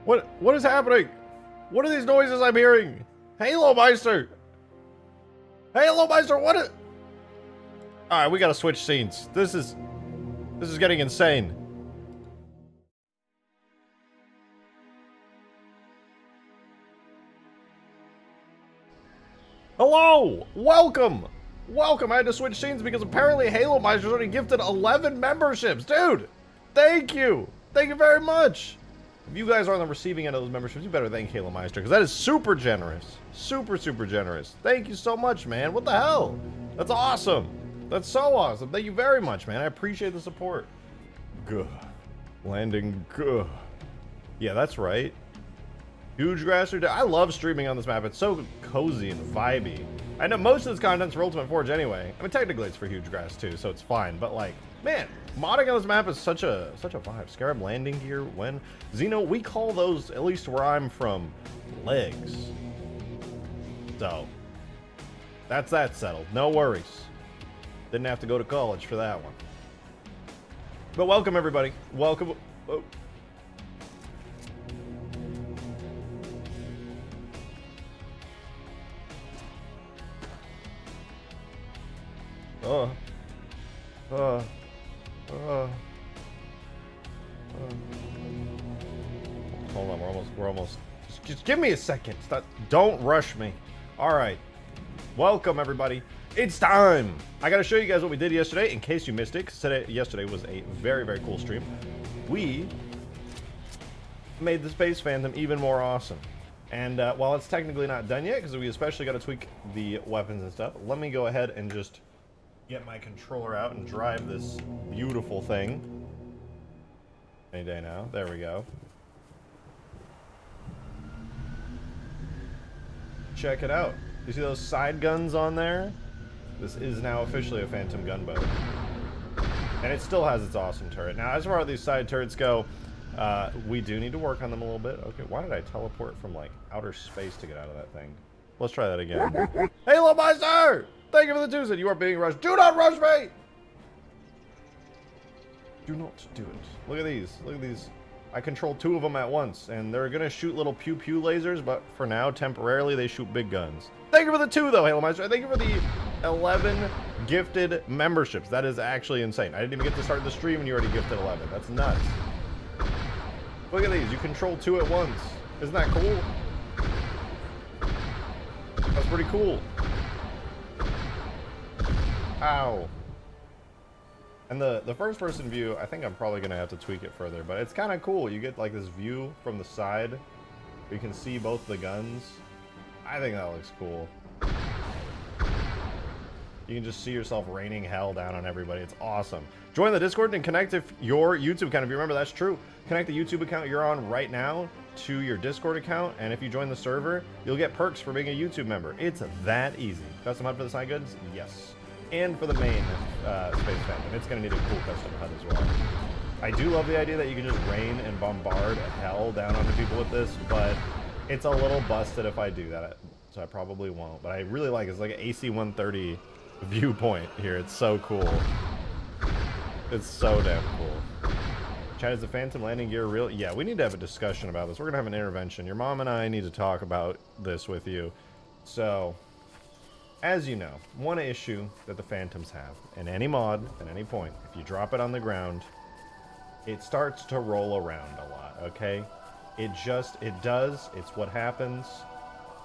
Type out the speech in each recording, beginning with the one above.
What is happening? What are these noises I'm hearing? Halo Meister! Halo Meister, what is... Alright, we gotta switch scenes. This is getting insane. Hello! Welcome! Welcome! I had to switch scenes because apparently Halo Meister's already gifted 11 memberships. Dude! Thank you! Thank you very much! If you guys are on the receiving end of those memberships, you better thank Halo Meister, because that is super generous. Super, super generous. Thank you so much, man. What the hell? That's awesome. That's so awesome. Thank you very much, man. I appreciate the support. Good. Landing good. Yeah, that's right. Huge grass. I love streaming on this map. It's so cozy and vibey. I know most of this content's for Ultimate Forge anyway. I mean, technically it's for Huge Grass too, so it's fine. But like, man, modding on this map is such a vibe. Scarab landing gear, when Xeno, we call those, at least where I'm from, legs. So that's that settled. No worries. Didn't have to go to college for that one. But welcome everybody. Welcome. Oh. Hold on, we're almost. Just give me a second. Don't rush me. All right. Welcome everybody. It's time. I got to show you guys what we did yesterday in case you missed it, because yesterday was a very, very cool stream. We made the Space Phantom even more awesome. And while it's technically not done yet, because we especially got to tweak the weapons and stuff, let me go ahead and just get my controller out and drive this beautiful thing. Any day now. There we go. Check it out. You see those side guns on there? This is now officially a Phantom gunboat. And it still has its awesome turret. Now, as far as these side turrets go, we do need to work on them a little bit. Okay, why did I teleport from, like, outer space to get out of that thing? Let's try that again. Halo Meister! Thank you for the Tuesday. You are being rushed. Do not rush me! Do not do it. Look at these. Look at these. I control 2 of them at once, and they're gonna shoot little pew-pew lasers, but for now, temporarily, they shoot big guns. Thank you for the 2, though, Halo Meister. Thank you for the 11 gifted memberships. That is actually insane. I didn't even get to start the stream, and you already gifted 11. That's nuts. Look at these. You control 2 at once. Isn't that cool? That's pretty cool. Ow. And the first person view, I think I'm probably going to have to tweak it further, but it's kind of cool. You get like this view from the side where you can see both the guns. I think that looks cool. You can just see yourself raining hell down on everybody. It's awesome. Join the Discord and connect if your YouTube account, if you remember, that's true. Connect the YouTube account you're on right now to your Discord account, and if you join the server, you'll get perks for being a YouTube member. It's that easy. Custom HUD for the side goods? Yes. And for the main Space Phantom. It's going to need a cool custom HUD as well. I do love the idea that you can just rain and bombard hell down onto people with this, but it's a little busted if I do that, so I probably won't. But I really like it. It's like an AC 130 viewpoint here. It's so cool. It's so damn cool. Chad, is the Phantom landing gear real? Yeah, we need to have a discussion about this. We're going to have an intervention. Your mom and I need to talk about this with you. So, as you know, one issue that the Phantoms have, in any mod, at any point, if you drop it on the ground, it starts to roll around a lot, okay? It does. It's what happens.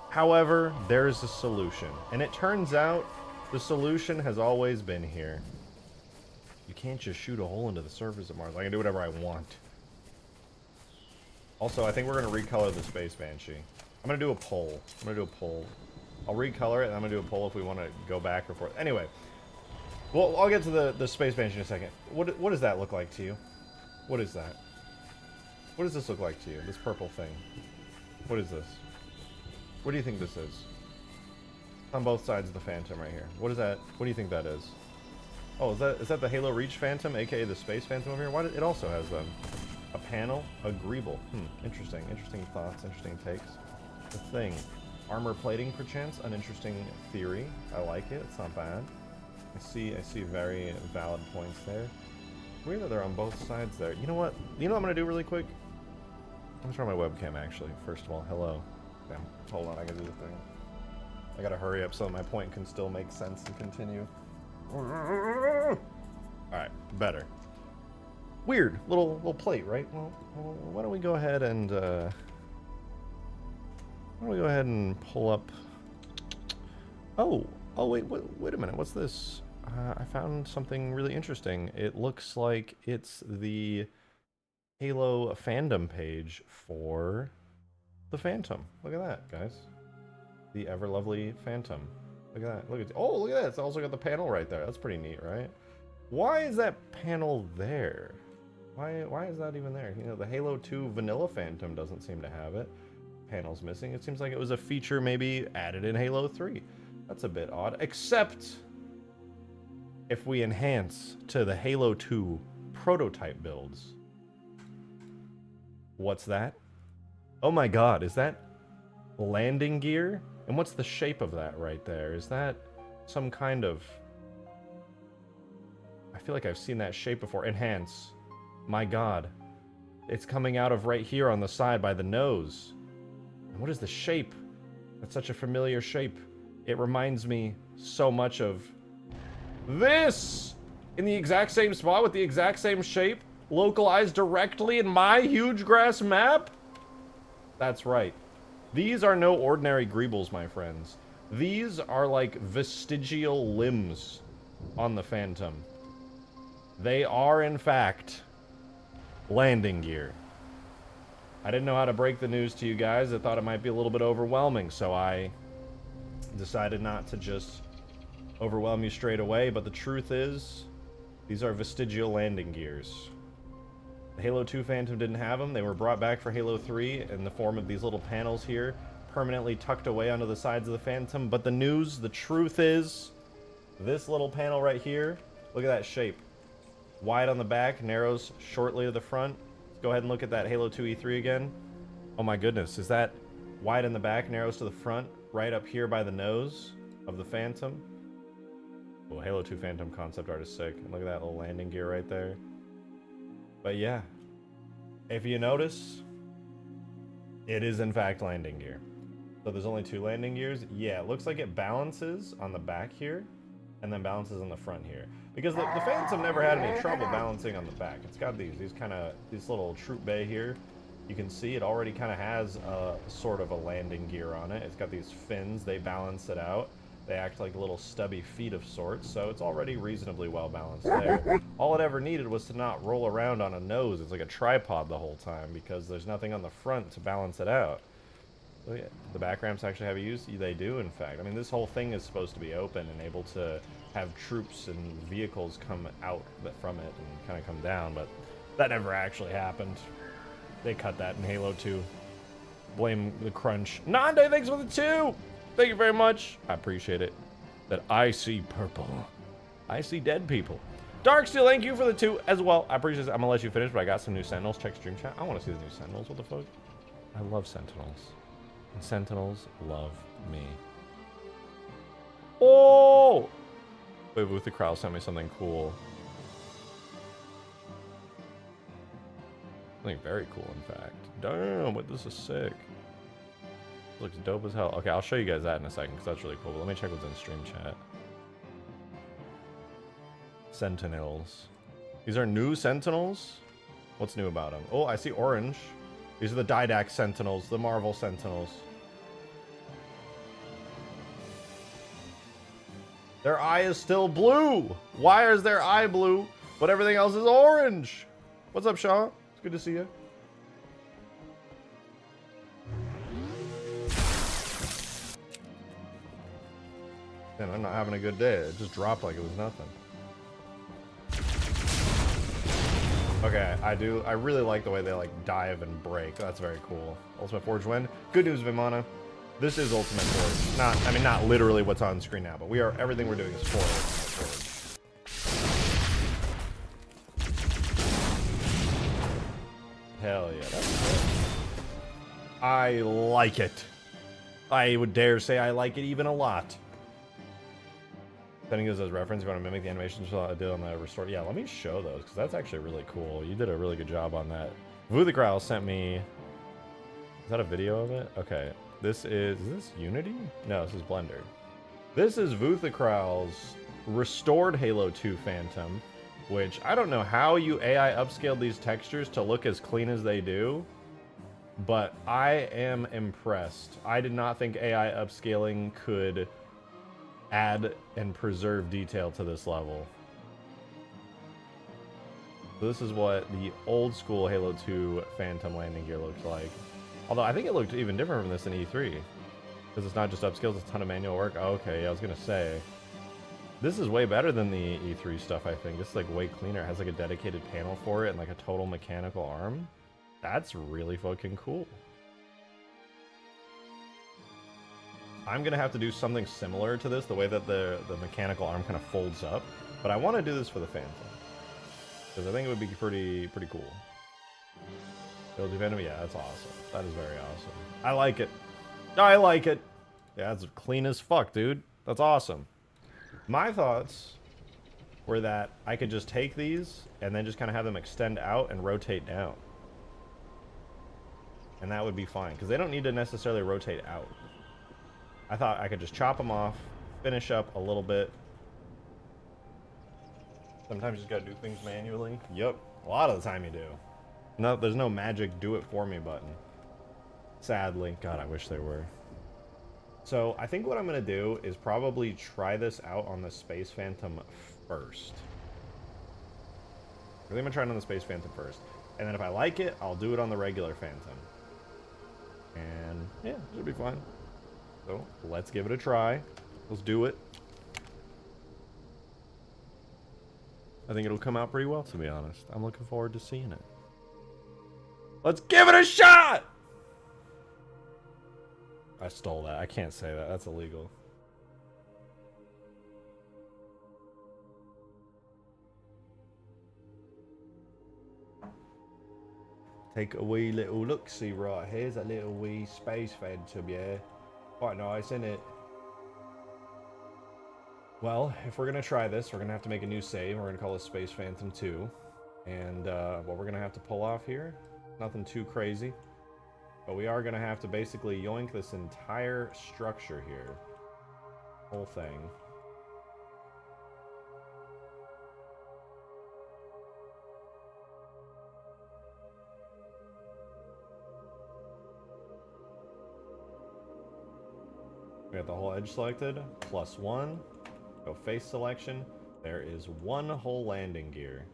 However, there's a solution. And it turns out the solution has always been here. You can't just shoot a hole into the surface of Mars. I can do whatever I want. Also, I think we're going to recolor the Space Banshee. I'm going to do a poll. I'll recolor it, and I'm going to do a poll if we want to go back or forth. Anyway, well, I'll get to the Space Banshee in a second. What does that look like to you? What is that? What does this look like to you? This purple thing. What is this? What do you think this is? On both sides of the Phantom right here. What is that? What do you think that is? Oh, is that the Halo Reach Phantom, aka the Space Phantom over here? Why it also has a panel, agreeable. Interesting. Interesting thoughts, interesting takes. The thing. Armor plating, perchance, an interesting theory. I like it. It's not bad. I see very valid points there. Weird that they're on both sides there. You know what? You know what I'm gonna do really quick? Let me try my webcam, actually. First of all, hello. Damn. Hold on, I gotta do the thing. I gotta hurry up so my point can still make sense and continue. Alright, better. Weird. Little plate, right? Well, why don't we go ahead and, pull up... Oh, wait a minute. What's this? I found something really interesting. It looks like it's the Halo fandom page for the Phantom. Look at that, guys. The ever lovely Phantom. Look at that. Look at that. It's also got the panel right there. That's pretty neat, right? Why is that panel there? Why is that even there? You know, the Halo 2 vanilla Phantom doesn't seem to have it. Panel's missing. It seems like it was a feature maybe added in Halo 3. That's a bit odd. Except if we enhance to the Halo 2 prototype builds. What's that? Oh my god, is that landing gear? And what's the shape of that right there? Is that some kind of... I feel like I've seen that shape before. Enhance. My god. It's coming out of right here on the side by the nose. And what is the shape? That's such a familiar shape. It reminds me so much of this! In the exact same spot with the exact same shape, localized directly in my huge grass map? That's right. These are no ordinary greebles, my friends. These are like vestigial limbs on the Phantom. They are, in fact, landing gear. I didn't know how to break the news to you guys. I thought it might be a little bit overwhelming, so I decided not to just overwhelm you straight away, but the truth is, these are vestigial landing gears. The Halo 2 Phantom didn't have them. They were brought back for Halo 3 in the form of these little panels here, permanently tucked away onto the sides of the Phantom. But the news, the truth is, this little panel right here, look at that shape. Wide on the back, narrows shortly to the front. Let's go ahead and look at that Halo 2 E3 again. Oh my goodness, is that wide in the back, narrows to the front, right up here by the nose of the Phantom? Oh, Halo 2 Phantom concept art is sick. And look at that little landing gear right there. But yeah, if you notice, it is in fact landing gear. So there's only 2 landing gears. Yeah, it looks like it balances on the back here, and then balances on the front here. Because the Phantom never had any trouble balancing on the back. It's got these little troop bay here. You can see it already kind of has a sort of a landing gear on it. It's got these fins, they balance it out. They act like little stubby feet of sorts, so it's already reasonably well balanced there. All it ever needed was to not roll around on a nose. It's like a tripod the whole time because there's nothing on the front to balance it out. So yeah, the back ramps actually have a use? They do, in fact. I mean, this whole thing is supposed to be open and able to have troops and vehicles come out from it and kind of come down, but that never actually happened. They cut that in Halo 2. Blame the crunch. Nande, thanks for the 2! Thank you very much. I appreciate it. That I see purple. I see dead people. Darksteel, thank you for the 2 as well. I appreciate it. I'm gonna let you finish, but I got some new Sentinels. Check stream chat. I want to see the new Sentinels. What the fuck? I love Sentinels. And Sentinels love me. Oh! Wait, Vuthi Crowd sent me something cool. Something very cool, in fact. Damn, but this is sick. Looks dope as hell. Okay, I'll show you guys that in a second, because that's really cool. But let me check what's in stream chat. Sentinels. These are new Sentinels? What's new about them? Oh, I see orange. These are the Didac Sentinels, the Marvel Sentinels. Their eye is still blue. Why is their eye blue, but everything else is orange? What's up, Sean? It's good to see you. Man, I'm not having a good day. It just dropped like it was nothing. Okay, I really like the way they like dive and break. That's very cool. Ultimate Forge win. Good news, Vimana. This is Ultimate Forge. I mean, not literally what's on screen now, but everything we're doing is for Ultimate Forge. Hell yeah, that's good. I like it. I would dare say I like it even a lot. Sending those as reference, if you want to mimic the animations I did on the restore. Yeah, let me show those, because that's actually really cool. You did a really good job on that. Vuthicral sent me Is that a video of it? Okay. Is this Unity? No, this is Blender. This is Vuthacrowl's restored Halo 2 Phantom, which I don't know how you AI upscaled these textures to look as clean as they do, but I am impressed. I did not think AI upscaling could add and preserve detail to this level. So this is what the old school Halo 2 Phantom landing gear looks like. Although I think it looked even different from this in E3. Because it's not just upscales, it's a ton of manual work. Oh, okay, yeah, I was gonna say. This is way better than the E3 stuff, I think. This is like way cleaner. It has like a dedicated panel for it and like a total mechanical arm. That's really fucking cool. I'm gonna have to do something similar to this, the way that the mechanical arm kind of folds up. But I want to do this for the Phantom. Because I think it would be pretty cool. Build Venom, yeah, that's awesome. That is very awesome. I like it. I like it. Yeah, it's clean as fuck, dude. That's awesome. My thoughts were that I could just take these and then just kind of have them extend out and rotate down. And that would be fine, because they don't need to necessarily rotate out. I thought I could just chop them off, finish up a little bit. Sometimes you just gotta do things manually. Yep, a lot of the time you do. No, there's no magic do it for me button. Sadly. God, I wish there were. So I think what I'm gonna do is probably try this out on the Space Phantom first. I think I'm gonna try it on the Space Phantom first. And then if I like it, I'll do it on the regular Phantom. And yeah, it should be fine. So let's give it a try. Let's do it. I think it'll come out pretty well, to be honest. I'm looking forward to seeing it. Let's give it a shot! I stole that. I can't say that. That's illegal. Take a wee little look-see right. Here's a little wee Space Phantom, yeah. Quite nice, isn't it? Well, if we're gonna try this, we're gonna have to make a new save. We're gonna call this Space Phantom 2. And what we're gonna have to pull off here, nothing too crazy. But we are gonna have to basically yoink this entire structure here. Whole thing. We got the whole edge selected, +1. Go face selection. There is one whole landing gear.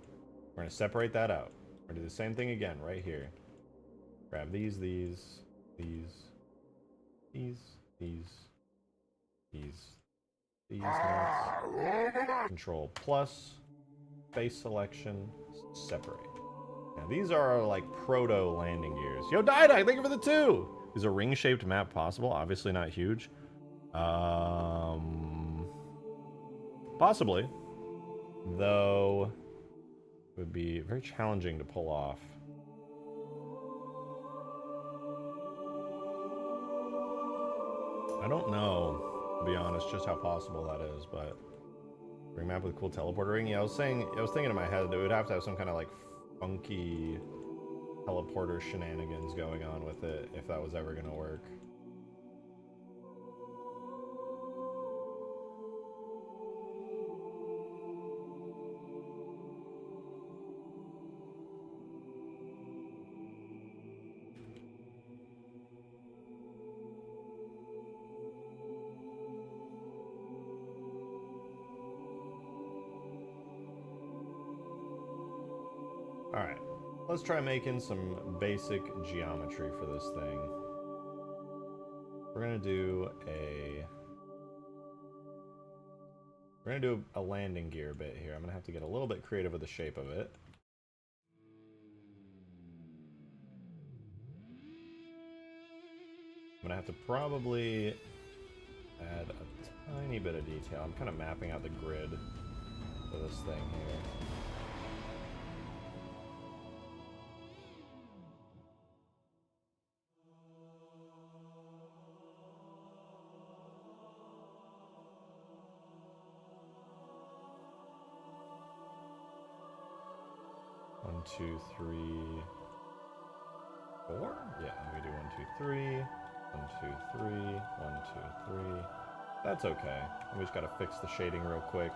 We're gonna separate that out. We're gonna do the same thing again right here. Grab these, nuts. Control plus, face selection, separate. Now these are like proto landing gears. Yo, Dida, thank you for the 2! Is a ring-shaped map possible? Obviously not huge. Possibly. Though, it would be very challenging to pull off. I don't know, to be honest, just how possible that is, but ring map with cool teleporter ring. Yeah, I was thinking in my head that it would have to have some kind of like funky teleporter shenanigans going on with it if that was ever gonna work. Alright, let's try making some basic geometry for this thing. We're gonna do a landing gear bit here. I'm gonna have to get a little bit creative with the shape of it. I'm gonna have to probably add a tiny bit of detail. I'm kind of mapping out the grid for this thing here. One, two, three. 4? Yeah, we do 1, 2, 3. 1, 2, 3. 1, 2, 3. That's okay. We just gotta fix the shading real quick.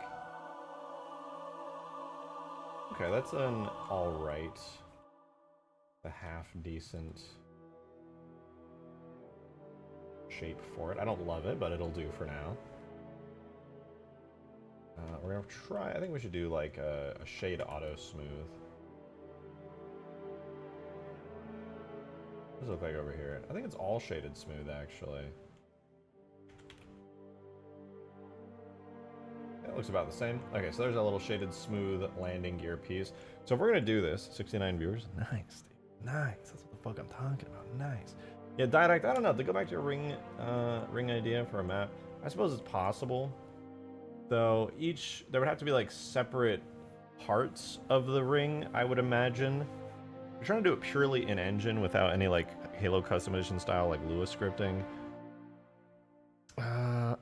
Okay, that's an alright. A half decent shape for it. I don't love it, but it'll do for now. We're gonna try, I think we should do like a shade auto smooth. What does it look like over here? I think it's all shaded smooth actually. It looks about the same. Okay, so there's a little shaded smooth landing gear piece. So if we're gonna do this, 69 viewers, nice, Steve. Nice, that's what the fuck I'm talking about, nice. Yeah, Didact, I don't know, to go back to your ring idea for a map, I suppose it's possible. Though there would have to be like separate parts of the ring, I would imagine. We're trying to do it purely in engine without any like Halo customization style like Lua scripting. I'm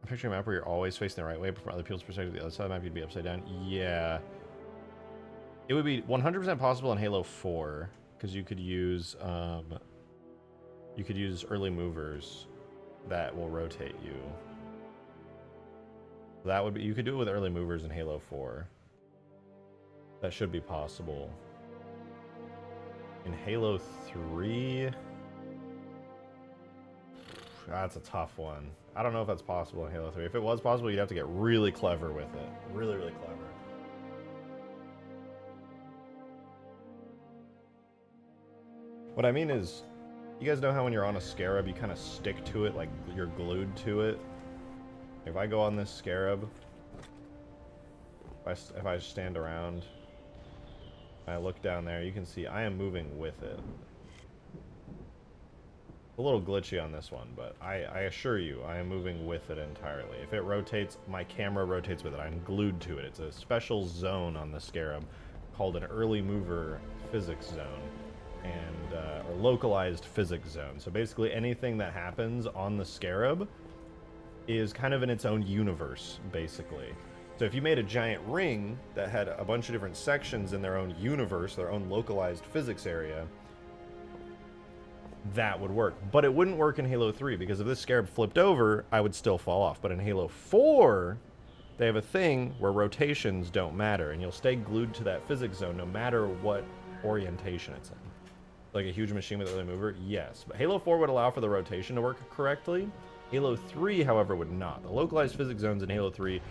picturing a map where you're always facing the right way, but from other people's perspective, the other side of the map you'd be upside down. Yeah. It would be 100% possible in Halo 4, because you could use early movers that will rotate you. That would be, you could do it with early movers in Halo 4. That should be possible. In Halo 3, that's a tough one. I don't know if that's possible in Halo 3. If it was possible, you'd have to get really clever with it. Really, really clever. What I mean is, you guys know how when you're on a scarab, you kind of stick to it, like you're glued to it? If I go on this scarab, if I stand around, and I look down there, you can see I am moving with it. A little glitchy on this one, but I assure you, I am moving with it entirely. If it rotates, my camera rotates with it. I'm glued to it. It's a special zone on the scarab called an early mover physics zone, and or localized physics zone. So basically anything that happens on the scarab is kind of in its own universe, basically. So if you made a giant ring that had a bunch of different sections in their own universe, their own localized physics area, that would work. But it wouldn't work in Halo 3, because if this scarab flipped over, I would still fall off. But in Halo 4, they have a thing where rotations don't matter, and you'll stay glued to that physics zone no matter what orientation it's in. Like a huge machine with early mover? Yes. But Halo 4 would allow for the rotation to work correctly. Halo 3, however, would not. The localized physics zones in Halo 3,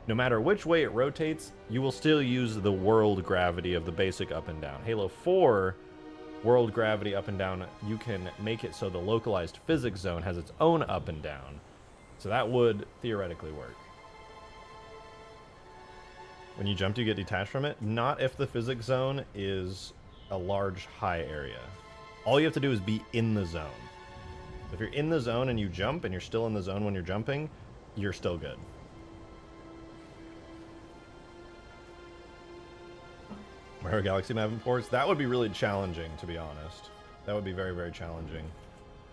no matter which way it rotates, you will still use the world gravity of the basic up and down. Halo 4, world gravity up and down, you can make it so the localized physics zone has its own up and down. So that would theoretically work. When you jump, do you get detached from it? Not if the physics zone is a large, high area. All you have to do is be in the zone. If you're in the zone and you jump and you're still in the zone when you're jumping, you're still good. Mario Galaxy map imports? That would be really challenging, to be honest. That would be very, very challenging.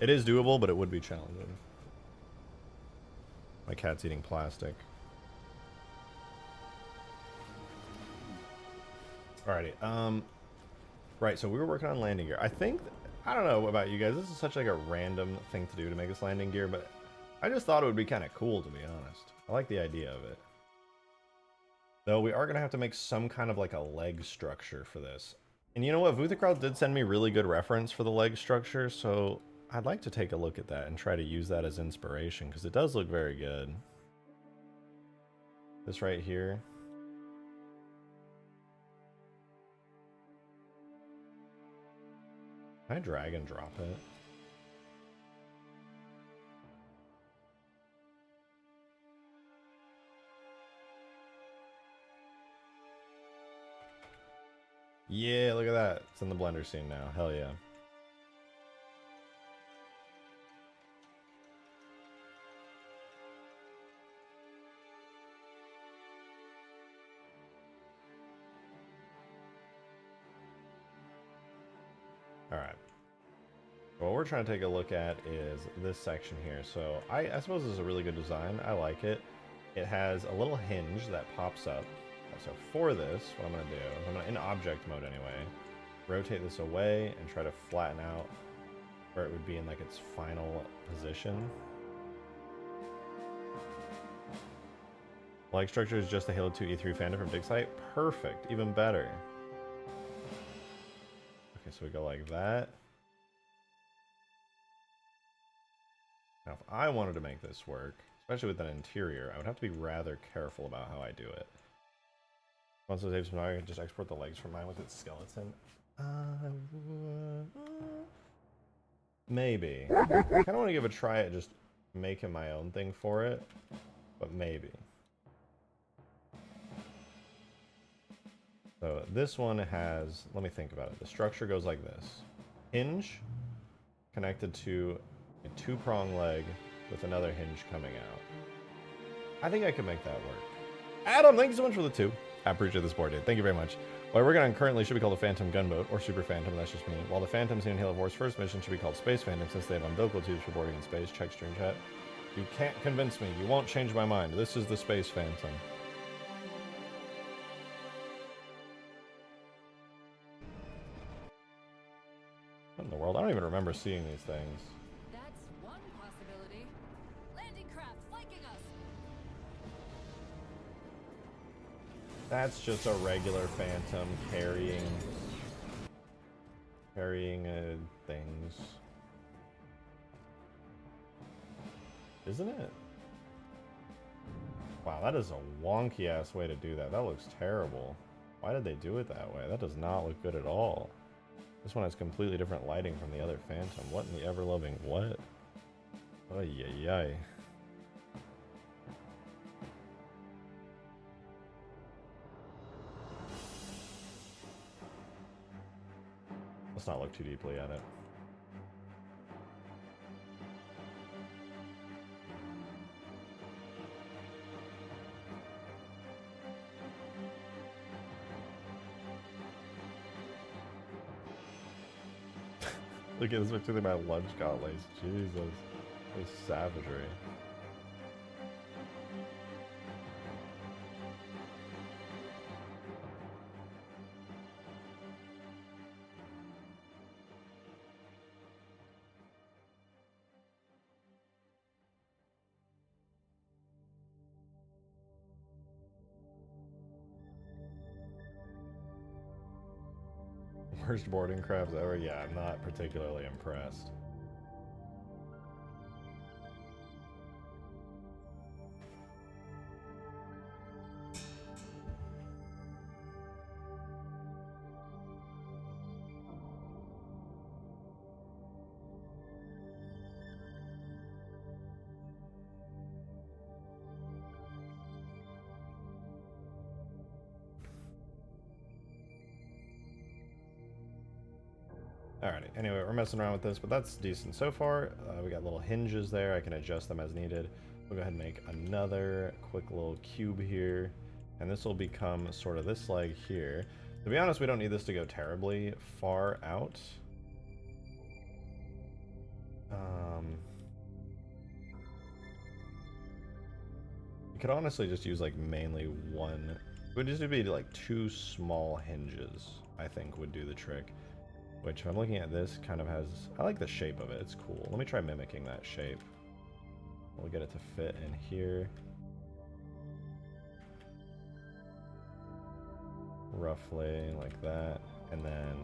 It is doable, but it would be challenging. My cat's eating plastic. Alrighty, right, so we were working on landing gear. I think, I don't know about you guys, this is such like a random thing to do to make this landing gear, but I just thought it would be kind of cool, to be honest. I like the idea of it. Though we are going to have to make some kind of like a leg structure for this. And you know what, Vuthicrowd did send me really good reference for the leg structure, so I'd like to take a look at that and try to use that as inspiration, because it does look very good. This right here. Can I drag and drop it? Yeah, look at that. It's in the Blender scene now. Hell yeah. Alright. What we're trying to take a look at is this section here. So I suppose this is a really good design. I like it. It has a little hinge that pops up. So for this, what I'm going to do, I'm in object mode anyway. rotate this away and try to flatten out where it would be in like its final position. Leg structure is just the Halo 2 E3 Phantom from Dig site. Perfect, even better. Okay, so we go like that. Now, if I wanted to make this work, especially with an interior, I would have to be rather careful about how I do it. Once it saves some I can just export the legs from mine with its skeleton. Maybe. I kind of want to give a try at just making my own thing for it, but maybe. So this one has, let me think about it. The structure goes like this. Hinge connected to a two-prong leg with another hinge coming out. I think I could make that work. Adam, thank you so much for the 2. I appreciate the support, dude. Thank you very much. What we're working on currently should be called a Phantom Gunboat, or Super Phantom, that's just me. While the Phantoms in Halo 4's first mission should be called Space Phantom, since they have umbilical tubes for boarding in space. Check stream chat. You can't convince me. You won't change my mind. This is the Space Phantom. What in the world? I don't even remember seeing these things. That's one possibility. Landing craft flanking us. That's just a regular Phantom carrying things. Isn't it? Wow, that is a wonky ass way to do that. That looks terrible. Why did they do it that way? That does not look good at all. This one has completely different lighting from the other Phantom. What in the ever-loving what? Ay, ay, ay. Let's not look too deeply at it. Look at this picture of my lunch gauntlets. Jesus. This savagery. Worst boarding crafts ever? Yeah, I'm not particularly impressed. Alrighty, anyway, we're messing around with this, but that's decent so far. We got little hinges there. I can adjust them as needed. We'll go ahead and make another quick little cube here, and this will become sort of this leg here. To be honest, we don't need this to go terribly far out. You could honestly just use like mainly one. It would just be like 2 small hinges, I think would do the trick. Which, if I'm looking at this, kind of has... I like the shape of it. It's cool. Let me try mimicking that shape. We'll get it to fit in here. Roughly like that. And then...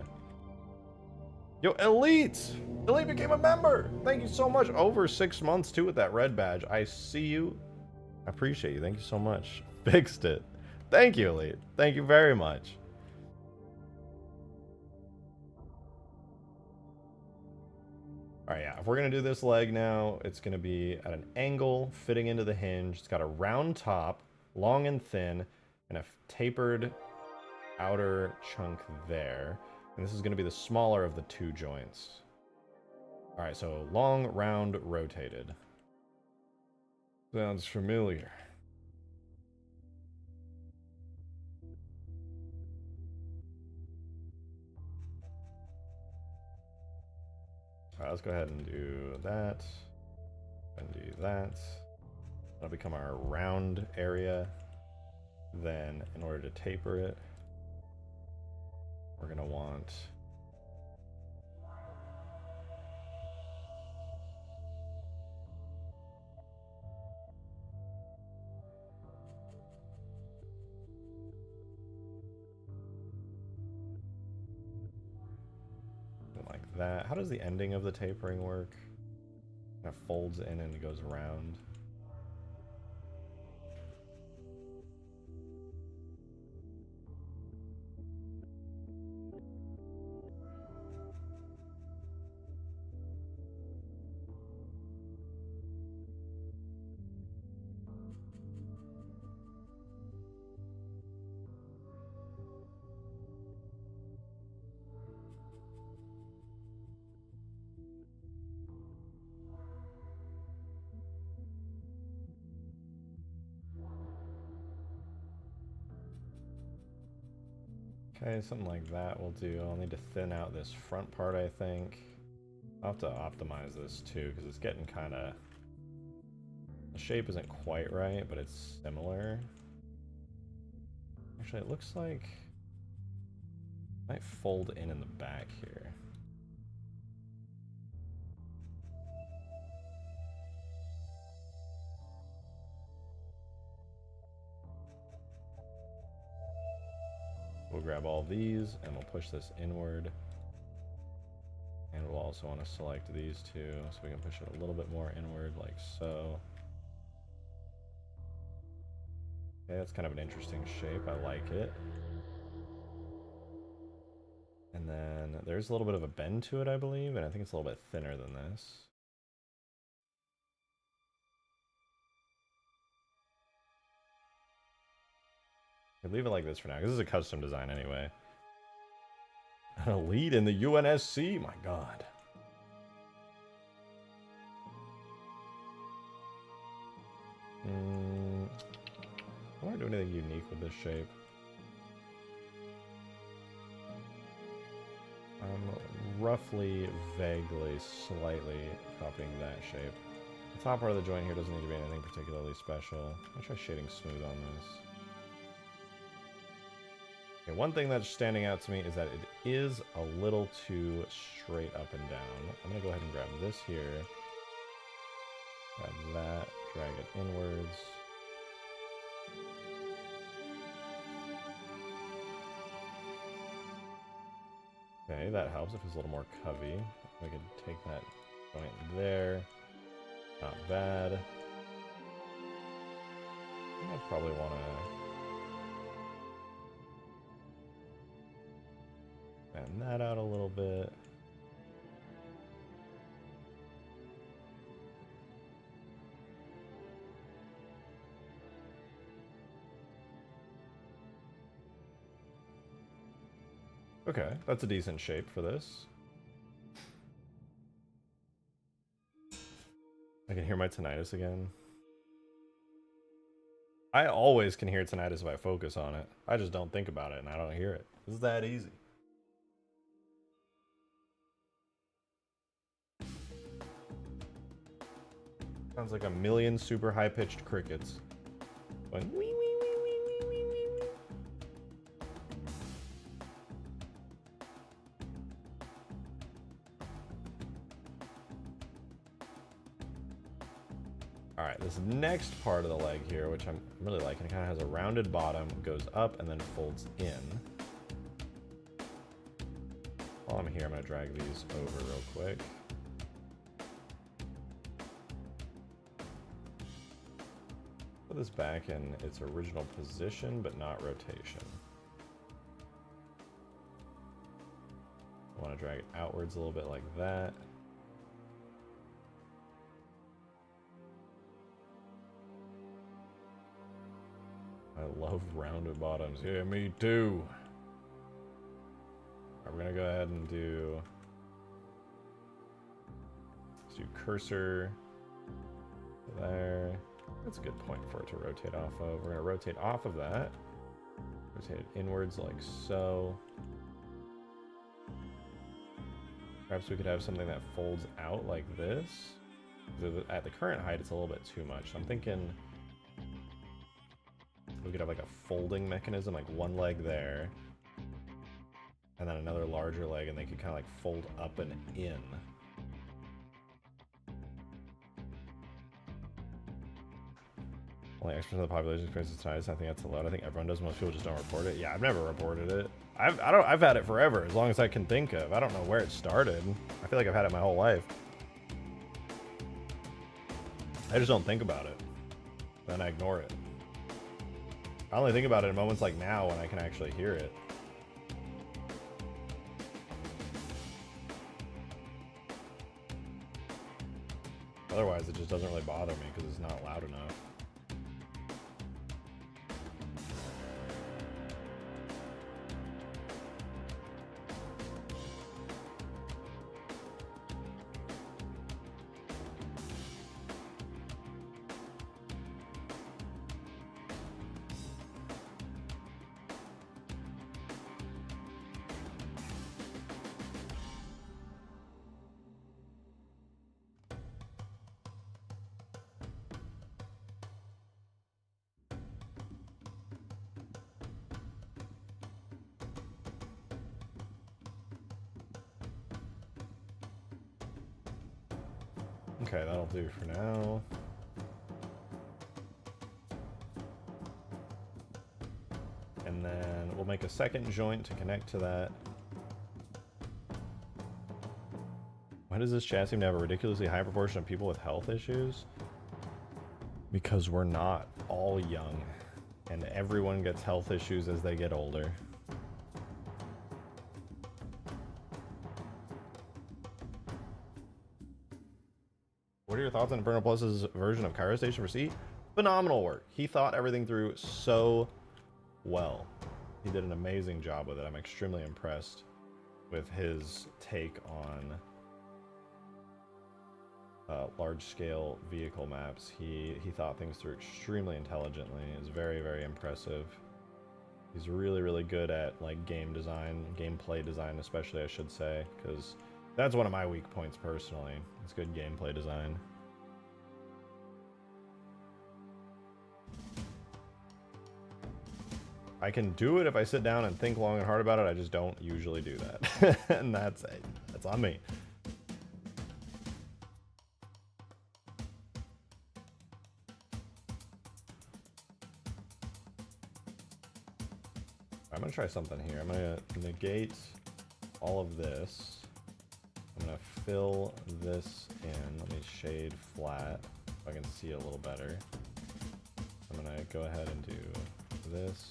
Yo, Elite! Elite became a member! Thank you so much. Over 6 months, too, with that red badge. I see you. I appreciate you. Thank you so much. Fixed it. Thank you, Elite. Thank you very much. Alright, yeah, if we're going to do this leg now, it's going to be at an angle, fitting into the hinge. It's got a round top, long and thin, and a tapered outer chunk there. And this is going to be the smaller of the 2 joints. Alright, so long, round, rotated. Sounds familiar. Alright, let's go ahead and do that. And do that. That'll become our round area. Then, in order to taper it, we're going to want that. How does the ending of the tapering work? Kind of folds in and it goes around. Okay, something like that will do. I'll need to thin out this front part, I think. I'll have to optimize this too, because it's getting kind of... The shape isn't quite right, but it's similar. Actually, it looks like... It might fold in the back here. We'll grab all these and we'll push this inward. And we'll also want to select these two so we can push it a little bit more inward like so. Okay, that's kind of an interesting shape. I like it. And then there's a little bit of a bend to it, I believe, and I think it's a little bit thinner than this. I'll leave it like this for now, because this is a custom design anyway. An elite in the UNSC? My god. I don't want to do anything unique with this shape. I'm roughly, vaguely, slightly copying that shape. The top part of the joint here doesn't need to be anything particularly special. I'll try shading smooth on this. Okay, one thing that's standing out to me is that it is a little too straight up and down. I'm going to go ahead and grab this here. Grab that, drag it inwards. Okay, that helps if it's a little more covey. We could take that joint there. Not bad. I'd probably want to fan that out a little bit. Okay, that's a decent shape for this. I can hear my tinnitus again. I always can hear tinnitus if I focus on it. I just don't think about it and I don't hear it. It's that easy. Sounds like a million super high-pitched crickets. Going wee wee wee wee wee wee wee wee. Alright, this next part of the leg here, which I'm really liking, it kind of has a rounded bottom, goes up, and then folds in. While I'm here, I'm going to drag these over real quick. Put this back in its original position, but not rotation. I want to drag it outwards a little bit like that. I love rounded bottoms. Yeah, me too. Alright, we're gonna go ahead and do... Let's do cursor there. That's a good point for it to rotate off of. We're gonna rotate off of that. Rotate it inwards like so. Perhaps we could have something that folds out like this. At the current height, it's a little bit too much. So I'm thinking we could have like a folding mechanism, like one leg there, and then another larger leg, and they could kind of like fold up and in. Only X% of the population experiences tinnitus. I think that's a lot. I think everyone does. Most people just don't report it. Yeah, I've never reported it. I've had it forever, as long as I can think of. I don't know where it started. I feel like I've had it my whole life. I just don't think about it. Then I ignore it. I only think about it in moments like now when I can actually hear it. Otherwise, it just doesn't really bother me because it's not loud enough. Okay, that'll do for now. And then we'll make a second joint to connect to that. Why does this chat seem to have a ridiculously high proportion of people with health issues? Because we're not all young, and everyone gets health issues as they get older. What are your thoughts on Inferno Plus's version of Cairo Station for C? Phenomenal work. He thought everything through so well. He did an amazing job with it. I'm extremely impressed with his take on large-scale vehicle maps. He thought things through extremely intelligently. It's very, very impressive. He's really, really good at like game design, gameplay design, especially, I should say, because that's one of my weak points personally. It's good gameplay design. I can do it if I sit down and think long and hard about it. I just don't usually do that. And that's on me. I'm gonna try something here. I'm gonna negate all of this. I'm gonna fill this in. Let me shade flat so I can see a little better. I'm gonna go ahead and do this.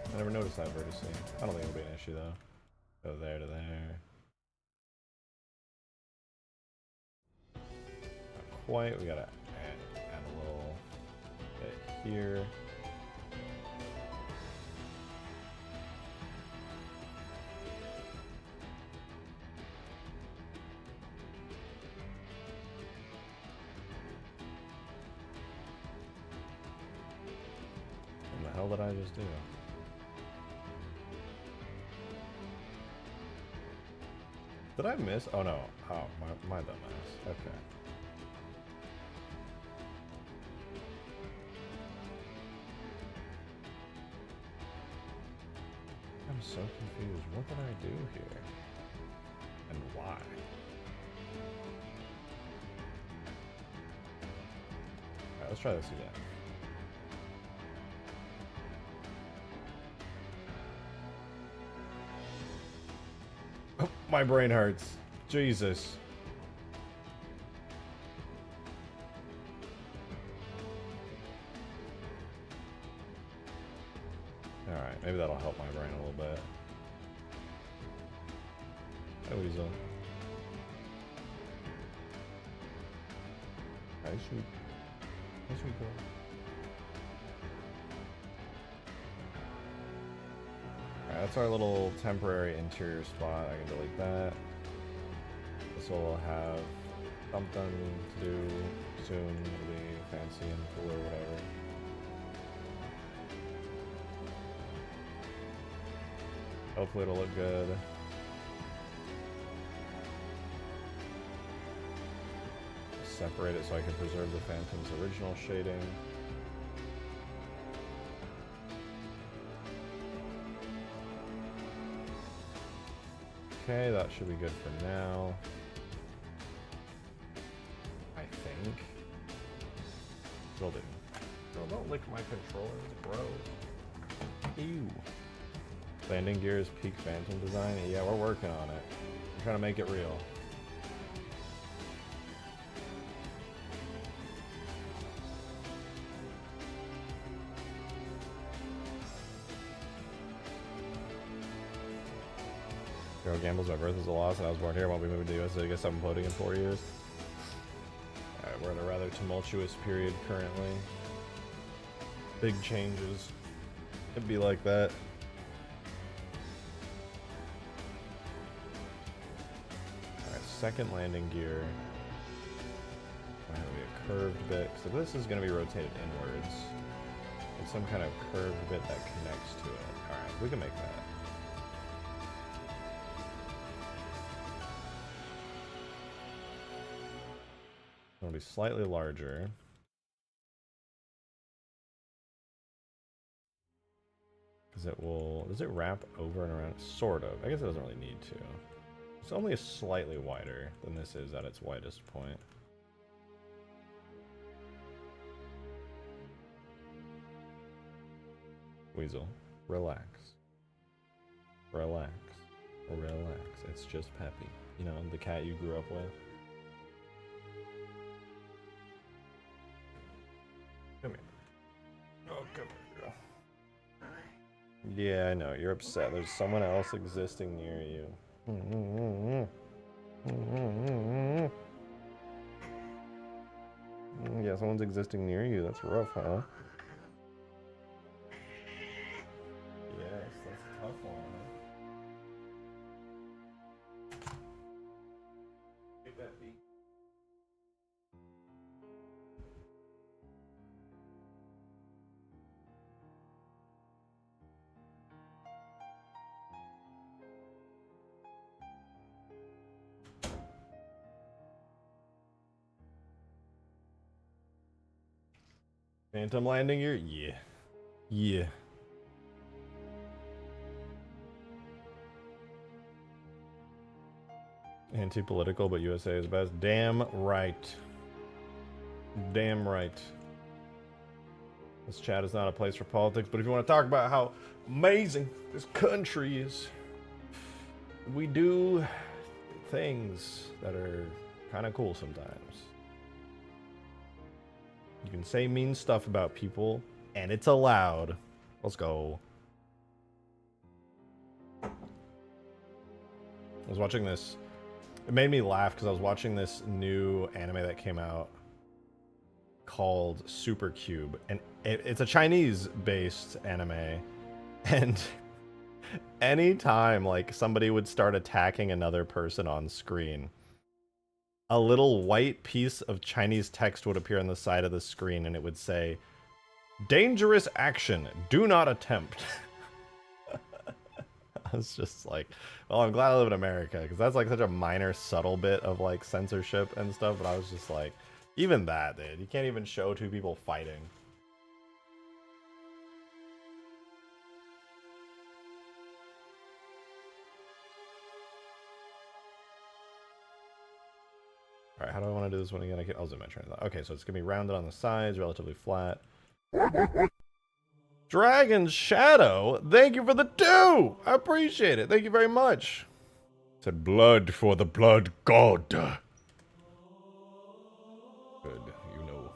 I never noticed that vertically. I don't think it'll be an issue though. Go there to there. Not quite. We gotta add a little bit here. What the hell did I just do? Did I miss? Oh no. Oh, my dumbass. Okay. I'm so confused. What did I do here? And why? Alright, let's try this again. My brain hurts. Jesus. Alright, maybe that'll help my brain a little bit. Hi, Weasel. Hi, sweet. Hi, sweet girl. That's our little temporary interior spot. I can delete that. This will have something to do soon. It'll be fancy and cool or whatever. Hopefully it'll look good. Separate it so I can preserve the Phantom's original shading. Okay, that should be good for now. I think. Will do. No, don't lick my controllers, bro. Ew. Landing gears, peak Phantom design. Yeah, we're working on it. We're trying to make it real. Zero gambles, my birth is a loss, and I was born here. I won't be moving to the US. I guess I'm imploding in 4 years. Alright, we're in a rather tumultuous period currently. Big changes. It'd be like that. Alright, second landing gear. Might have to be a curved bit. So this is going to be rotated inwards. With some kind of curved bit that connects to it. Alright, we can make that. It'll be slightly larger. Because it will... Does it wrap over and around? Sort of. I guess it doesn't really need to. It's only slightly wider than this is at its widest point. Weasel, relax. Relax. Relax. It's just Peppy. You know, the cat you grew up with. Come here. Oh, come here, girl. Yeah, I know. You're upset. There's someone else existing near you. Yeah, someone's existing near you. That's rough, huh? Yes, that's a tough one. Take that beat. Phantom landing gear? Yeah. Yeah. Anti-political, but USA is best. Damn right. Damn right. This chat is not a place for politics, but if you want to talk about how amazing this country is, we do things that are kind of cool sometimes. You can say mean stuff about people, and it's allowed. Let's go. I was watching this. It made me laugh because I was watching this new anime that came out called Super Cube, and it's a Chinese-based anime. And anytime like somebody would start attacking another person on screen, a little white piece of Chinese text would appear on the side of the screen, and it would say, "Dangerous action. Do not attempt." I was just like, well, I'm glad I live in America, because that's like such a minor, subtle bit of like censorship and stuff, but I was just like, even that, dude. You can't even show two people fighting. Alright, how do I want to do this one again? I'll zoom in. Okay, so it's going to be rounded on the sides, relatively flat. Dragon Shadow, thank you for the 2! I appreciate it. Thank you very much. Said blood for the blood god. Good. You know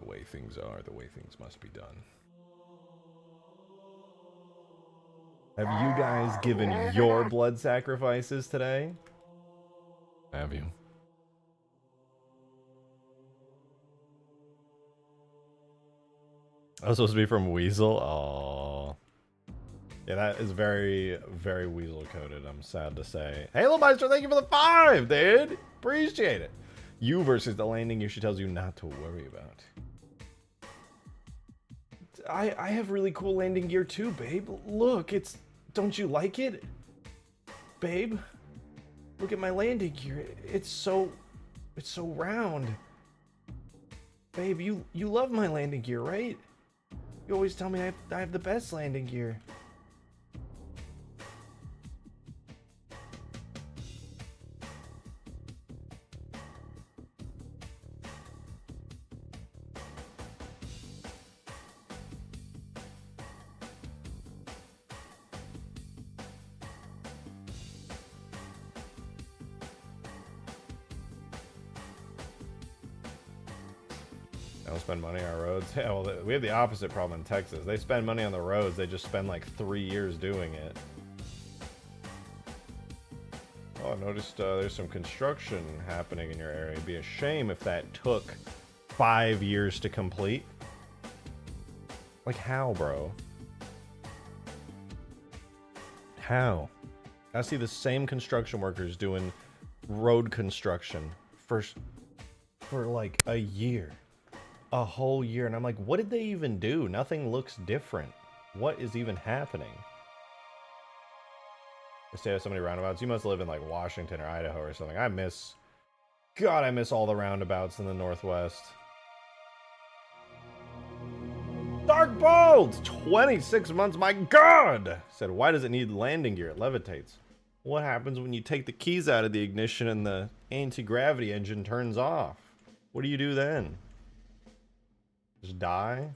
the way things are, the way things must be done. Have you guys given your blood sacrifices today? Have you? I was supposed to be from Weasel? Oh. Yeah, that is very, very Weasel coded, I'm sad to say. Halo Meister, thank you for the 5, dude! Appreciate it. You versus the landing gear, she tells you not to worry about. I have really cool landing gear too, babe. Look, it's Don't you like it? Babe, look at my landing gear. It's so round. Babe, you love my landing gear, right? You always tell me I have the best landing gear. They don't spend money on roads. Yeah, well, we have the opposite problem in Texas. They spend money on the roads. They just spend like 3 years doing it. Oh, I noticed there's some construction happening in your area. It'd be a shame if that took 5 years to complete. Like how, bro? How? I see the same construction workers doing road construction for like a year. A whole year, and I'm like, what did they even do? Nothing looks different. What is even happening? They say there's so many roundabouts. You must live in like Washington or Idaho or something. I miss all the roundabouts in the Northwest. Dark Bolt! 26 months, my god! Said, why does it need landing gear? It levitates. What happens when you take the keys out of the ignition and the anti-gravity engine turns off? What do you do then? Just die?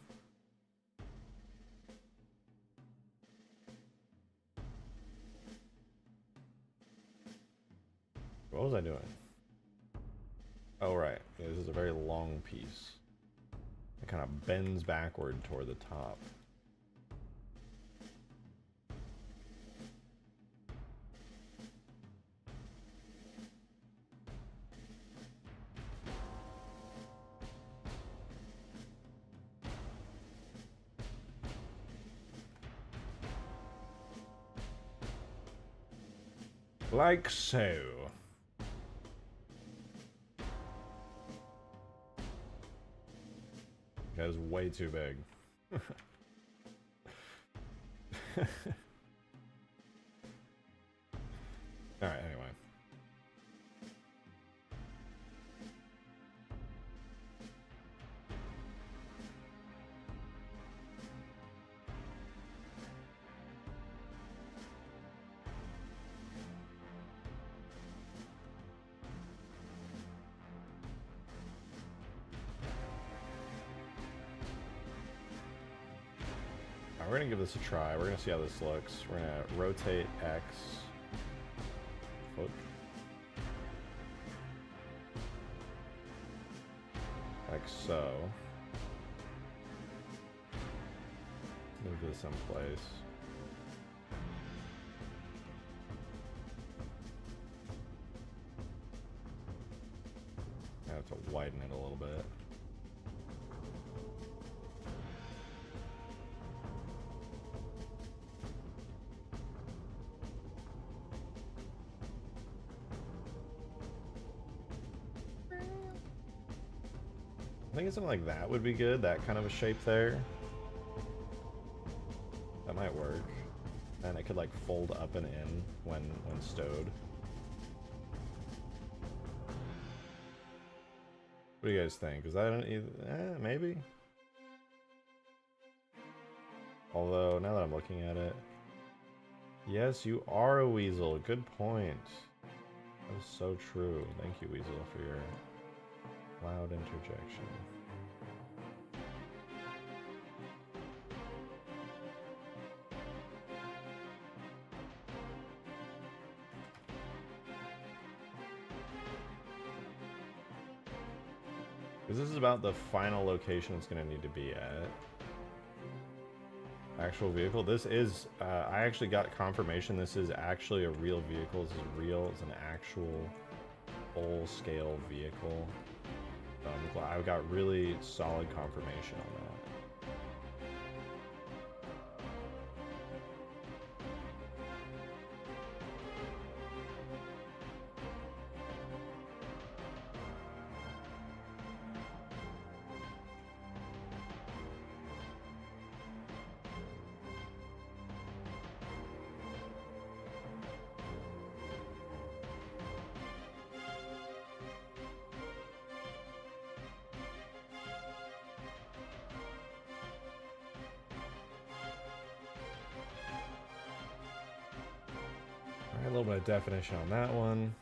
What was I doing? Oh, right. Yeah, this is a very long piece. It kind of bends backward toward the top. Like so. That is way too big. Alright, anyway. We're gonna give this a try. We're gonna see how this looks. We're gonna rotate X. Foot. Like so. Move this someplace. I have to widen it a little bit. I think something like that would be good, that kind of a shape there. That might work. And it could like fold up and in when stowed. What do you guys think? Is that maybe? Although, now that I'm looking at it, yes, you are a weasel. Good point. That was so true. Thank you, Weasel, for your loud interjection. Because this is about the final location it's going to need to be at. Actual vehicle. This is, I actually got confirmation this is actually a real vehicle. This is real. It's an actual full-scale vehicle. I've got really solid confirmation on that. A little bit of definition on that one.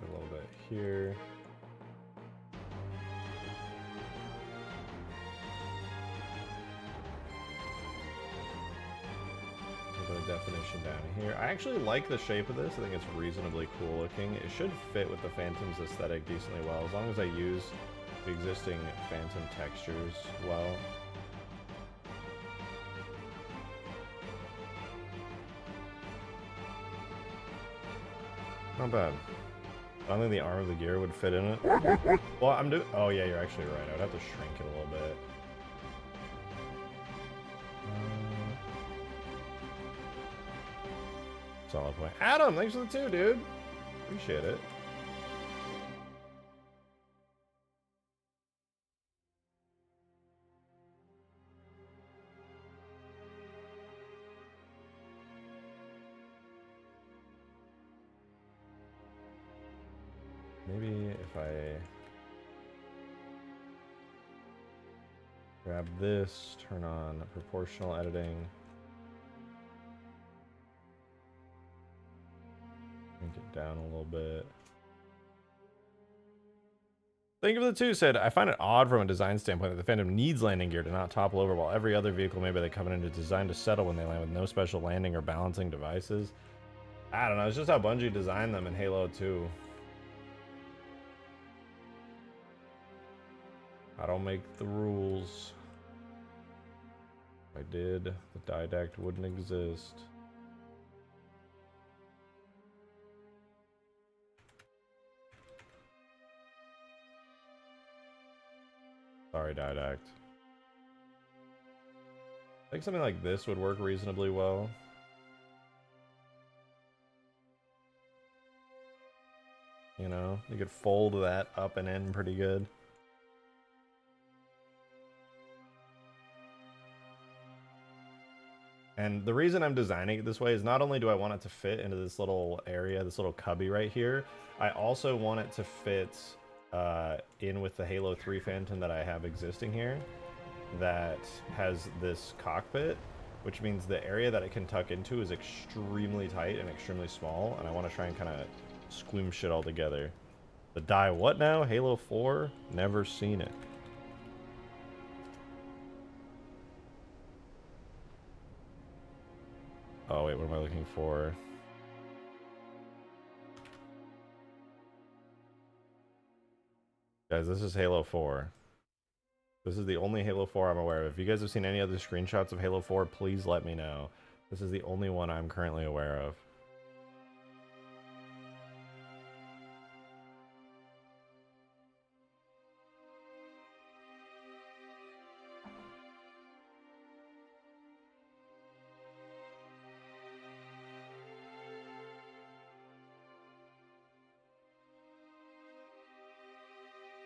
A little bit here. Definition down here. I actually like the shape of this. I think it's reasonably cool looking. It should fit with the Phantom's aesthetic decently well, as long as I use the existing Phantom textures well. Not bad. I don't think the arm of the gear would fit in it. Well, I'm doing... Oh yeah, you're actually right. I would have to shrink it a little bit. Solid point. Adam, thanks for the 2, dude. Appreciate it. Maybe if I grab this, turn on proportional editing. It down a little bit. Thank you for the 2 said, I find it odd from a design standpoint that the Phantom needs landing gear to not topple over, while every other vehicle made by the Covenant is designed to settle when they land with no special landing or balancing devices. I don't know, it's just how Bungie designed them in Halo 2. I don't make the rules. If I did, the didact wouldn't exist. Sorry, didact. I think something like this would work reasonably well. You know, you could fold that up and in pretty good. And the reason I'm designing it this way is not only do I want it to fit into this little area, this little cubby right here, I also want it to fit in with the Halo 3 Phantom that I have existing here that has this cockpit, which means the area that it can tuck into is extremely tight and extremely small, and I want to try and kind of squeam shit all together. The die what now? Halo 4? Never seen it. Oh wait, what am I looking for? Guys, this is Halo 4. This is the only Halo 4 I'm aware of. If you guys have seen any other screenshots of Halo 4, please let me know. This is the only one I'm currently aware of.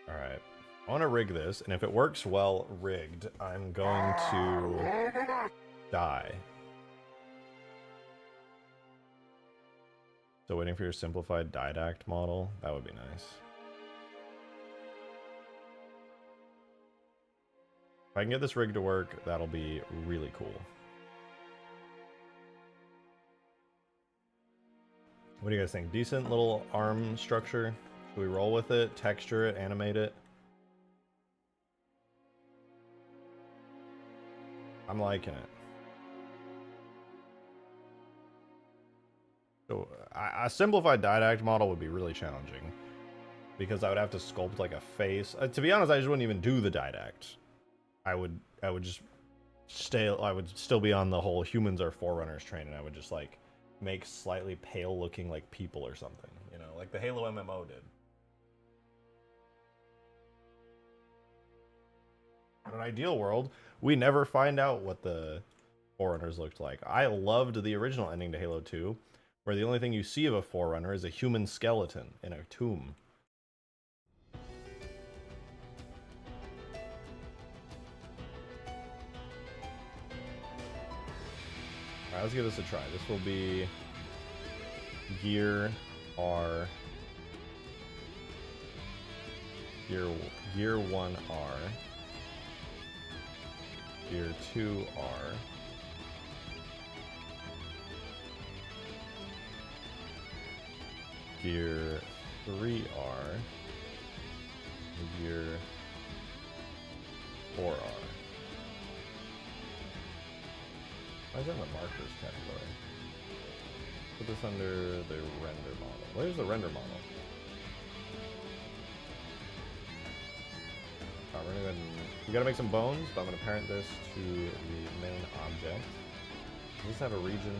Alright. I want to rig this, and if it works well rigged, I'm going to die. So waiting for your simplified didact model, that would be nice. If I can get this rig to work, that'll be really cool. What do you guys think? Decent little arm structure? Should we roll with it, texture it, animate it? I'm liking it. So a simplified didact model would be really challenging because I would have to sculpt like a face. To be honest, I just wouldn't even do the didact. I would just I would still be on the whole humans are forerunners train, and I would just like make slightly pale looking like people or something, you know, like the Halo MMO did. In an ideal world, we never find out what the Forerunners looked like. I loved the original ending to Halo 2, where the only thing you see of a Forerunner is a human skeleton in a tomb. Alright, let's give this a try. This will be gear R. Gear 1 R. Gear 2 R. Gear 3 R. Gear 4 R. Why is that in the markers category? Put this under the render model. Where's the render model? We're gonna go ahead and, we gotta make some bones, but I'm gonna parent this to the main object. Does this have a region?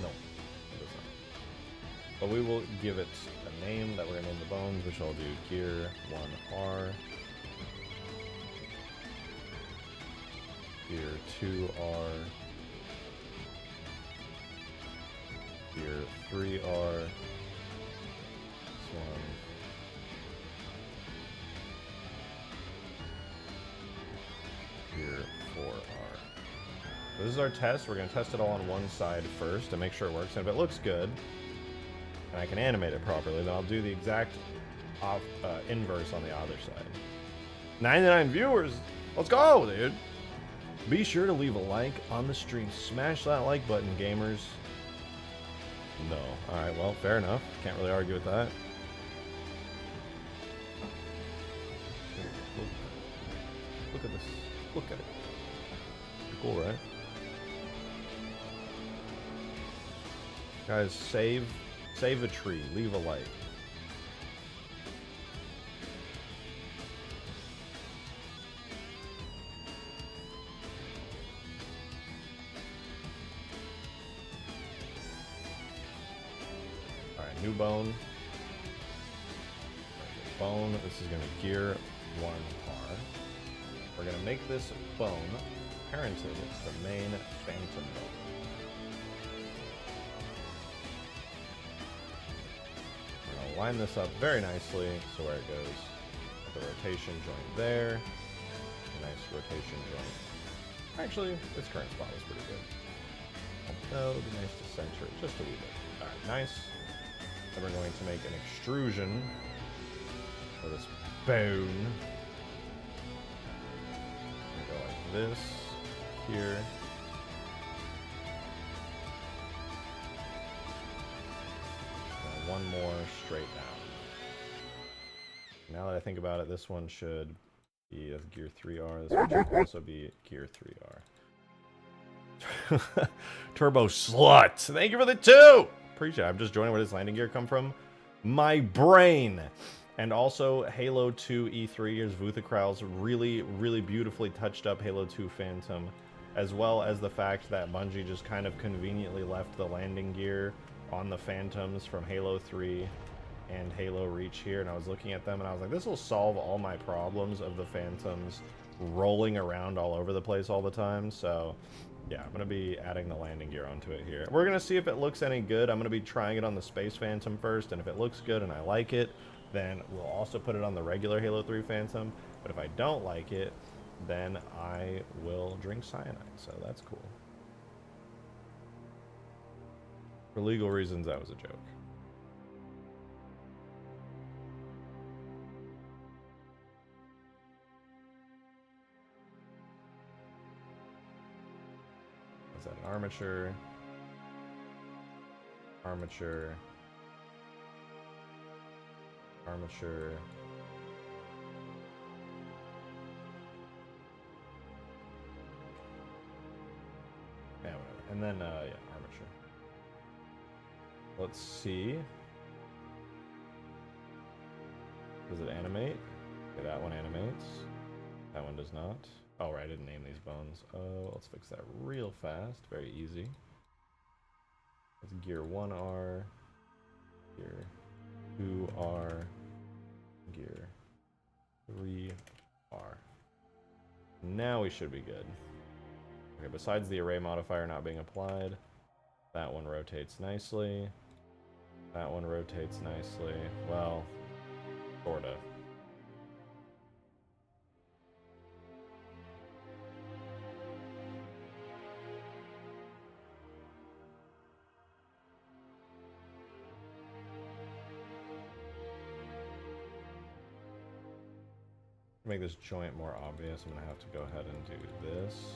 No, it does not. But we will give it a name that we're gonna name the bones, which I'll do gear 1R. Gear 2R. Gear 3R. This one. Gear 4R. So this is our test. We're going to test it all on one side first to make sure it works. And if it looks good, and I can animate it properly, then I'll do the exact inverse on the other side. 99 viewers! Let's go, dude! Be sure to leave a like on the stream. Smash that like button, gamers. No. Alright, well, fair enough. Can't really argue with that. Look at this. Look at it. Pretty cool, right? Guys, save a tree. Leave a like. Alright, new bone. Bone. This is going to gear 1R. We're going to make this bone parented to the main phantom bone. We're going to line this up very nicely so where it goes. The rotation joint there. A nice rotation joint. Actually, its current spot is pretty good. Although, it'd be nice to center it just a wee bit. Alright, nice. Then we're going to make an extrusion for this bone. Go like this here. And one more straight down. Now that I think about it, this one should be gear 3R. This one should also be gear 3R. Turbo Slut! Thank you for the 2! Appreciate it. I'm just joining where this landing gear come from. My brain! And also, Halo 2 E3 is Vuthacrow's really, really beautifully touched up Halo 2 Phantom, as well as the fact that Bungie just kind of conveniently left the landing gear on the Phantoms from Halo 3 and Halo Reach here, and I was looking at them and I was like, this will solve all my problems of the Phantoms rolling around all over the place all the time. So yeah, I'm going to be adding the landing gear onto it here. We're going to see if it looks any good. I'm going to be trying it on the Space Phantom first, and if it looks good and I like it, then we'll also put it on the regular Halo 3 Phantom. But if I don't like it, then I will drink cyanide. So that's cool. For legal reasons, that was a joke. Is that an armature? Armature. Armature. Yeah, whatever. And then, yeah, armature. Let's see. Does it animate? Okay, that one animates. That one does not. Oh, right, I didn't name these bones. Oh, let's fix that real fast. Very easy. That's gear 1R. Gear 2R. Gear 3R. Now we should be good. Okay, besides the array modifier not being applied, that one rotates nicely. That one rotates nicely. Well, sorta. To make this joint more obvious, I'm gonna have to go ahead and do this.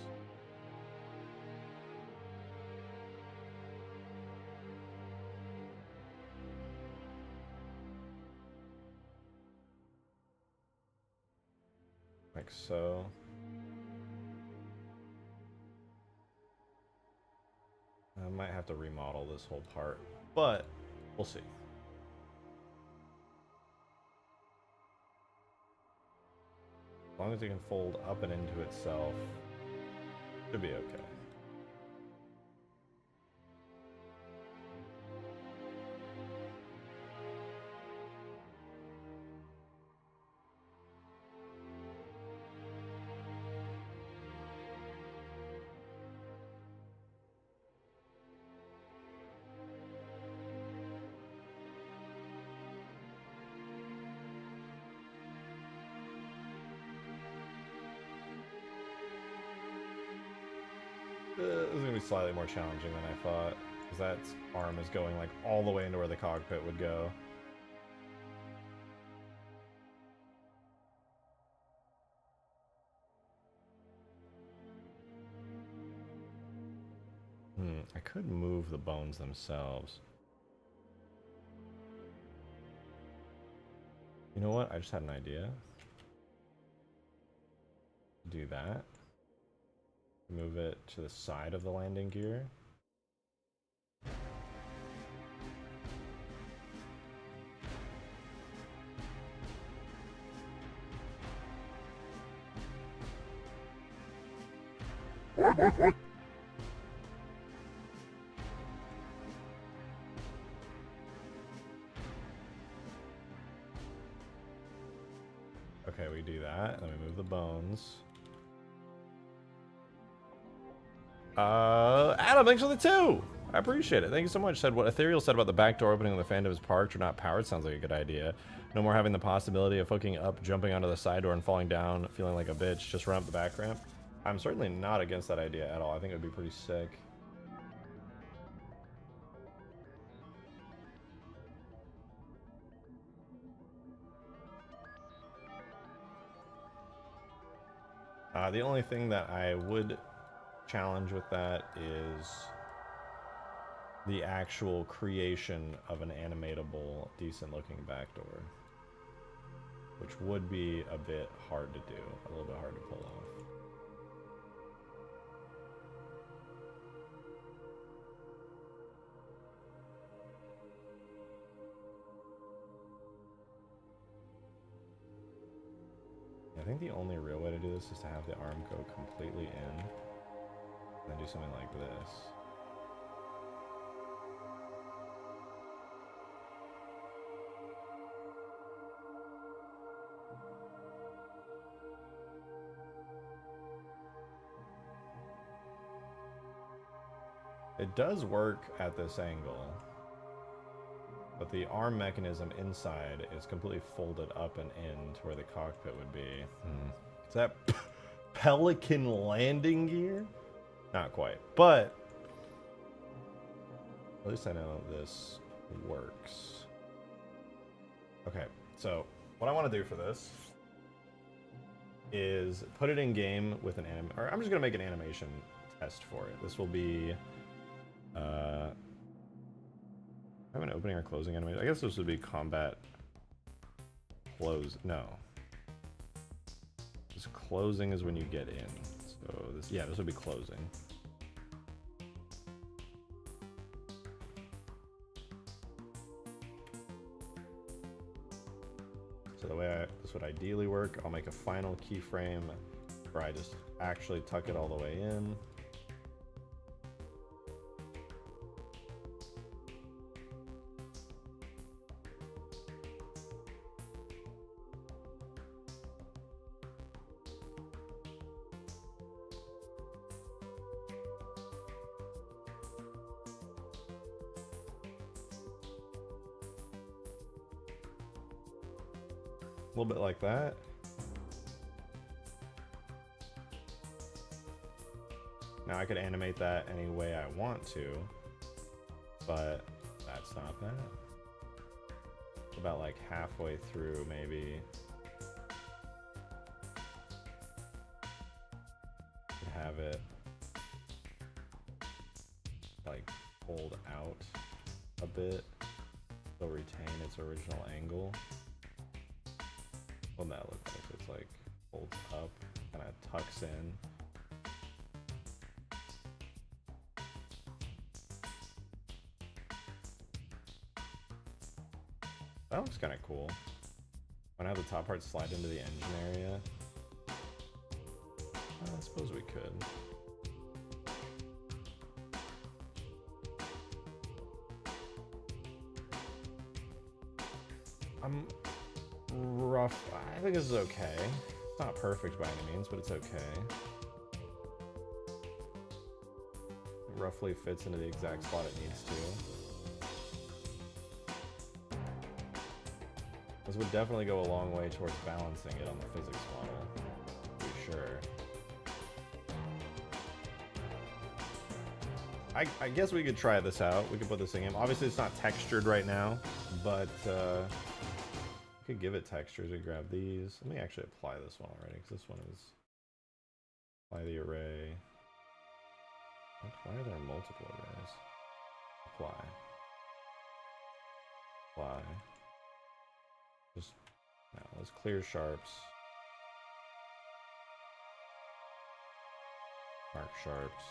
Like so. I might have to remodel this whole part, but we'll see. As long as it can fold up and into itself, should be okay. This is going to be slightly more challenging than I thought, because that arm is going like all the way into where the cockpit would go. I could move the bones themselves. You know what? I just had an idea. Do that. Move it to the side of the landing gear. Okay, we do that, then we move the bones. Adam, thanks for the 2! I appreciate it. Thank you so much. Said what Ethereal said about the back door opening when the fandom is parked or not powered sounds like a good idea. No more having the possibility of hooking up, jumping onto the side door and falling down, feeling like a bitch. Just run up the back ramp. I'm certainly not against that idea at all. I think it would be pretty sick. The only thing that I would challenge with that is the actual creation of an animatable, decent looking backdoor, which would be a bit hard to do, a little bit hard to pull off. I think the only real way to do this is to have the arm go completely in, and then do something like this. It does work at this angle, but the arm mechanism inside is completely folded up and in to where the cockpit would be. Is that Pelican landing gear? Not quite, but at least I know this works. Okay, so what I want to do for this is put it in game with an or I'm just gonna make an animation test for it. This will be have an opening or closing animation. I guess this would be combat close. No, this closing is when you get in. So this, yeah, this would be closing. So the way this would ideally work, I'll make a final keyframe where I just actually tuck it all the way in. A little bit like that. Now I could animate that any way I want to, but that's not bad. About like halfway through, maybe. have it like pulled out a bit, still retain its original angle. What'll that look like? It's like folds up, kind of tucks in. That looks kind of cool. Wanna have the top part slide into the engine area? I suppose we could. I'm rough. I think this is okay. It's not perfect by any means, but it's okay. It roughly fits into the exact spot it needs to. This would definitely go a long way towards balancing it on the physics model, to be sure. I guess we could try this out. We could put this thing in. Obviously, it's not textured right now, but we could give it textures. We grab these. Let me actually apply this one already, because this one is apply the array. Why are there multiple arrays? Apply. Apply. Just now, let's clear sharps. Mark sharps.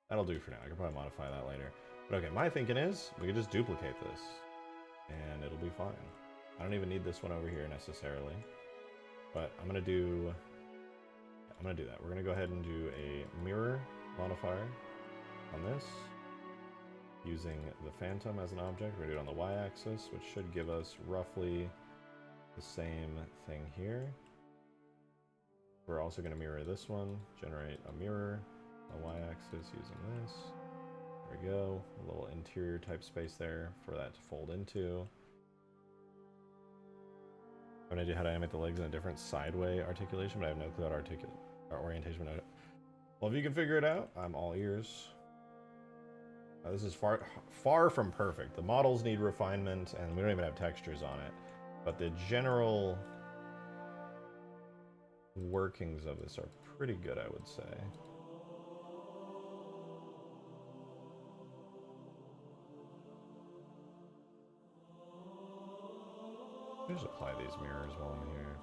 That'll do for now. I can probably modify that later. But okay, my thinking is we could just duplicate this and it'll be fine. I don't even need this one over here necessarily, but I'm gonna do that. We're gonna go ahead and do a mirror modifier on this using the phantom as an object. We're gonna do it on the y-axis, which should give us roughly the same thing here. We're also gonna mirror this one, generate a mirror on the y-axis using this. There we go, a little interior type space there for that to fold into. I have an idea how to animate the legs in a different sideway articulation, but I have no clue how to orientation. Well, if you can figure it out, I'm all ears. This is far from perfect. The models need refinement, and we don't even have textures on it. But the general workings of this are pretty good, I would say. I'll just apply these mirrors while I'm here.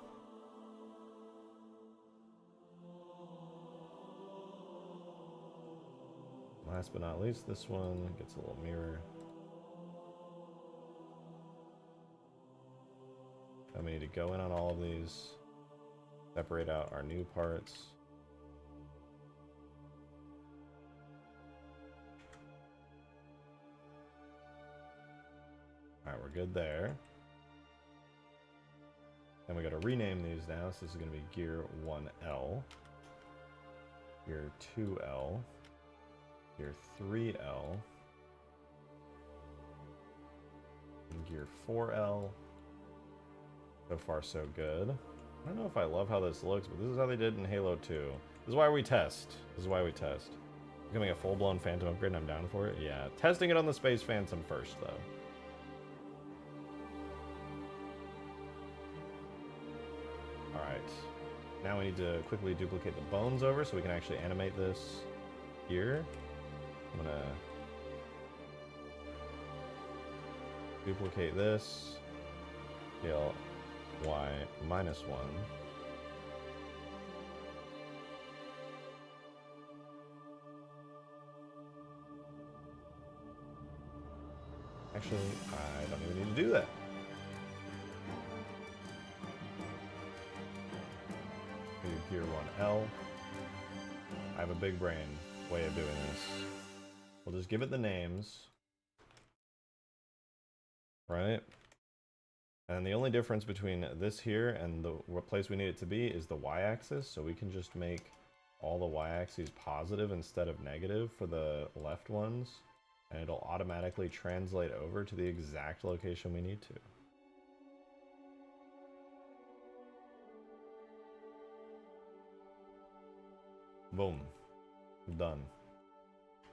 Last but not least, this one gets a little mirror. Then we need to go in on all of these, separate out our new parts. Alright, we're good there. Then we got to rename these now, so this is going to be gear 1L, gear 2L, gear 3L, and gear 4L. So far, so good. I don't know if I love how this looks, but this is how they did in Halo 2. This is why we test. This is why we test. Becoming a full-blown Phantom upgrade, and I'm down for it? Yeah. Testing it on the Space Phantom first, though. Alright. Now we need to quickly duplicate the bones over so we can actually animate this here. I'm gonna duplicate this. Scale y -1. Actually, I don't even need to do that. Gear 1L. I have a big brain way of doing this. We'll just give it the names. Right? And the only difference between this here and the place we need it to be is the y-axis, so we can just make all the y-axes positive instead of negative for the left ones, and it'll automatically translate over to the exact location we need to. Boom. Done.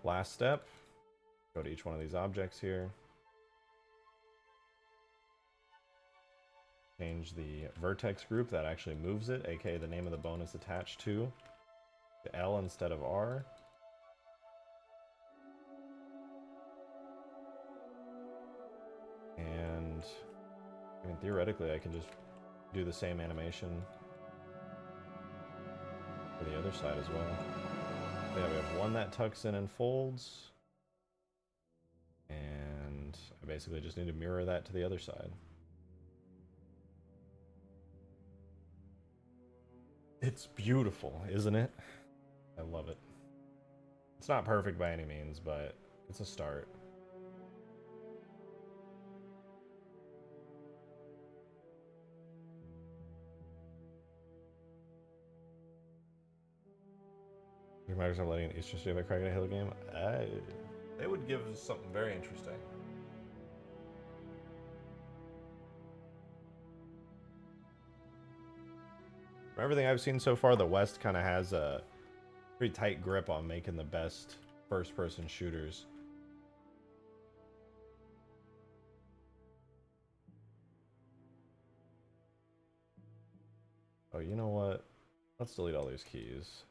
Last step, go to each one of these objects here. change the vertex group that actually moves it, aka the name of the bonus attached to L instead of R. And I mean, theoretically, I can just do the same animation for the other side as well. Yeah, we have one that tucks in and folds. And I basically just need to mirror that to the other side. It's beautiful, isn't it? I love it. It's not perfect by any means, but it's a start. Microsoft letting an Eastern State by cracking a Halo game? They would give us something very interesting. From everything I've seen so far, the West kind of has a pretty tight grip on making the best first-person shooters. Oh, you know what? Let's delete all these keys.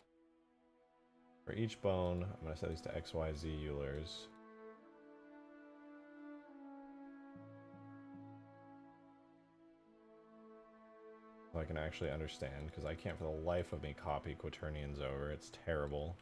For each bone, I'm going to set these to XYZ Eulers. So I can actually understand, because I can't for the life of me copy Quaternions over. It's terrible.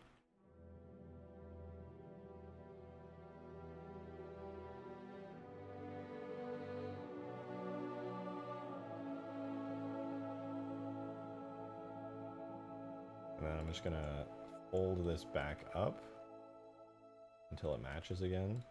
And then I'm just going to fold this back up until it matches again.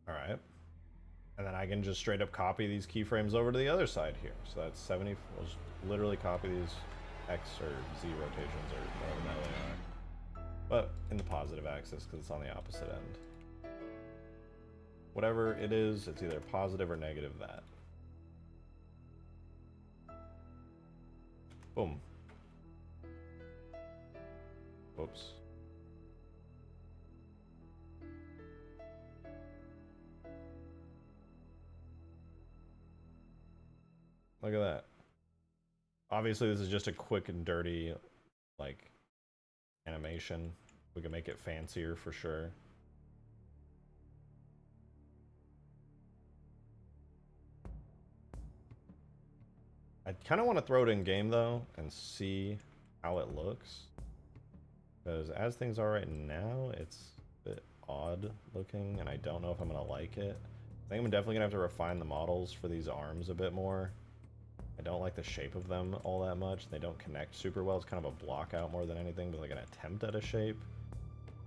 All right. And then I can just straight up copy these keyframes over to the other side here. So that's 70. We'll just literally copy these X or Z rotations or whatever the hell they are. But in the positive axis because it's on the opposite end. Whatever it is, it's either positive or negative that. Boom. Whoops. Look at that. Obviously, this is just a quick and dirty, like, animation. We can make it fancier for sure. I kind of want to throw it in game, though, and see how it looks. Because as things are right now, it's a bit odd looking, and I don't know if I'm going to like it. I think I'm definitely going to have to refine the models for these arms a bit more. I don't like the shape of them all that much. They don't connect super well. It's kind of a block out more than anything, but like an attempt at a shape.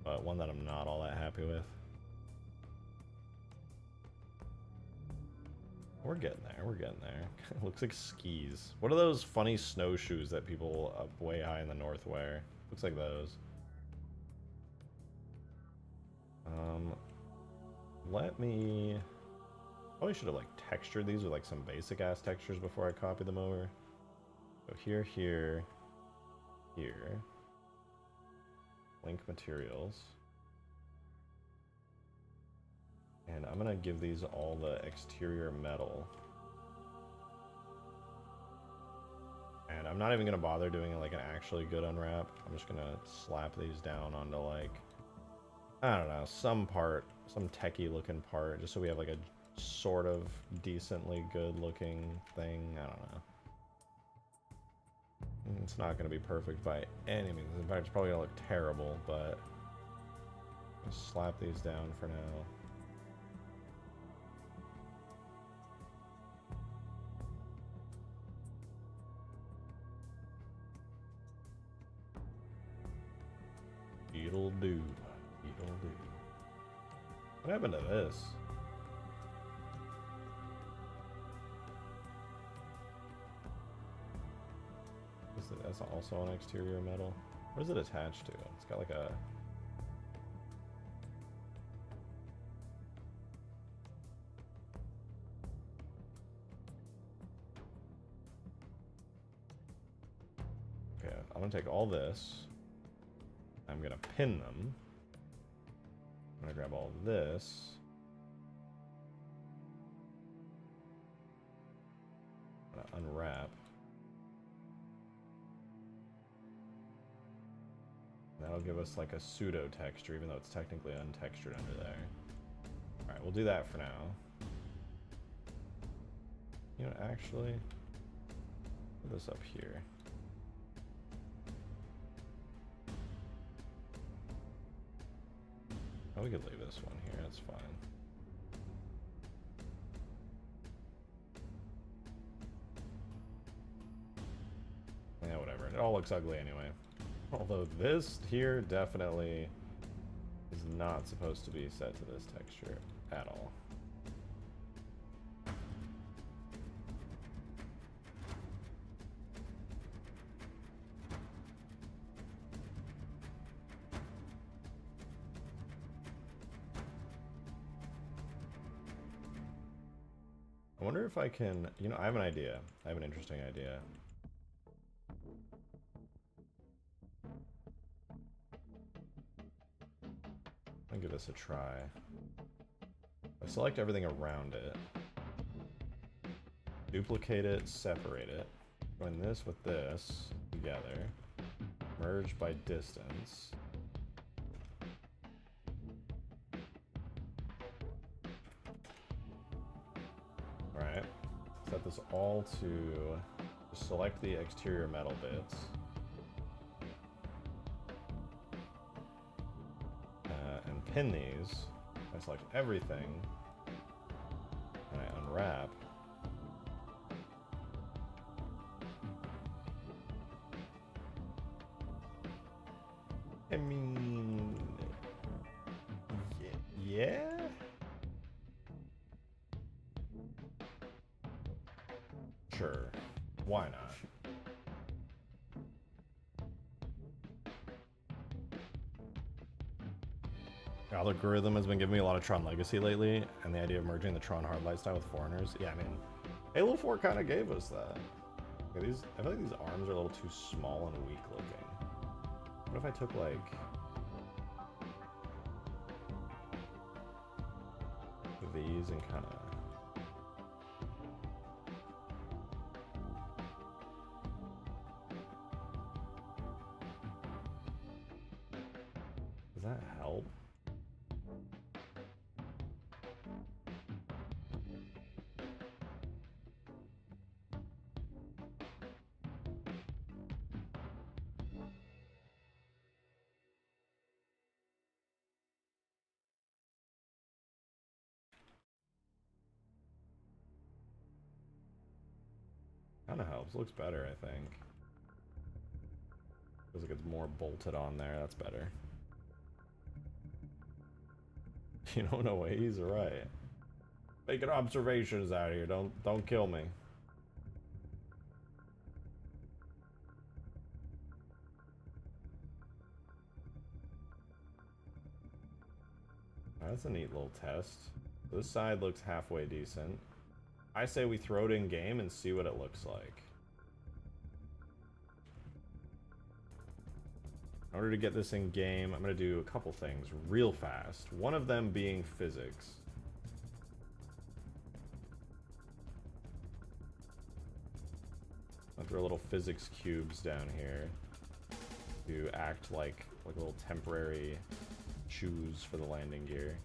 But one that I'm not all that happy with. We're getting there. We're getting there. It looks like skis. What are those funny snowshoes that people up way high in the north wear? Looks like those. Let me... Probably should have like textured these with like some basic ass textures before I copy them over. So here, here, here. Link materials. And I'm gonna give these all the exterior metal. And I'm not even gonna bother doing like an actually good unwrap. I'm just gonna slap these down onto like, I don't know, some part, some techie looking part, just so we have like a sort of decently good looking thing. I don't know. It's not going to be perfect by any means. In fact, it's probably going to look terrible, but just slap these down for now. It'll do. It'll do. What happened to this? That's also an exterior metal. What is it attached to? It's got like a... I'm gonna take all this. I'm gonna pin them. I'm gonna grab all this. I'm gonna unwrap. That'll give us like a pseudo texture, even though it's technically untextured under there. Alright, we'll do that for now. You know, actually, put this up here. Oh, we could leave this one here, that's fine. Yeah, whatever. It all looks ugly anyway. Although this here definitely is not supposed to be set to this texture at all. I wonder if I can, you know, I have an idea. I have an interesting idea. I'll give this a try. I select everything around it. Duplicate it, separate it. Join this with this together. Merge by distance. Alright. Set this all to select the exterior metal bits. And pin these. I select everything. And I unwrap. I mean... yeah? Sure. Why not? The algorithm has been giving me a lot of Tron Legacy lately, and the idea of merging the Tron hard lifestyle with Foreigners. Yeah, I mean, Halo 4 kind of gave us that. Okay, I feel like these arms are a little too small and weak looking. What if I took, like... these and kind of... Does that help? Kind of helps. Looks better, I think. Feels like it's more bolted on there. That's better. You know, no way. He's right. Making observations out here. Don't kill me. That's a neat little test. This side looks halfway decent. I say we throw it in game and see what it looks like. In order to get this in game, I'm going to do a couple things real fast. One of them being physics. I'll throw little physics cubes down here to act like little temporary shoes for the landing gear.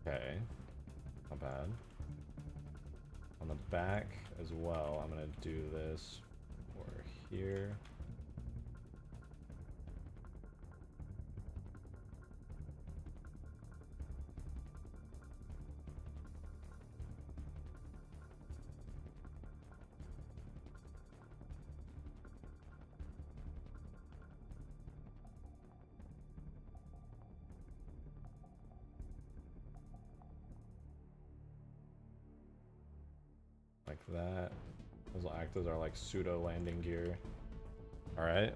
Okay, not bad. On the back as well, I'm gonna do this for here. Like that. Those will act as our like pseudo landing gear. Alright.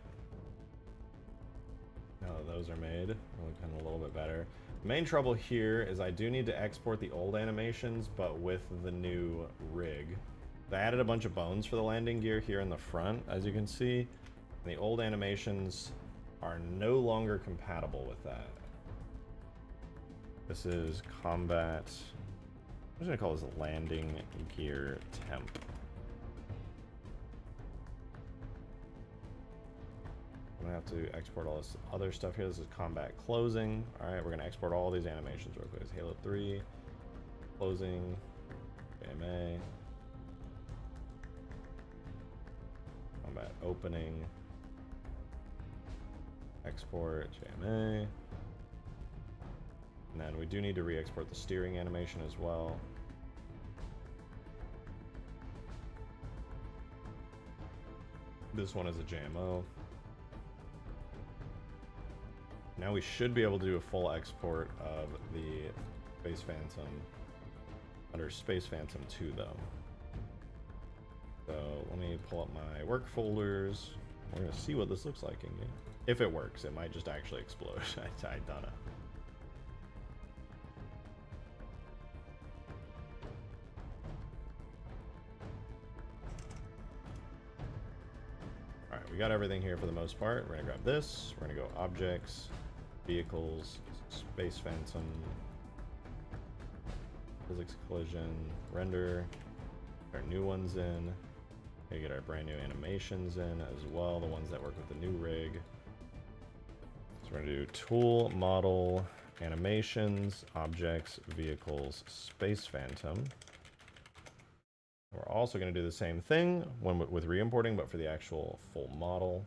Now that those are made, we're looking a little bit better. The main trouble here is I do need to export the old animations, but with the new rig. I added a bunch of bones for the landing gear here in the front, as you can see. And the old animations are no longer compatible with that. This is combat. I'm just gonna call this landing gear temp. I'm gonna have to export all this other stuff here. This is combat closing. All right, we're gonna export all these animations real quick. It's Halo 3, closing, JMA, combat opening, export, JMA. And then we do need to re-export the steering animation as well. This one is a JMO. Now we should be able to do a full export of the Space Phantom under Space Phantom 2 though. So let me pull up my work folders. We're gonna see what this looks like in game. If it works, it might just actually explode. I don't know. Alright, we got everything here for the most part. We're gonna grab this. We're gonna go objects, vehicles, Space Phantom, physics collision, render, our new ones in. We get our brand new animations in as well, the ones that work with the new rig. So we're gonna do tool, model, animations, objects, vehicles, Space Phantom. We're also going to do the same thing with re-importing, but for the actual full model.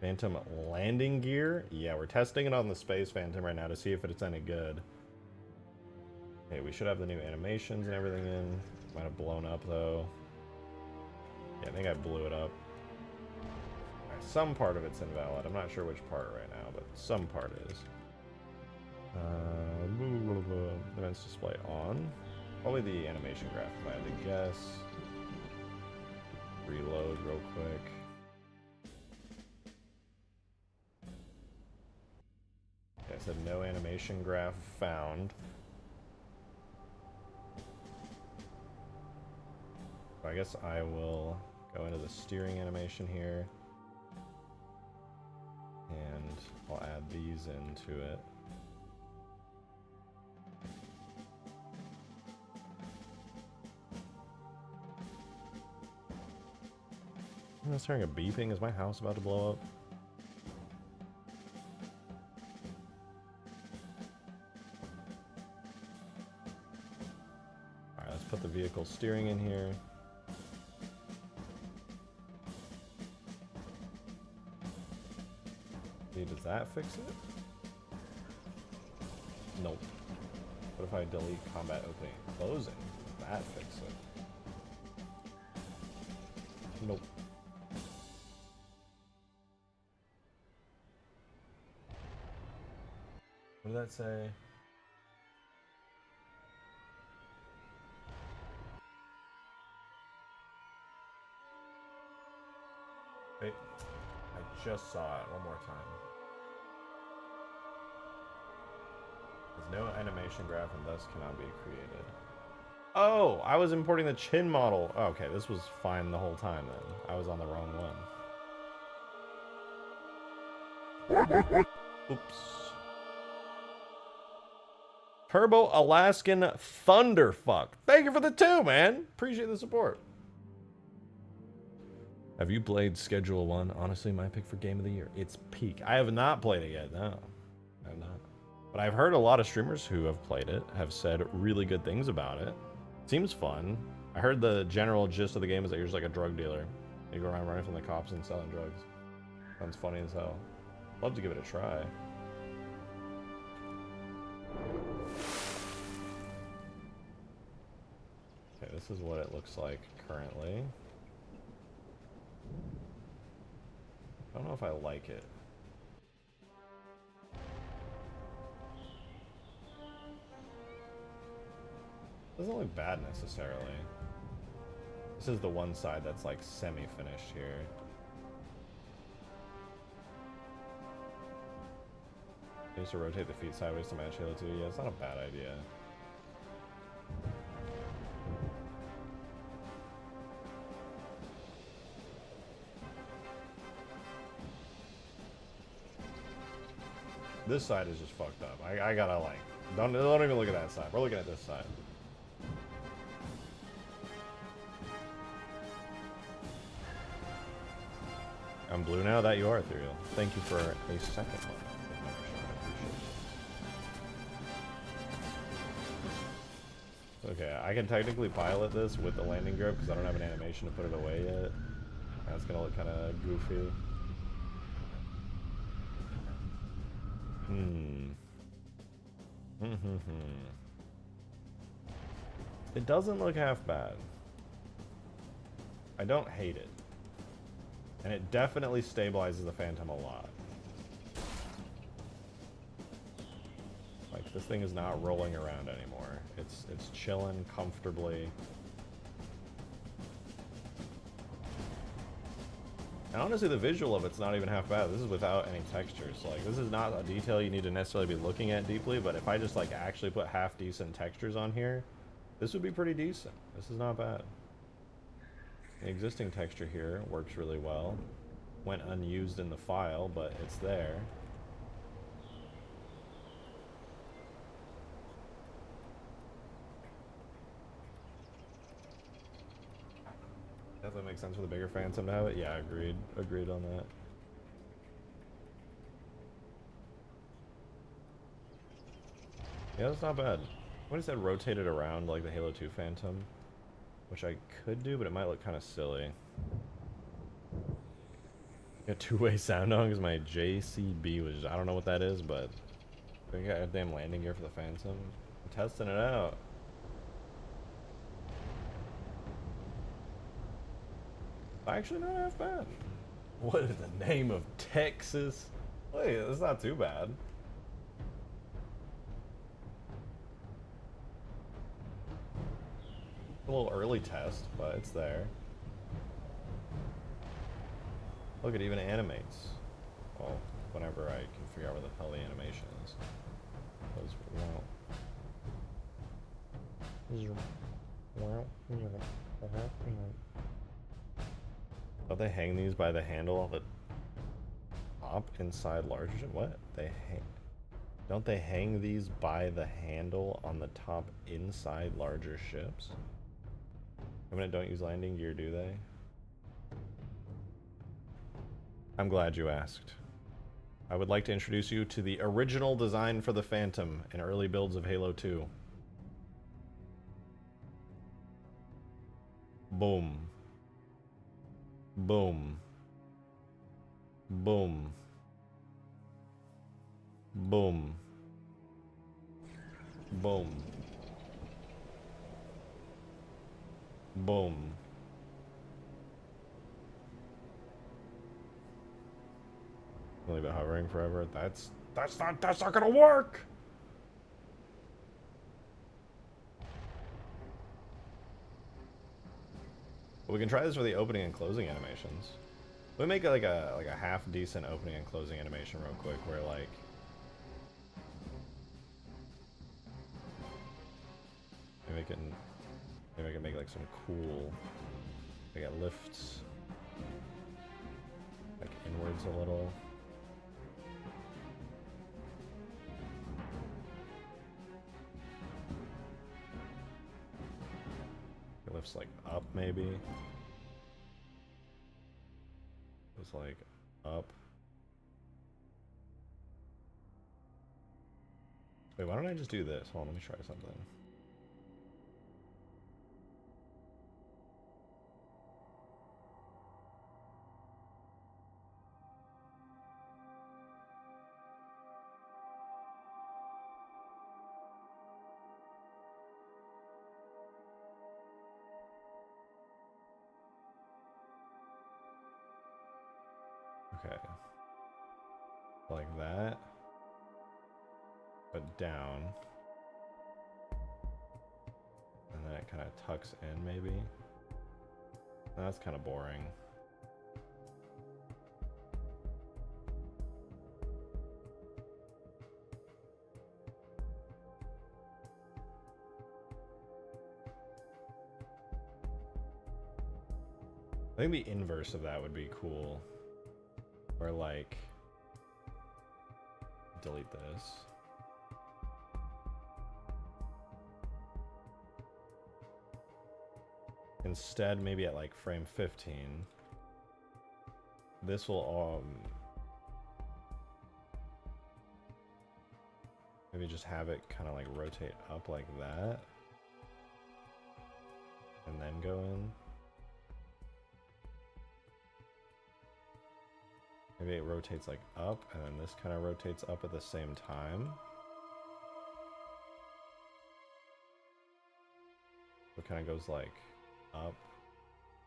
Phantom landing gear. Yeah, we're testing it on the Space Phantom right now to see if it's any good. Okay, we should have the new animations and everything in. Might have blown up though. Yeah, I think I blew it up. Right, some part of it's invalid. I'm not sure which part right now, but some part is. Events display on. Probably the animation graph if I had to guess. Reload real quick. Okay, I said no animation graph found. So I guess I will go into the steering animation here. And I'll add these into it. I'm just hearing a beeping. Is my house about to blow up? Alright, let's put the vehicle steering in here. See, does that fix it? Nope. What if I delete combat opening and closing? Does that fix it? Nope. What did that say? Wait, I just saw it one more time. There's no animation graph and thus cannot be created. Oh, I was importing the chin model. Oh, okay, this was fine the whole time then. I was on the wrong one. Oops. Turbo Alaskan Thunderfuck. Thank you for the 2, man. Appreciate the support. Have you played Schedule 1? Honestly, my pick for Game of the Year. It's peak. I have not played it yet, no. I have not. But I've heard a lot of streamers who have played it have said really good things about it. Seems fun. I heard the general gist of the game is that you're just like a drug dealer. You go around running from the cops and selling drugs. Sounds funny as hell. Love to give it a try. Okay, this is what it looks like currently. I don't know if I like it. Doesn't look bad necessarily. This is the one side that's like semi-finished here. I used to rotate the feet sideways to match Halo 2. Yeah, it's not a bad idea. This side is just fucked up. I gotta like, don't even look at that side. We're looking at this side. I'm blue now. That you are, Ethereal. Thank you for a second one. Okay, I can technically pilot this with the landing grip because I don't have an animation to put it away yet. That's gonna look kind of goofy. It doesn't look half bad. I don't hate it. And it definitely stabilizes the Phantom a lot. Like, this thing is not rolling around anymore. It's chilling comfortably. And honestly, the visual of it's not even half bad. This is without any textures. So, like, this is not a detail you need to necessarily be looking at deeply, but if I just, like, actually put half-decent textures on here, this would be pretty decent. This is not bad. The existing texture here works really well. Went unused in the file, but it's there. Definitely makes sense for the bigger Phantom to have it. Yeah, agreed. Agreed on that. Yeah, that's not bad. What is that rotated around like the Halo 2 Phantom? Which I could do, but it might look kind of silly. A two-way sound on because my JCB was, I don't know what that is, but I think I got a damn landing gear for the Phantom. I'm testing it out. Actually not half bad. What is the name of Texas? Wait, that's not too bad. A little early test, but it's there. Look, it even animates. Well, whenever I can figure out where the hell the animation is. Don't they hang these by the handle on the top inside larger ship? What? Don't they hang these by the handle on the top inside larger ships? I mean, don't use landing gear, do they? I'm glad you asked. I would like to introduce you to the original design for the Phantom in early builds of Halo 2. Boom. Boom. Boom. Boom. Boom. Boom. Leave it hovering forever. That's not gonna work. But we can try this for the opening and closing animations. We make like a half decent opening and closing animation real quick, where like maybe I can make like some cool. I got lifts like inwards a little. It lifts like up maybe. It's like up. Wait, why don't I just do this? Hold on, let me try something. Okay. Like that. But down. And then it kind of tucks in maybe. That's kind of boring. I think the inverse of that would be cool. Or like, delete this. Instead, maybe at like frame 15, this will maybe just have it kind of like rotate up like that, and then go in. Maybe it rotates like up, and then this kind of rotates up at the same time. So it kind of goes like up,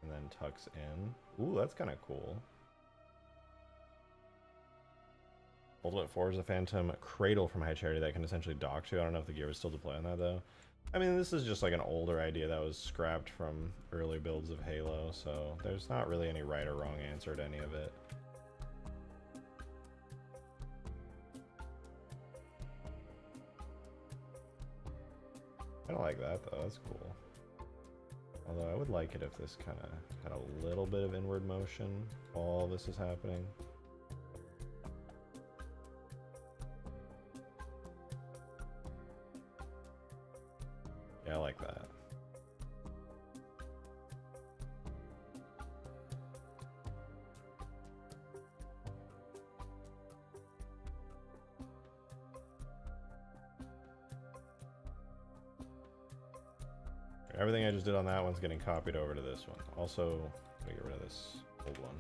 and then tucks in. Ooh, that's kind of cool. Ultimate 4 is a Phantom Cradle from High Charity that can essentially dock to. I don't know if the gear was still deployed on that, though. I mean, this is just like an older idea that was scrapped from early builds of Halo, so there's not really any right or wrong answer to any of it. I don't like that, though. That's cool. Although I would like it if this kind of had a little bit of inward motion while this is happening. Yeah, I like that. Everything I just did on that one's getting copied over to this one. Also, I'm gonna get rid of this old one.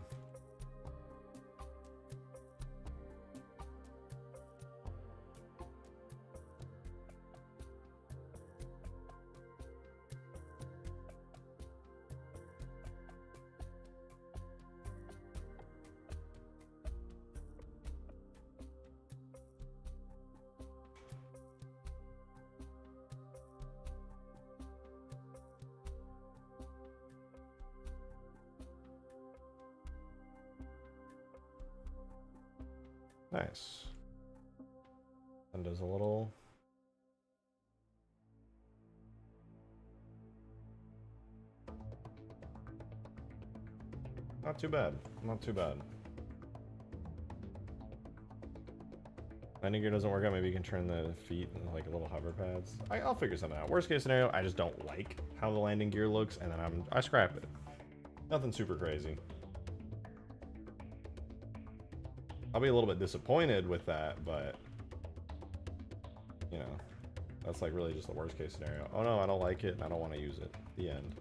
Nice. And does a little. Not too bad. Not too bad. Landing gear doesn't work out. Maybe you can turn the feet into like little hover pads. I'll figure something out. Worst case scenario, I just don't like how the landing gear looks, and then I scrap it. Nothing super crazy. I'll be a little bit disappointed with that, but you know, that's like really just the worst case scenario. Oh no, I don't like it and I don't want to use it. The end.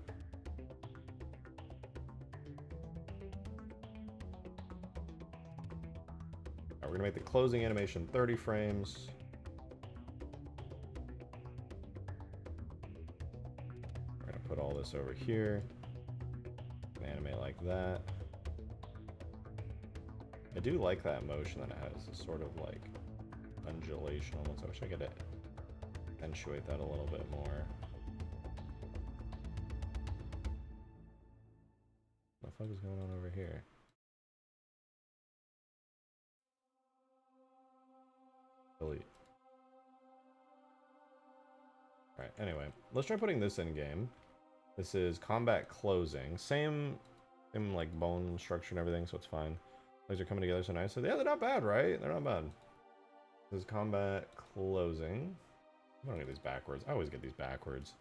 Alright, we're gonna make the closing animation 30 frames. We're gonna put all this over here. Animate like that. I do like that motion that it has, a sort of like undulation almost. I wish I could accentuate that a little bit more. What the fuck is going on over here? Delete. Alright, anyway, let's try putting this in game. This is combat closing. Same like bone structure and everything, so it's fine. Legs are coming together so nicely. Yeah, they're not bad, right? They're not bad. This is combat closing. I don't get these backwards. I always get these backwards.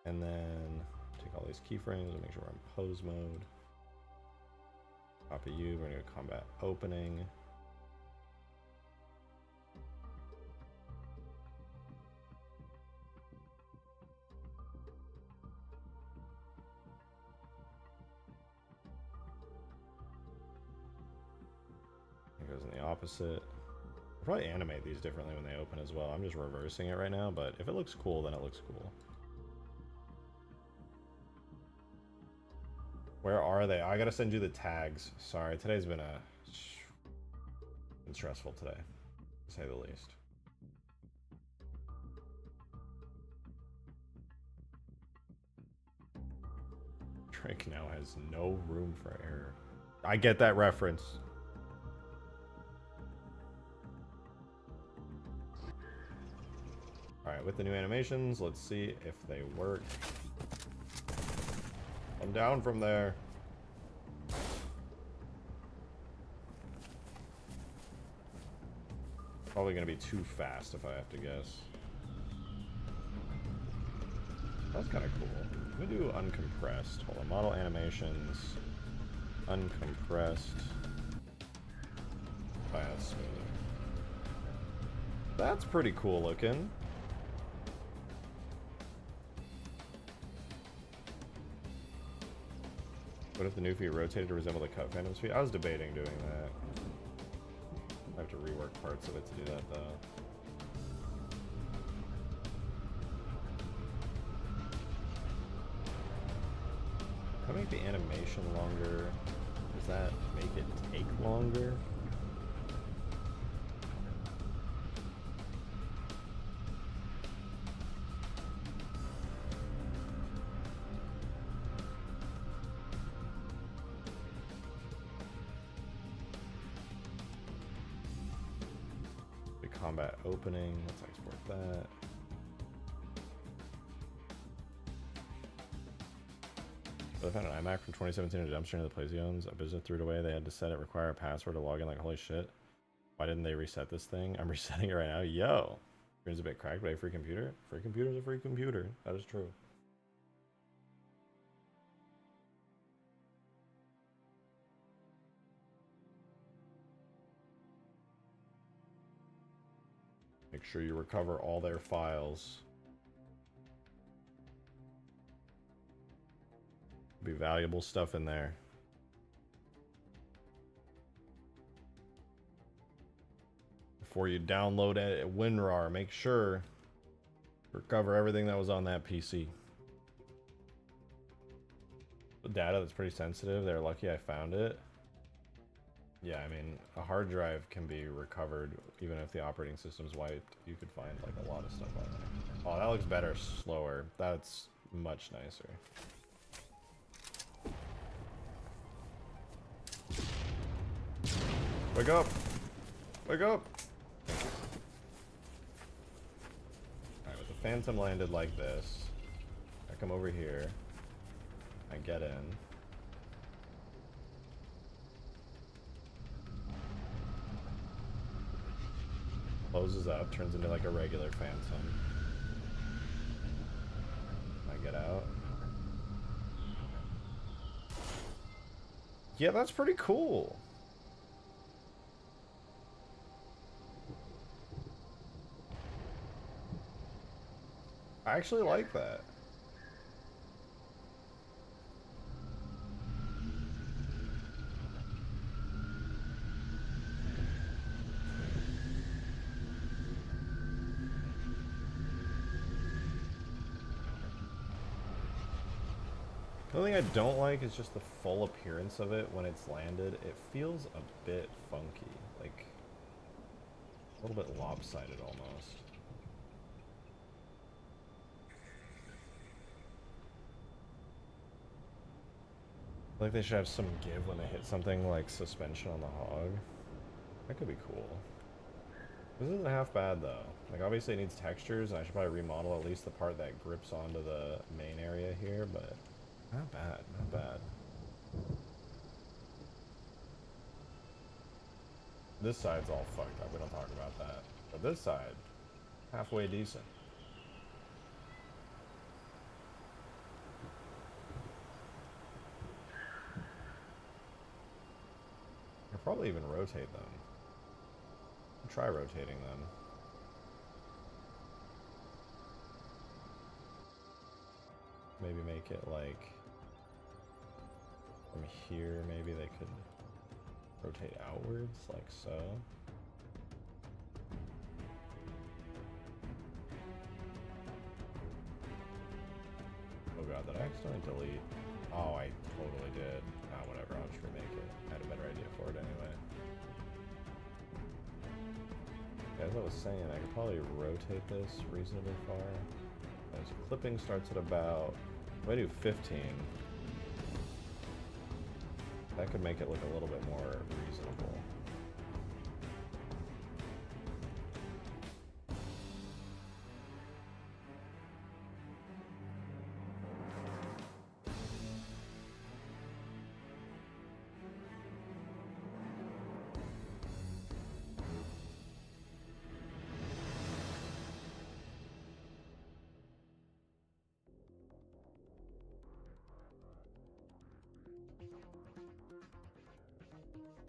And then take all these keyframes and make sure we're in pose mode. Copy you. We're going to go combat opening. It goes in the opposite. I'll probably animate these differently when they open as well. I'm just reversing it right now, but if it looks cool, then it looks cool. Where are they? Oh, I gotta send you the tags. Sorry, today's been a Been stressful today, to say the least. Drake now has no room for error. I get that reference. Alright, with the new animations, let's see if they work. I'm down from there. Probably gonna be too fast if I have to guess. That's kind of cool. Let me do uncompressed. Hold on, model animations. Uncompressed. Oh, yeah, that's smoother. That's pretty cool looking. What if the new feet rotated to resemble the cut Phantom's feet? I was debating doing that. I have to rework parts of it to do that though. How make the animation longer? Does that make it take longer? The combat opening, let's export that. So I found an iMac from 2017 in a dumpster near the place he owns. A business threw it away. They had to set it, require a password to log in. Like, holy shit. Why didn't they reset this thing? I'm resetting it right now. Yo! Screen's a bit cracked, but a free computer? Free computer's a free computer. That is true. Make sure you recover all their files. Be valuable stuff in there. Before you download it, WinRAR, make sure to recover everything that was on that PC. The data that's pretty sensitive, they're lucky I found it. Yeah, I mean, a hard drive can be recovered even if the operating system's wiped. You could find like a lot of stuff on there. Oh, that looks better, slower. That's much nicer. Wake up! Wake up! Alright, with the Phantom landed like this, I come over here, I get in. Closes up, turns into like a regular Phantom. I get out. Yeah, that's pretty cool. I actually like that. The only thing I don't like is just the full appearance of it when it's landed. It feels a bit funky, like a little bit lopsided almost. I feel like they should have some give when they hit something like suspension on the hog. That could be cool. This isn't half bad though. Like obviously it needs textures and I should probably remodel at least the part that grips onto the main area here, but not bad, not bad. This side's all fucked up, we don't talk about that. But this side, halfway decent. I'll probably even rotate them. Try rotating them. Maybe make it like from here, maybe they could rotate outwards like so. Oh god, did I accidentally delete? Oh, I totally did. Ah, whatever, I'll just remake it. I had a better idea for it anyway. as I was saying, I could probably rotate this reasonably far. As clipping starts at about, if I do 15, that could make it look a little bit more reasonable.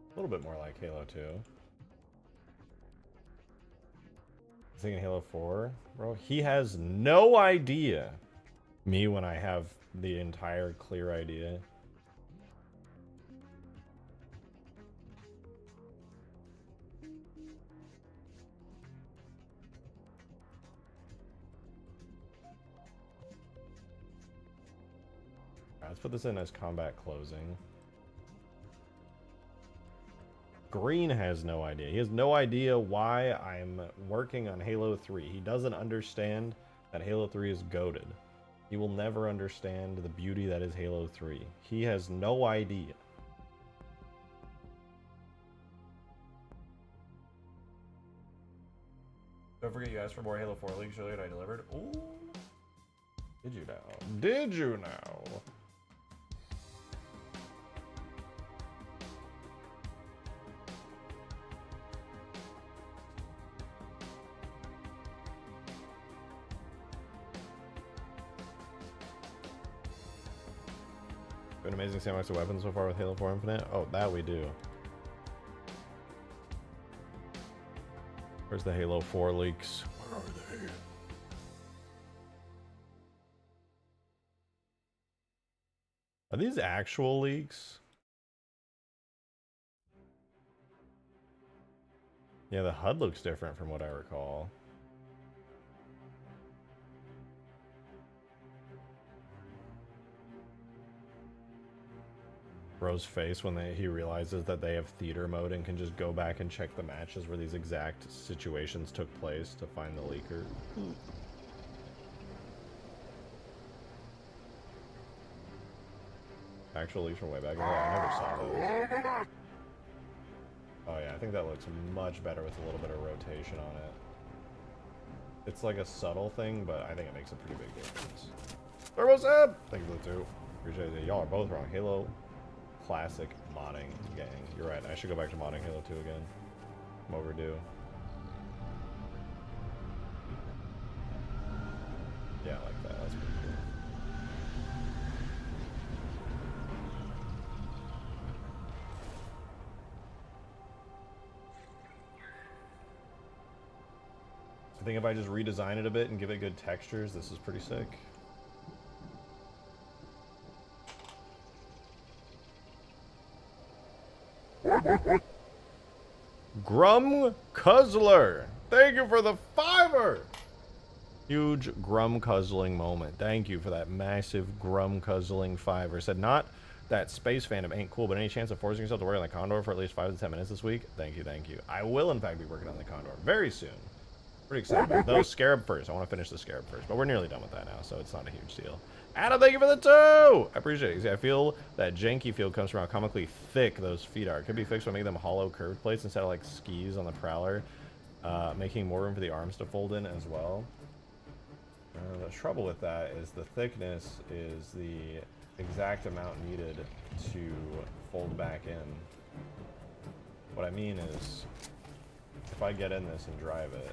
A little bit more like Halo 2. Thinking Halo 4, bro. He has no idea. Me when I have the entire clear idea. Alright, let's put this in as combat closing. Green has no idea. He has no idea why I'm working on Halo 3. He doesn't understand that Halo 3 is goated. He will never understand the beauty that is Halo 3. He has no idea. Don't forget you asked for more Halo 4 leaks earlier and I delivered. Ooh. Did you now? Did you now? An amazing sandbox of weapons so far with Halo 4 Infinite. Oh, that we do. Where's the Halo 4 leaks? Where are they? Are these actual leaks? Yeah, the HUD looks different from what I recall. Bro's face when he realizes that they have theater mode and can just go back and check the matches where these exact situations took place to find the leaker. Actual leaks from way back. I never saw those. Oh yeah, I think that looks much better with a little bit of rotation on it. It's like a subtle thing, but I think it makes a pretty big difference. Turbo Seb! Thank you for the 2. Appreciate it. Y'all are both wrong. Halo Classic modding gang. You're right. I should go back to modding Halo 2 again. I'm overdue. Yeah, I like that. That's pretty cool. I think if I just redesign it a bit and give it good textures, this is pretty sick. Grum Cuzzler, thank you for the $5. Huge Grum Cuzzling moment. Thank you for that massive Grum Cuzzling $5. Said not that space fandom ain't cool, but any chance of forcing yourself to work on the Condor for at least 5 to 10 minutes this week? Thank you, thank you. I will in fact be working on the Condor very soon. Pretty excited. Though Scarab first. I want to finish the Scarab first, but we're nearly done with that now, so it's not a huge deal. Adam, thank you for the 2! I appreciate it. See, I feel that janky feel comes from how comically thick those feet are. It could be fixed by making them hollow curved plates instead of like skis on the Prowler, making more room for the arms to fold in as well. The trouble with that is the thickness is the exact amount needed to fold back in. What I mean is, if I get in this and drive it,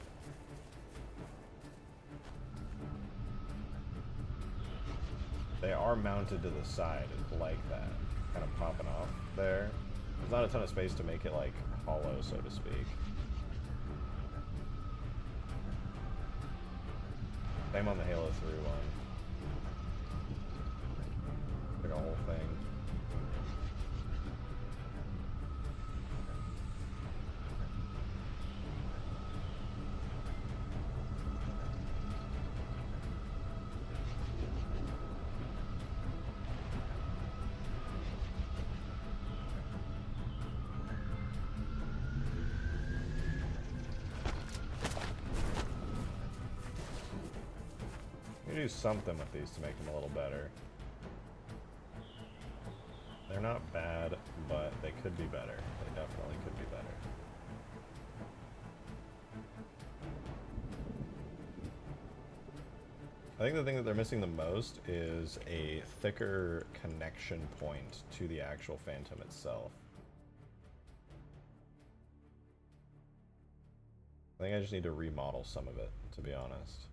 they are mounted to the side like that, kind of popping off there. There's not a ton of space to make it like hollow, so to speak. Same on the Halo 3 one. Like a whole thing. You do something with these to make them a little better. They're not bad, but they could be better. They definitely could be better. I think the thing that they're missing the most is a thicker connection point to the actual Phantom itself. I think I just need to remodel some of it, to be honest.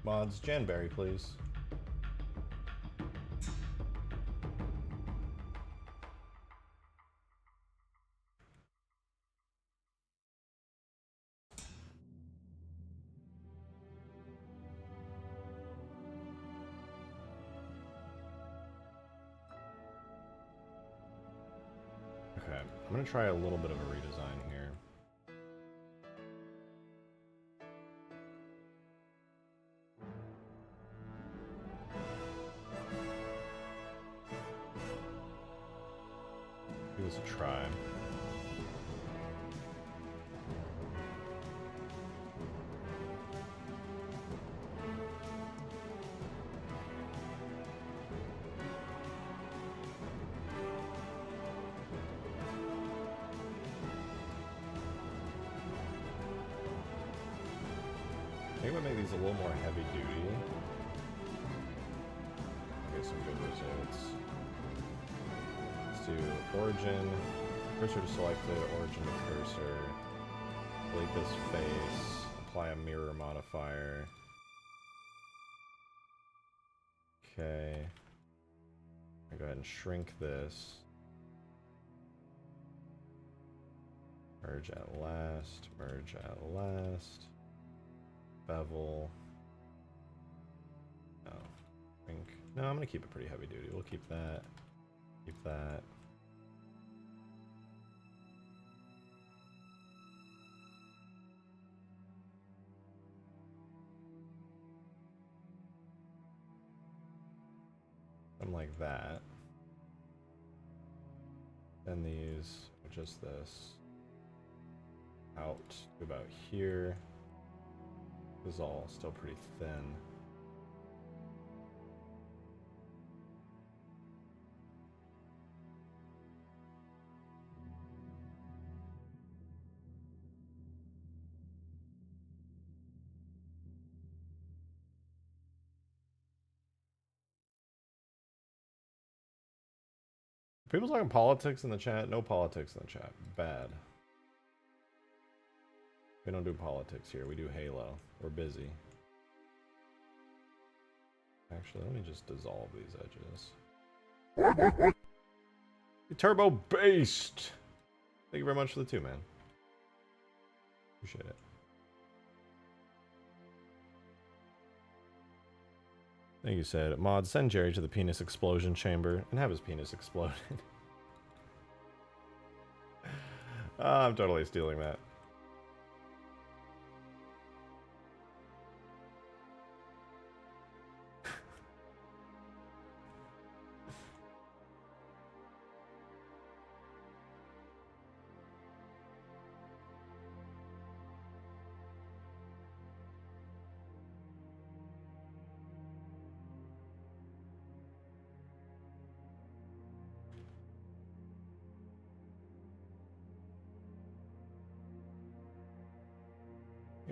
Mods, Janberry, please. Okay, I'm gonna try a little bit of a redesign here. Give this a try. I think I'm gonna make these a little more heavy duty. Get some good results. Let's do origin, cursor to selected, origin to cursor. Delete this face, apply a mirror modifier. Okay. I'll go ahead and shrink this. Merge at last, merge at last. Bevel. No. Shrink. No, I'm gonna keep it pretty heavy duty. We'll keep that. Keep that. Something like that. Then these, just this, out to about here. This is all still pretty thin. People talking politics in the chat? No politics in the chat. Bad. We don't do politics here. We do Halo. We're busy. Actually, let me just dissolve these edges. Turbo based. Thank you very much for the 2, man. Appreciate it. Thank you, said. Mod, send Jerry to the penis explosion chamber and have his penis exploded. I'm totally stealing that.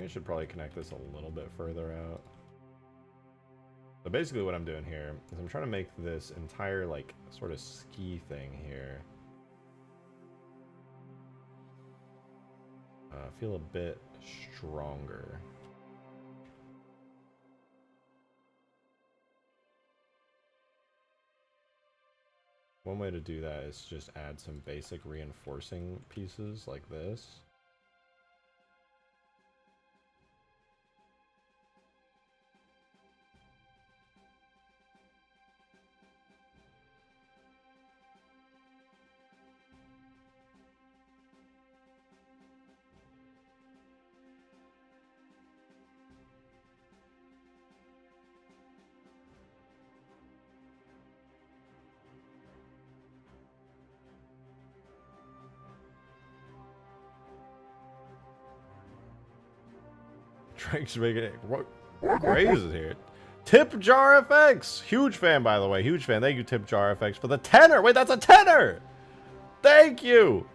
I should probably connect this a little bit further out. So basically what I'm doing here is I'm trying to make this entire like sort of ski thing here feel a bit stronger. One way to do that is just add some basic reinforcing pieces like this. Drake's making it. What crazy here? Tip Jar FX. Huge fan, by the way. Huge fan. Thank you, Tip Jar FX, for the tenor. Wait, that's a tenor. Thank you.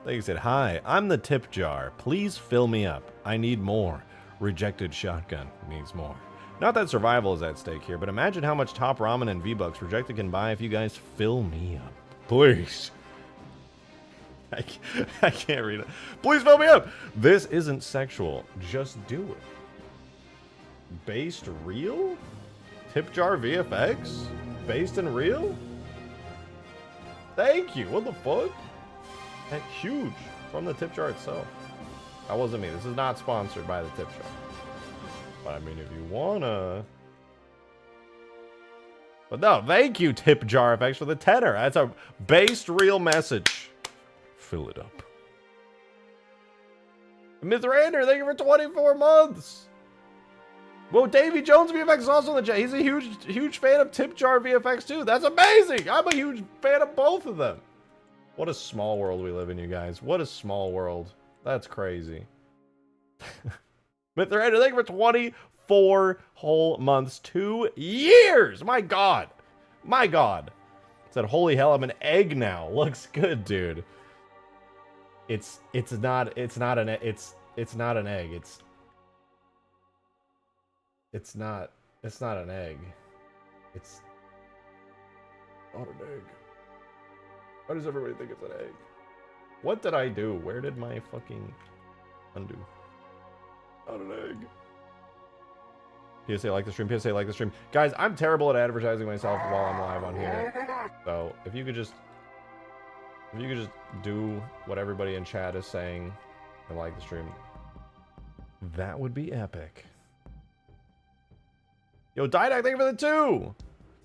They said, hi, I'm the Tip Jar. Please fill me up. I need more. Rejected Shotgun needs more. Not that survival is at stake here, but imagine how much top ramen and V-Bucks Rejected can buy if you guys fill me up. Please. I can't read it. Please fill me up. This isn't sexual. Just do it. Based real? Tip Jar VFX? Based in real? Thank you. What the fuck? That's huge. From the Tip Jar itself. That wasn't me. This is not sponsored by the Tip Jar. But I mean, if you wanna... But no, thank you, Tip Jar FX, for the tenor. That's a based real message. Fill it up. Mithrander, thank you for 24 months. Well, Davy Jones VFX is also in the chat. He's a huge fan of Tip Jar VFX too. That's amazing. I'm a huge fan of both of them. What a small world we live in, you guys. What a small world. That's crazy. Mithrander, thank you for 24 whole months. 2 years. My God. My God. Said, holy hell, I'm an egg now. Looks good, dude. It's not an egg. It's not an egg. It's not an egg. It's not an egg. Why does everybody think it's an egg? What did I do? Where did my fucking undo? Not an egg. PSA like the stream. PSA like the stream. Guys, I'm terrible at advertising myself while I'm live on here. So if you could just do what everybody in chat is saying and like the stream, that would be epic. Yo, Didac, thank you for the 2!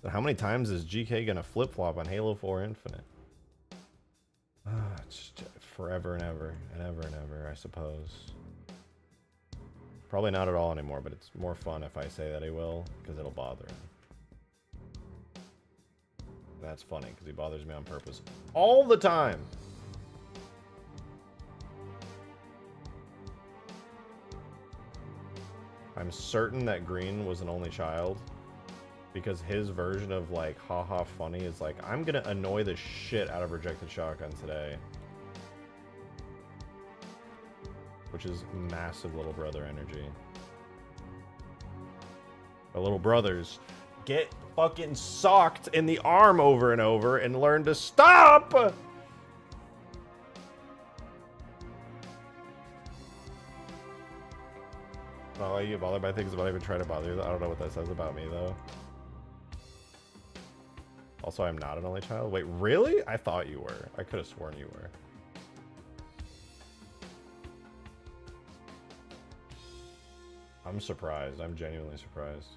So how many times is GK gonna flip-flop on Halo 4 Infinite? Just forever and ever, and ever and ever, I suppose. Probably not at all anymore, but it's more fun if I say that he will, because it'll bother him. That's funny, because he bothers me on purpose. All the time! I'm certain that Green was an only child, because his version of, like, haha funny is like, I'm gonna annoy the shit out of Rejected Shotgun today. Which is massive little brother energy. The little brothers get fucking socked in the arm over and over and learn to stop! Not like you get bothered by things, but I even try to bother you. I don't know what that says about me, though. Also, I'm not an only child. Wait, really? I thought you were. I could have sworn you were. I'm surprised. I'm genuinely surprised.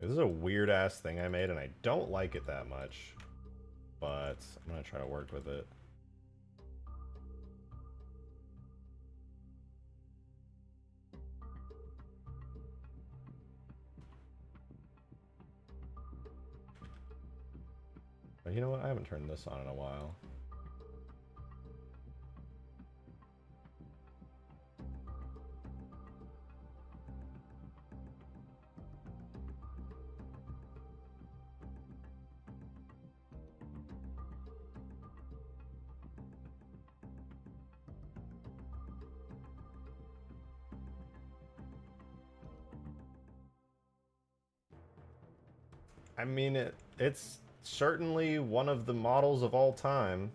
This is a weird-ass thing I made, and I don't like it that much. But I'm gonna try to work with it. But you know what? I haven't turned this on in a while. I mean, it's certainly one of the models of all time.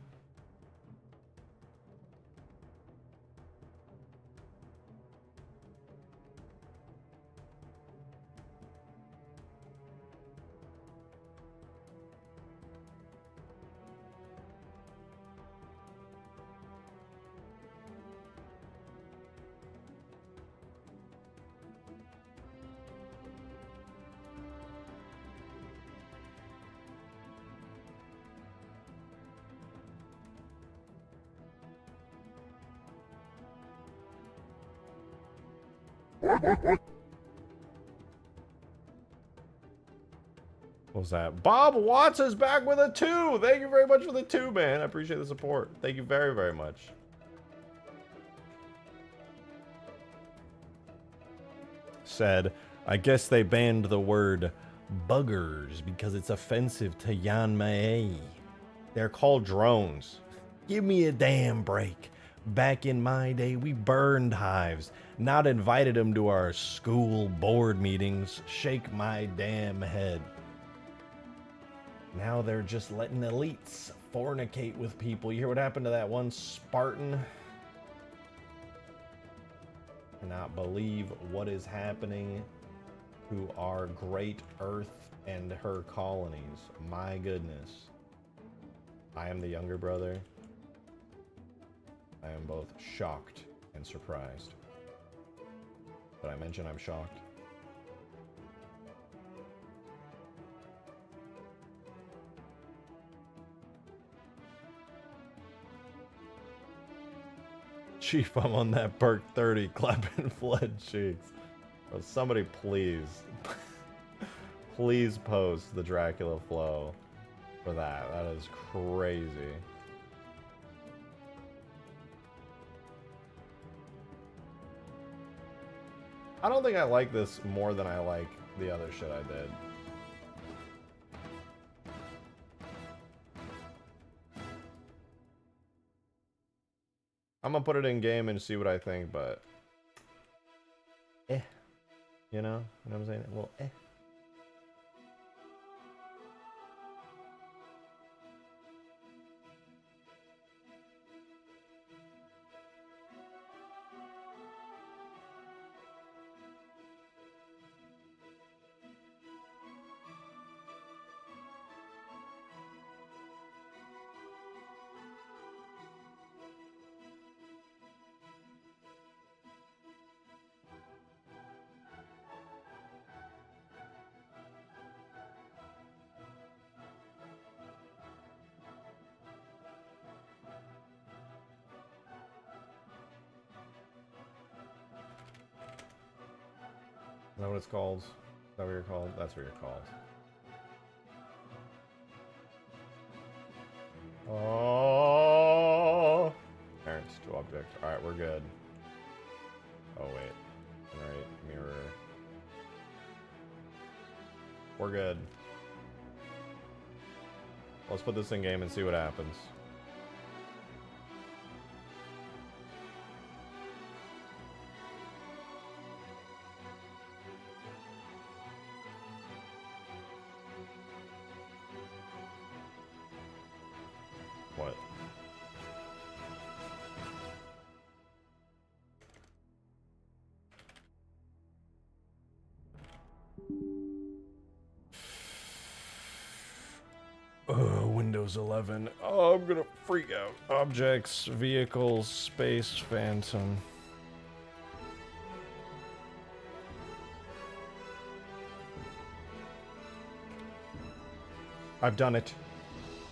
What was that? Bob Watts is back with a 2. Thank you very much for the 2, man. I appreciate the support. Thank you very, very much. Said, I guess they banned the word buggers because it's offensive to Yan Mei. They're called drones. Give me a damn break. Back in my day, we burned hives, not invited them to our school board meetings. Shake my damn head. Now they're just letting elites fornicate with people. You hear what happened to that one Spartan? Cannot believe what is happening to our great Earth and her colonies. My goodness. I am the younger brother. I am both shocked and surprised. Did I mention I'm shocked? Chief, I'm on that perk 30, clapping fled cheeks. Oh, somebody please, please post the Dracula flow for that. That is crazy. I don't think I like this more than I like the other shit I did. I'm gonna put it in game and see what I think, but you know what I'm saying? Well, Is that what it's called? Is that what you're called? That's what you're called. Oh! Parents to object. Alright, we're good. Oh, wait. Right, mirror. We're good. Let's put this in game and see what happens. What? Windows 11. Oh, I'm gonna freak out. Objects, vehicles, space, phantom. I've done it.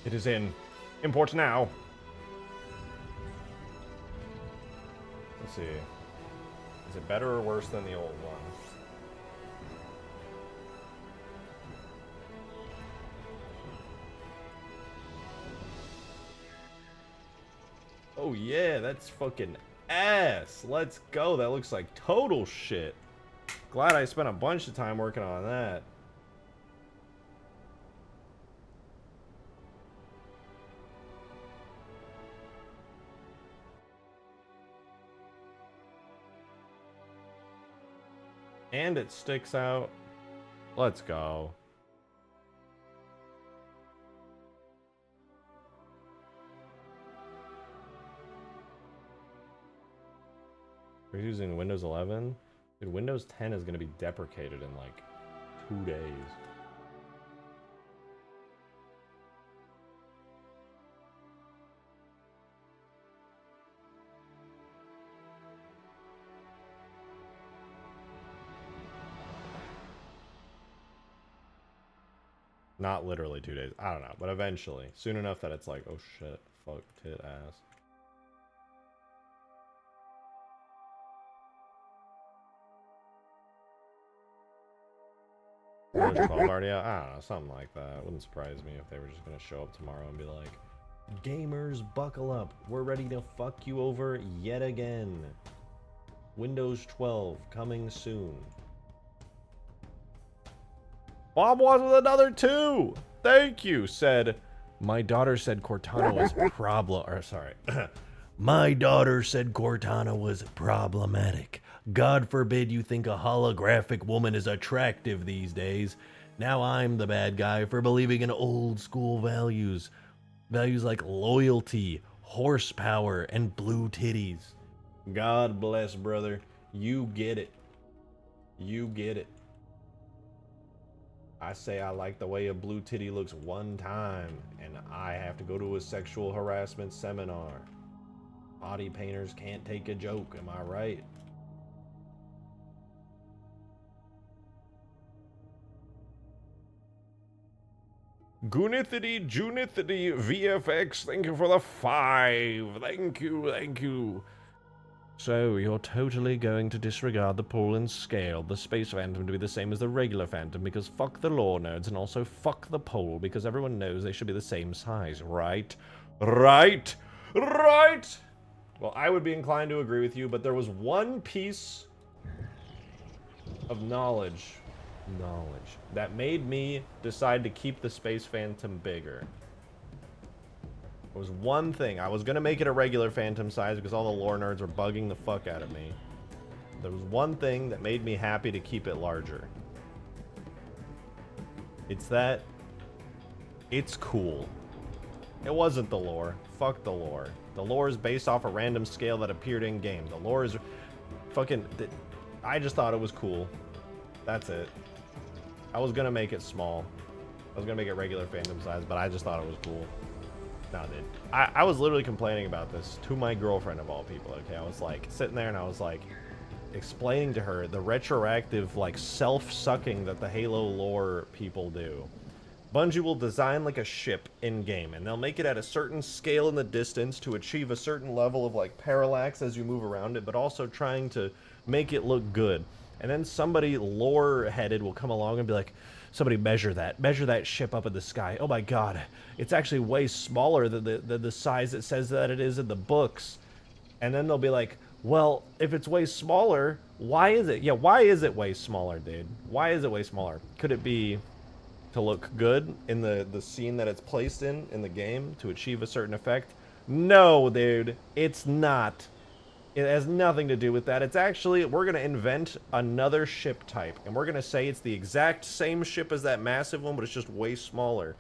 It is in. Import now. Let's see. Is it better or worse than the old one? Oh yeah, that's fucking ass. Let's go. That looks like total shit. Glad I spent a bunch of time working on that. And it sticks out. Let's go. We're using Windows 11? Dude, Windows 10 is going to be deprecated in like 2 days. Not literally 2 days. I don't know, but eventually. Soon enough that it's like, oh shit, fuck, tit ass. There's 12 already out? I don't know, something like that. Wouldn't surprise me if they were just gonna show up tomorrow and be like, gamers, buckle up. We're ready to fuck you over yet again. Windows 12 coming soon. Bob was with another 2. Thank you, said. My daughter said Cortana was My daughter said Cortana was problematic. God forbid you think a holographic woman is attractive these days. Now I'm the bad guy for believing in old school values. Values like loyalty, horsepower, and blue titties. God bless, brother. You get it. You get it. I say I like the way a blue titty looks one time, and I have to go to a sexual harassment seminar. Body painters can't take a joke, am I right? Gunithity, Junithity, VFX, thank you for the 5. Thank you, thank you. So, you're totally going to disregard the pull and scale the Space Phantom to be the same as the regular Phantom because fuck the lore nerds and also fuck the pole because everyone knows they should be the same size, right? Right? Right? Well, I would be inclined to agree with you, but there was one piece of knowledge that made me decide to keep the Space Phantom bigger. There was one thing. I was going to make it a regular Phantom size because all the lore nerds were bugging the fuck out of me. There was one thing that made me happy to keep it larger. It's that it's cool. It wasn't the lore. Fuck the lore. The lore is based off a random scale that appeared in game. The lore is fucking... I just thought it was cool. That's it. I was gonna make it small. I was gonna make it regular Phantom size, but I just thought it was cool. No, dude. I was literally complaining about this to my girlfriend of all people, okay? I was like, sitting there and I was like, explaining to her the retroactive, like, self-sucking that the Halo lore people do. Bungie will design, like, a ship in-game, and they'll make it at a certain scale in the distance to achieve a certain level of, like, parallax as you move around it, but also trying to make it look good. And then somebody lore-headed will come along and be like, somebody measure that ship up in the sky. Oh my god, it's actually way smaller than the size it says that it is in the books. And then they'll be like, well, if it's way smaller, why is it? Yeah, why is it way smaller, dude? Why is it way smaller? Could it be to look good in the scene that it's placed in the game to achieve a certain effect? No, dude, it's not. It has nothing to do with that. It's actually, we're going to invent another ship type. And we're going to say it's the exact same ship as that massive one, but it's just way smaller.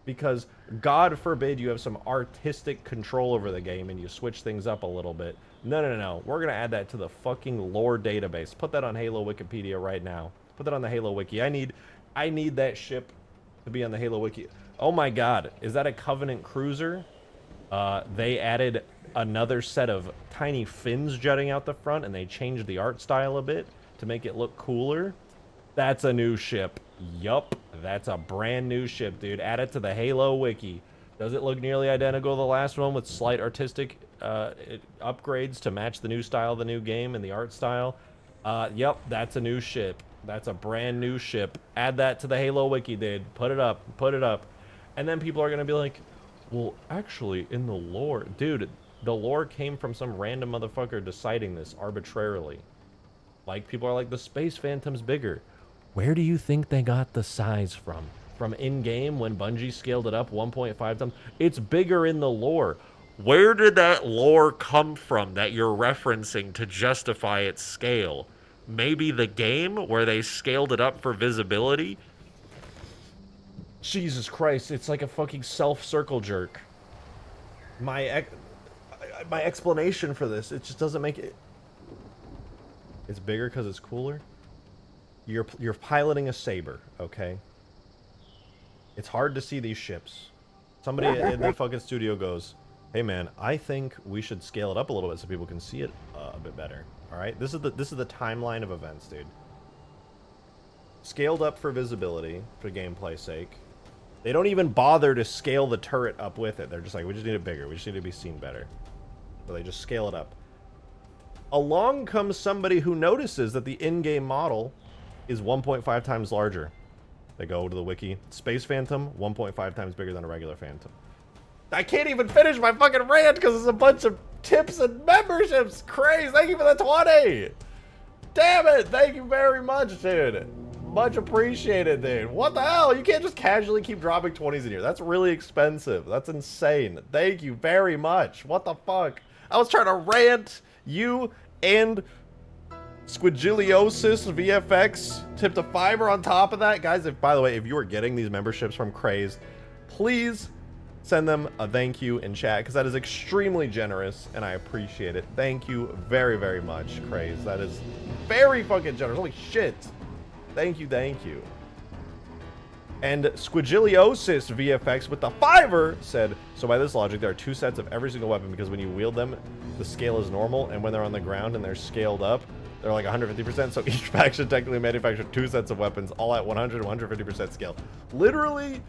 Because, God forbid, you have some artistic control over the game and you switch things up a little bit. No, no, no, no. We're going to add that to the fucking lore database. Put that on Halo Wikipedia right now. Put that on the Halo Wiki. I need that ship to be on the Halo Wiki. Oh my god. Is that a Covenant cruiser? They added another set of tiny fins jutting out the front, and they changed the art style a bit to make it look cooler. That's a new ship. Yup, that's a brand new ship, dude. Add it to the Halo Wiki. Does it look nearly identical to the last one with slight artistic upgrades to match the new style of the new game and the art style? Yup, that's a new ship. That's a brand new ship. Add that to the Halo Wiki, dude. Put it up. Put it up. And then people are going to be like, well, actually, in the lore... Dude, the lore came from some random motherfucker deciding this arbitrarily. Like, people are like, the Space Phantom's bigger. Where do you think they got the size from? From in-game when Bungie scaled it up 1.5 times? It's bigger in the lore. Where did that lore come from that you're referencing to justify its scale? Maybe the game where they scaled it up for visibility? Jesus Christ, it's like a fucking self-circle jerk. My explanation for this, it just doesn't make it... It's bigger because it's cooler? You're piloting a Saber, okay? It's hard to see these ships. Somebody in the fucking studio goes, hey man, I think we should scale it up a little bit so people can see it a bit better. Alright? This is the timeline of events, dude. Scaled up for visibility, for gameplay sake. They don't even bother to scale the turret up with it. They're just like, we just need it bigger. We just need to be seen better. So they just scale it up. Along comes somebody who notices that the in-game model is 1.5 times larger. They go to the wiki. Space Phantom, 1.5 times bigger than a regular Phantom. I can't even finish my fucking rant because it's a bunch of tips and memberships. Crazy. Thank you for the 20. Damn it. Thank you very much, dude. Much appreciated, dude. What the hell? You can't just casually keep dropping 20s in here. That's really expensive. That's insane. Thank you very much. What the fuck? I was trying to rant. You and Squigiliosis VFX tipped a $5 on top of that. Guys, if, by the way, if you are getting these memberships from Craze, please send them a thank you in chat, because that is extremely generous and I appreciate it. Thank you very, very much, Craze. That is very fucking generous. Holy shit. Thank you, thank you. And Squigiliosis VFX with the $5 said, so by this logic, there are 2 sets of every single weapon, because when you wield them, the scale is normal, and when they're on the ground and they're scaled up, they're like 150%, so each faction technically manufactured 2 sets of weapons, all at 100 and 150% scale. Literally,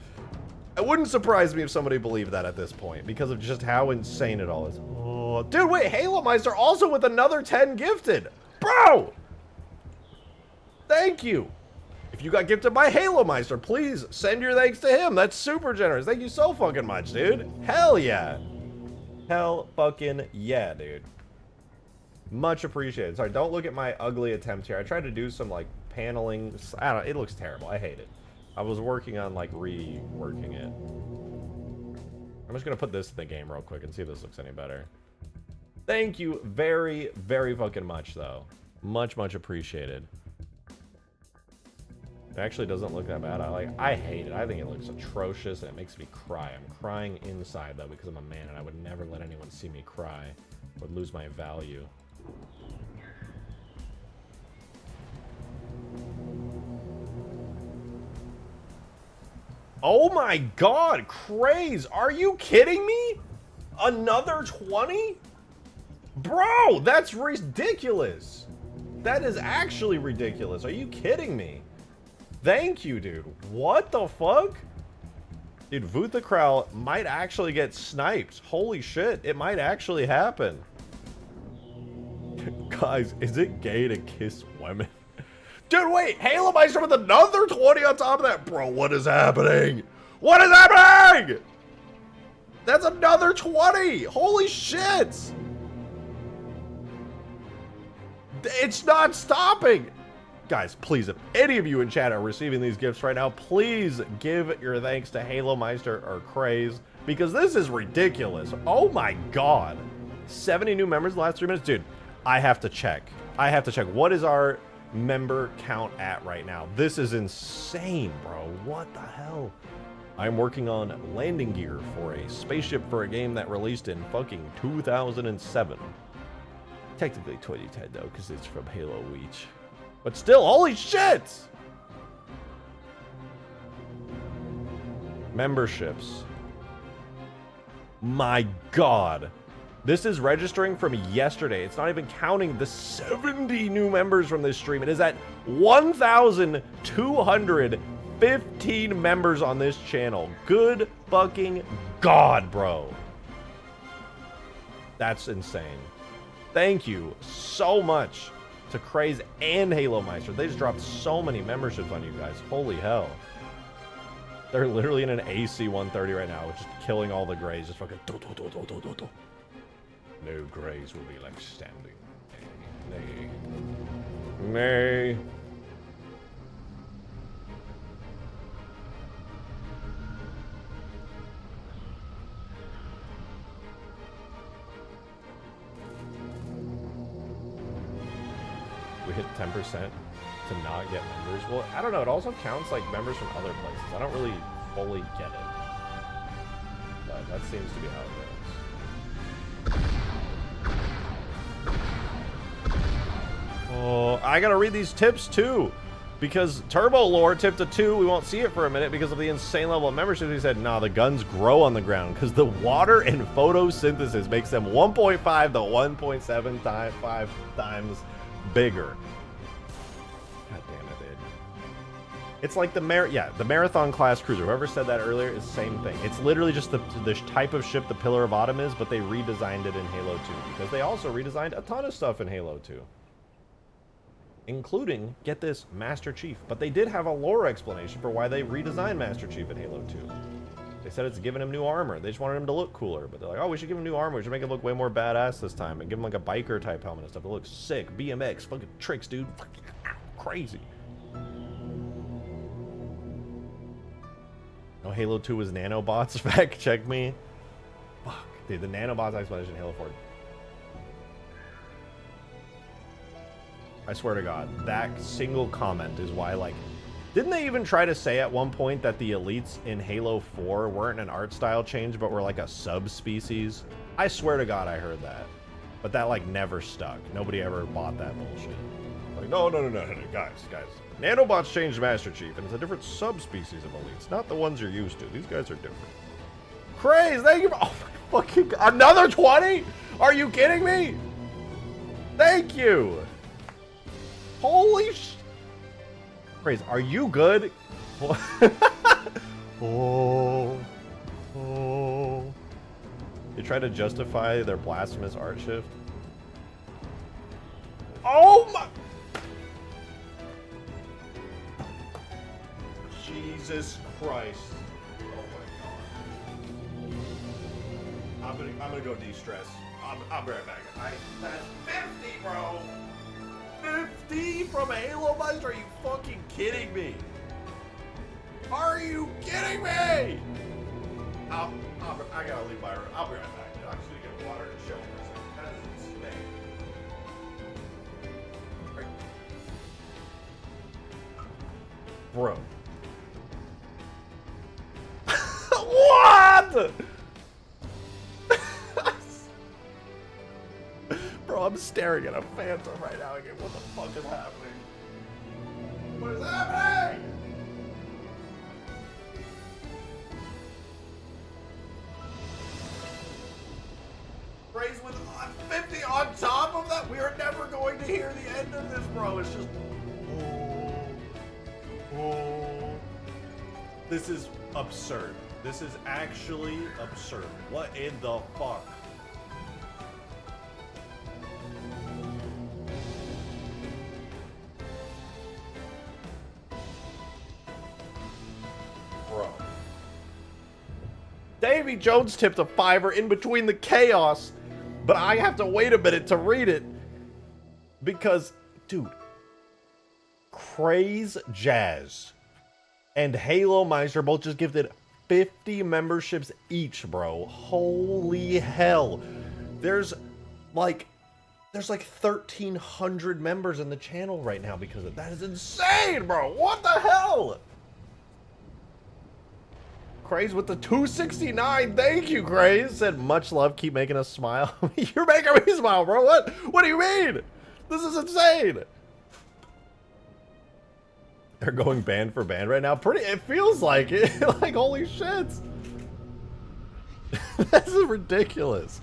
it wouldn't surprise me if somebody believed that at this point, because of just how insane it all is. Oh, dude, wait, Halo Meister also with another 10 gifted. Bro! Thank you. If you got gifted by Halo Meister, please send your thanks to him. That's super generous. Thank you so fucking much, dude. Hell yeah. Hell fucking yeah, dude. Much appreciated. Sorry, don't look at my ugly attempt here. I tried to do some, like, paneling. I don't know. It looks terrible. I hate it. I was working on, like, reworking it. I'm just going to put this in the game real quick and see if this looks any better. Thank you very, very fucking much, though. Much, much appreciated. It actually doesn't look that bad. I hate it. I think it looks atrocious and it makes me cry. I'm crying inside, though, because I'm a man and I would never let anyone see me cry. I would lose my value. Oh my god, Craze, are you kidding me? Another 20? Bro, that's ridiculous. That is actually ridiculous. Are you kidding me? Thank you, dude. What the fuck? Dude, Vuthakral might actually get sniped. Holy shit, it might actually happen. Guys, is it gay to kiss women? Dude, wait, Halo Meister with another 20 on top of that. Bro, what is happening? What is happening? That's another 20. Holy shit. It's not stopping. Guys, please, if any of you in chat are receiving these gifts right now, please give your thanks to Halo Meister or Craze, because this is ridiculous. Oh my god. 70 new members in the last 3 minutes? Dude, I have to check. I have to check. What is our member count at right now? This is insane, bro. What the hell? I'm working on landing gear for a spaceship for a game that released in fucking 2007. Technically 2010 though, because it's from Halo Reach. But still, holy shit! Memberships. My god. This is registering from yesterday. It's not even counting the 70 new members from this stream. It is at 1,215 members on this channel. Good fucking god, bro. That's insane. Thank you so much to Craze and Halo Meister. They just dropped so many memberships on you guys. Holy hell. They're literally in an AC 130 right now, just killing all the Greys. Just fucking... No Greys will be like standing. Nay. Nay. We hit 10% to not get members. Well, I don't know. It also counts like members from other places. I don't really fully get it. But that seems to be how it goes. Oh, I gotta read these tips too. Because Turbo Lore tipped a 2. We won't see it for a minute because of the insane level of membership. He said, nah, the guns grow on the ground because the water and photosynthesis makes them 1.5 to 1.75 times bigger. God damn it, dude. It's like the Marathon class cruiser. Whoever said that earlier is the same thing. It's literally just the type of ship the Pillar of Autumn is, but they redesigned it in Halo 2 because they also redesigned a ton of stuff in Halo 2. including, get this, Master Chief. But they did have a lore explanation for why they redesigned Master Chief in Halo 2. They said it's giving him new armor. They just wanted him to look cooler. But they're like, oh, we should give him new armor. We should make it look way more badass this time. And give him like a biker type helmet and stuff. It looks sick. BMX. Fucking tricks, dude. Crazy. No, Halo 2 was nanobots. Fact check me. Fuck. Dude, the nanobots explanation in Halo 4. I swear to God, that single comment is why, like, didn't they even try to say at one point that the elites in Halo 4 weren't an art style change, but were like a subspecies? I swear to God, I heard that. But that, like, never stuck. Nobody ever bought that bullshit. Like, no, guys. Nanobots changed Master Chief, and it's a different subspecies of elites, not the ones you're used to. These guys are different. Craze, thank you for, oh my fucking God. Another 20? Are you kidding me? Thank you. Holy sh... Craze, are you good? Oh. They try to justify their blasphemous art shift. Oh my... Jesus Christ. Oh my God. I'm gonna go de-stress. I'll be right back. That's 50, bro. 50 from Halo Meister? Are you fucking kidding me? Are you kidding me? I gotta leave my room. I'll be right back. I'm just gonna get water and chill for a second. That is insane. Bro. What? Bro, I'm staring at a phantom right now again. What the fuck is happening? What is happening? Praise with 50 on top of that? We are never going to hear the end of this, bro. It's just... Oh. This is absurd. This is actually absurd. What in the fuck? Bro. Davy Jones tipped a $5 in between the chaos, but I have to wait a minute to read it because, dude, Craze Jazz and Halo Meister both just gifted 50 memberships each, bro. Holy hell. There's like 1,300 members in the channel right now because of that. Is insane, bro. What the hell? Craze with the 269. Thank you, Craze. Said much love. Keep making us smile. You're making me smile, bro. What do you mean? This is insane. They're going band for band right now. It feels like it. Like, holy shit. This is ridiculous.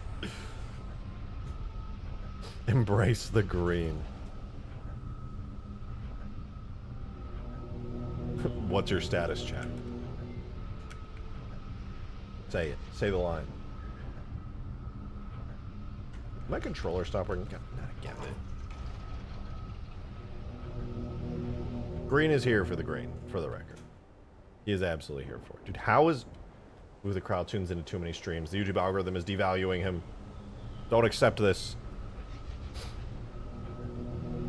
Embrace the green. What's your status, chat? Say it. Say the line. My controller stopped working. God, not again. Green is here for the green, for the record. He is absolutely here for it. Dude, how is... Ooh, the crowd tunes into too many streams. The YouTube algorithm is devaluing him. Don't accept this.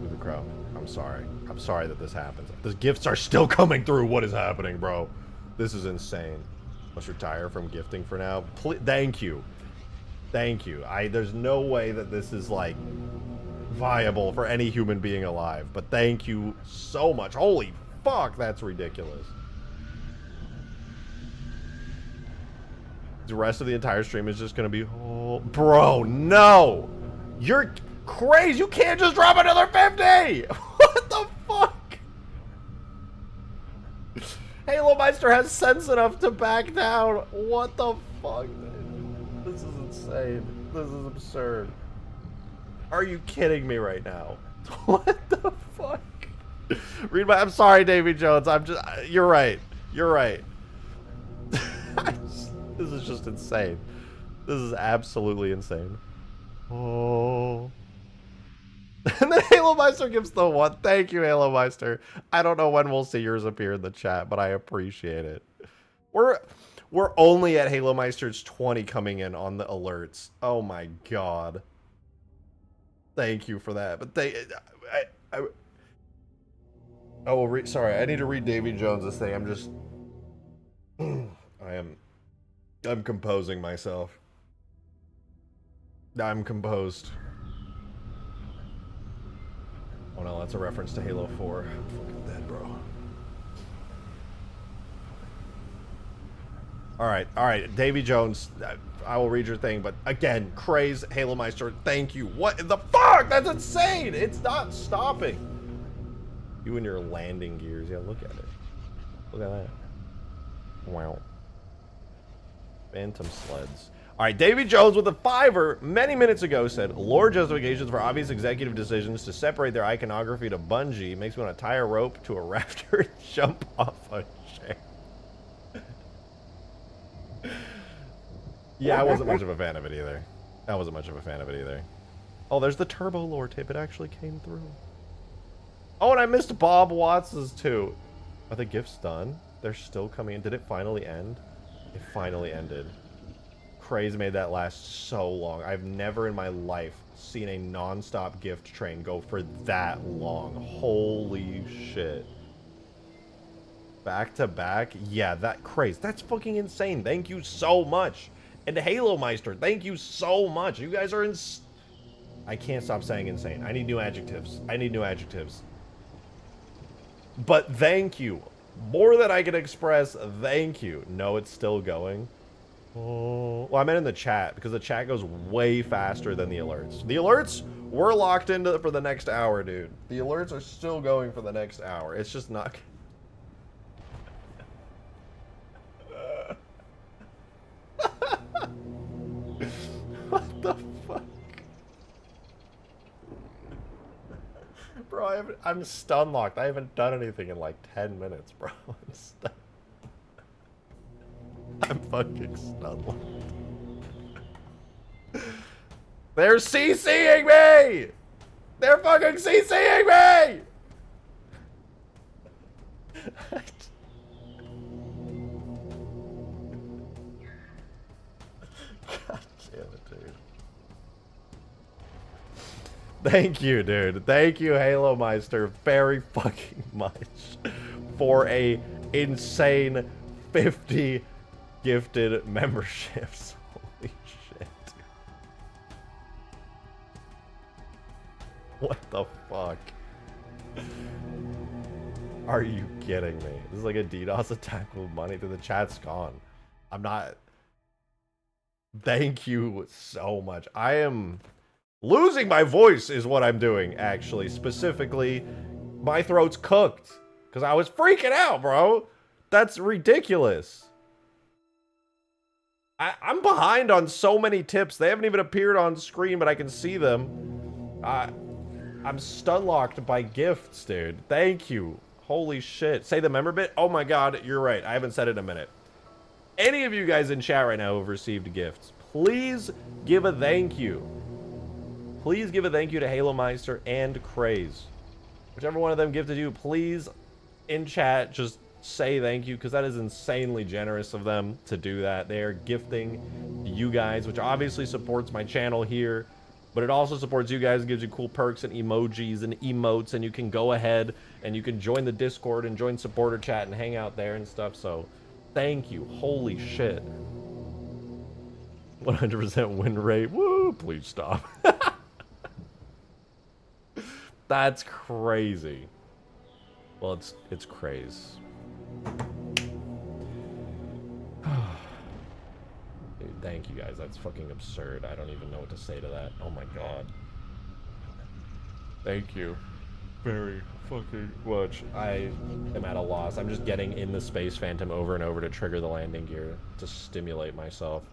Ooh, the crowd. I'm sorry. I'm sorry that this happens. The gifts are still coming through. What is happening, bro? This is insane. Must retire from gifting for now. Thank you. Thank you. There's no way that this is, like, viable for any human being alive. But thank you so much. Holy fuck, that's ridiculous. The rest of the entire stream is just gonna be... Oh, bro, no! You're crazy! You can't just drop another 50! What the fuck? Halo Meister has sense enough to back down. What the fuck? This is insane. This is absurd. Are you kidding me right now? What the fuck? Read my... I'm sorry, Davy Jones. You're right. You're right. This is just insane. This is absolutely insane. Oh. And then Halo Meister gives the one. Thank you, Halo Meister. I don't know when we'll see yours appear in the chat, but I appreciate it. We're only at Halo Meister's 20 coming in on the alerts. Oh my god. Thank you for that. But I will read. Sorry, I need to read Davy Jones's thing. I'm just. I'm composing myself. I'm composed. Oh no, that's a reference to Halo 4. I'm fucking dead, bro. Alright, Davy Jones, I will read your thing, but again, Craze, Halo Meister, thank you. What the fuck? That's insane! It's not stopping. You and your landing gears, yeah, look at it. Look at that. Wow. Phantom sleds. Alright, Davy Jones with a $5 many minutes ago said, lore justifications for obvious executive decisions to separate their iconography to Bungie makes me want to tie a rope to a rafter and jump off a chair. Yeah, I wasn't much of a fan of it either. Oh, there's the turbo lore tip. It actually came through. Oh, and I missed Bob Watts's too. Are the gifts done? They're still coming in. Did it finally end? It finally ended. Craze made that last so long. I've never in my life seen a non-stop gift train go for that long. Holy shit. Back to back? Yeah, that Craze. That's fucking insane. Thank you so much. And Halo Meister, thank you so much. You guys are I can't stop saying insane. I need new adjectives. But thank you. More than I can express, thank you. No, it's still going. Oh, well, I meant in the chat, because the chat goes way faster than the alerts. The alerts, we're locked into for the next hour, dude. The alerts are still going for the next hour. It's just not... What the fuck? Bro, I'm stun locked. I haven't done anything in like 10 minutes, bro. I'm fucking stun locked. They're CCing me! They're fucking CCing me! God damn it, dude. Thank you, dude. Thank you, Halo Meister, very fucking much for a insane 50 gifted memberships. Holy shit. What the fuck? Are you kidding me? This is like a DDoS attack with money. Dude, the chat's gone. I'm not... Thank you so much. I am losing my voice is what I'm doing, actually. Specifically, my throat's cooked. Because I was freaking out, bro. That's ridiculous. I'm behind on so many tips. They haven't even appeared on screen, but I can see them. I'm stun locked by gifts, dude. Thank you. Holy shit. Say the member bit? Oh my god, you're right. I haven't said it in a minute. Any of you guys in chat right now who have received gifts, please give a thank you. Please give a thank you to Halo Meister and Craze. Whichever one of them gifted you, please, in chat, just say thank you, because that is insanely generous of them to do that. They are gifting you guys, which obviously supports my channel here, but it also supports you guys and gives you cool perks and emojis and emotes, and you can go ahead and you can join the Discord and join supporter chat and hang out there and stuff, so... Thank you. Holy shit. 100% win rate. Woo! Please stop. That's crazy. Well, it's crazy. Dude, thank you guys. That's fucking absurd. I don't even know what to say to that. Oh my god. Thank you. Very fucking much. I am at a loss. I'm just getting in the Space Phantom over and over to trigger the landing gear to stimulate myself.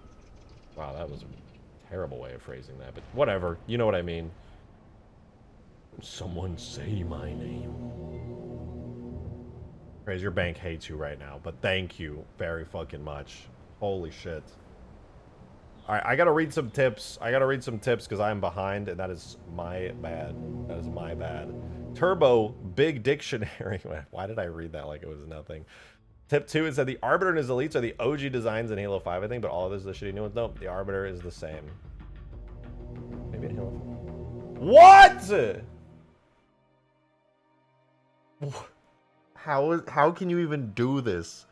Wow, that was a terrible way of phrasing that, but whatever. You know what I mean. Someone say my name. Crazy, your bank hates you right now, but thank you very fucking much. Holy shit. All right, I gotta read some tips. I gotta read some tips because I'm behind, and that is my bad. That is my bad. Turbo Big Dictionary. Why did I read that like it was nothing? Tip 2 is that the Arbiter and his elites are the OG designs in Halo 5, I think, but all of this is the shitty new ones. Nope, the Arbiter is the same. Maybe in Halo 4. What? How can you even do this?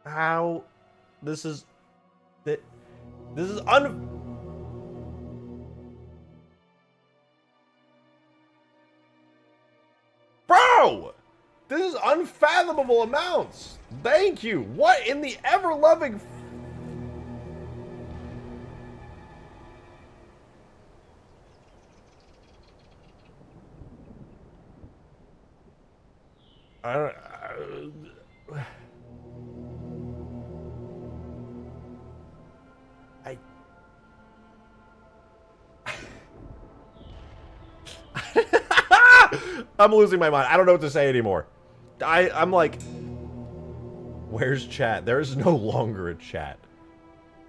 How? This is Bro! This is unfathomable amounts. Thank you. What in the ever-loving... I don't... I'm losing my mind. I don't know what to say anymore. I'm like... Where's chat? There is no longer a chat.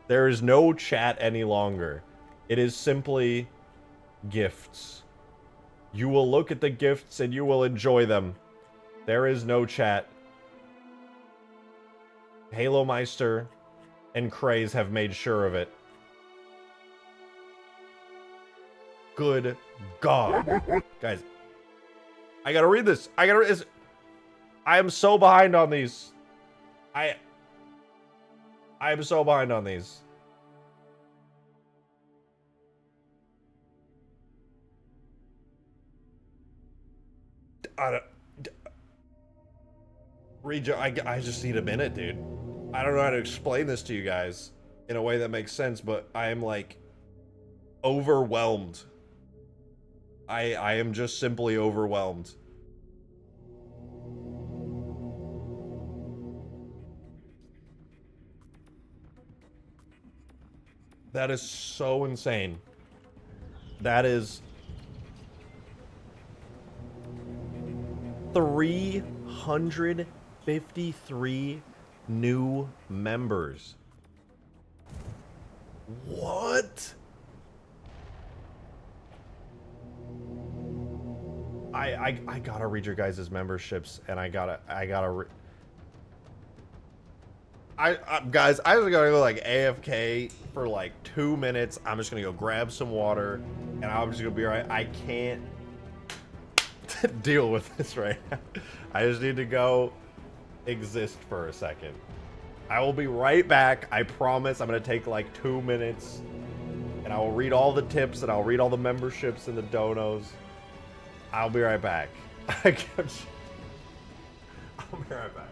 There is no chat any longer. It is simply gifts. You will look at the gifts and you will enjoy them. There is no chat. Halo Meister and Craze have made sure of it. Good God. Guys, I gotta read this. I am so behind on these. I am so behind on these. I just need a minute, dude. I don't know how to explain this to you guys in a way that makes sense, but I am like overwhelmed. I am just simply overwhelmed. That is so insane. That is 353 new members. What? I gotta read your guys' memberships, and I gotta guys, I was gonna go like AFK for like 2 minutes. I'm just gonna go grab some water, and I'm just gonna be right. I can't deal with this right now. I just need to go exist for a second. I will be right back. I promise. I'm gonna take like 2 minutes, and I will read all the tips, and I'll read all the memberships and the donos. I'll be right back. I'll be right back.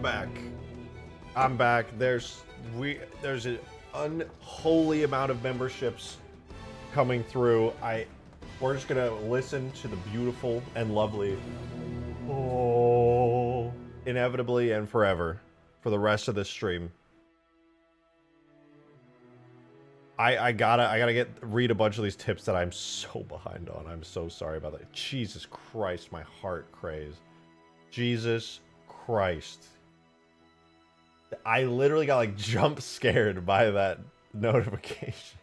I'm back. I'm back. There's an unholy amount of memberships coming through. We're just gonna listen to the beautiful and lovely oh inevitably and forever for the rest of this stream. I gotta read a bunch of these tips that I'm so behind on. I'm so sorry about that. Jesus Christ, my heart craze. Jesus Christ. I literally got like jump scared by that notification.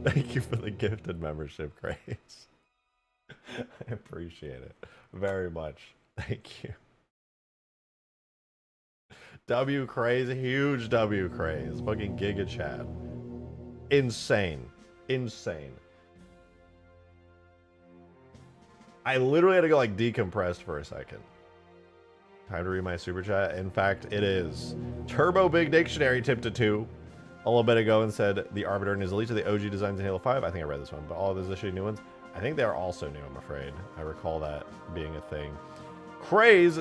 Thank you for the gifted membership, Grace. I appreciate it very much. Thank you. W craze, huge W craze. Fucking Giga Chat. Insane. Insane. I literally had to go like decompress for a second. Time to read my super chat. In fact, it is. Turbo Big Dictionary tipped to 2 a little bit ago and said the Arbiter and his elites are the OG designs in Halo 5. I think I read this one, but all of those are new ones. I think they are also new, I'm afraid. I recall that being a thing. Craze.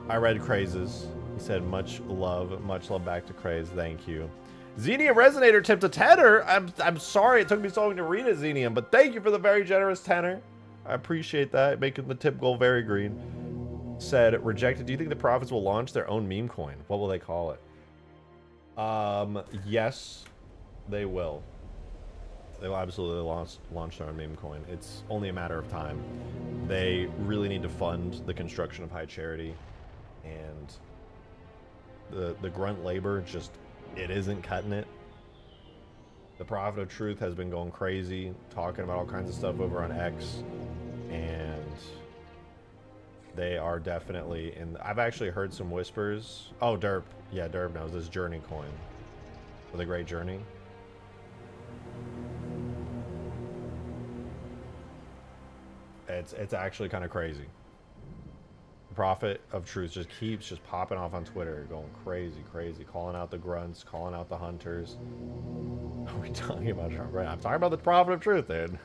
I read Crazes. He said much love back to Craze. Thank you. Xenium Resonator tipped a tenner. I'm sorry it took me so long to read it, Xenium, but thank you for the very generous tenner. I appreciate that, making the tip goal very green. Said, rejected, do you think the Prophets will launch their own meme coin? What will they call it? Yes, they will. They will absolutely launch their own meme coin. It's only a matter of time. They really need to fund the construction of High Charity, and the grunt labor just, it isn't cutting it. The Prophet of Truth has been going crazy, talking about all kinds of stuff over on X, and they are definitely in. I've actually heard some whispers. Oh, Derp. Yeah, Derp knows this Journey coin. For the Great Journey. It's actually kind of crazy. The Prophet of Truth just keeps popping off on Twitter, going crazy, calling out the grunts, calling out the hunters. Are we talking about Trump? Right, I'm talking about the Prophet of Truth, dude.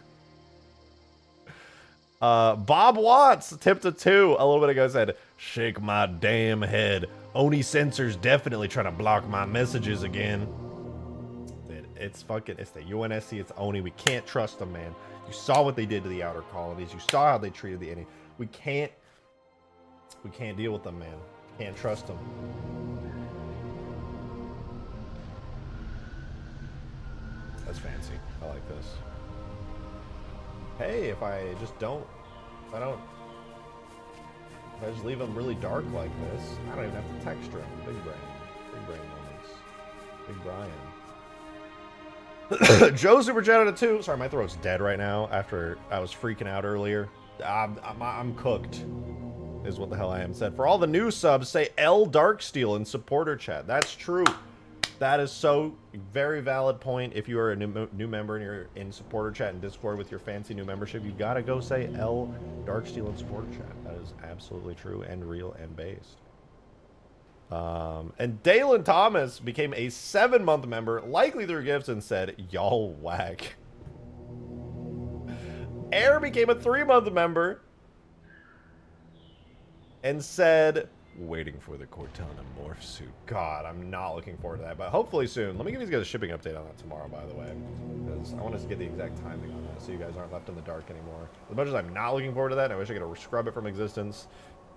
Bob Watts tipped a 2 a little bit ago, said, shake my damn head. Oni Censor's definitely trying to block my messages again. It's the UNSC, it's Oni. We can't trust them, man. You saw what they did to the outer colonies. You saw how they treated the Indians. We can't deal with them, man. Can't trust them. That's fancy. I like this. Hey, if I just leave them really dark like this, I don't even have to texture them. Big brain moments. Big Brian. Joe Super Chatted at 2. Sorry, my throat's dead right now after I was freaking out earlier. I'm cooked, is what the hell I am. Said, for all the new subs, say L Darksteel in supporter chat. That's true. That is so very valid point. If you are a new member and you're in supporter chat and Discord with your fancy new membership, you gotta go say L Darksteel in supporter chat. That is absolutely true and real and based. And Dalen Thomas became a 7-month member, likely through gifts, and said, y'all whack. Air became a 3-month member and said, waiting for the Cortana morph suit. God, I'm not looking forward to that, but hopefully soon. Let me give you guys a shipping update on that tomorrow, by the way, because I want us to get the exact timing on that so you guys aren't left in the dark anymore. As much as I'm not looking forward to that, and I wish I could scrub it from existence,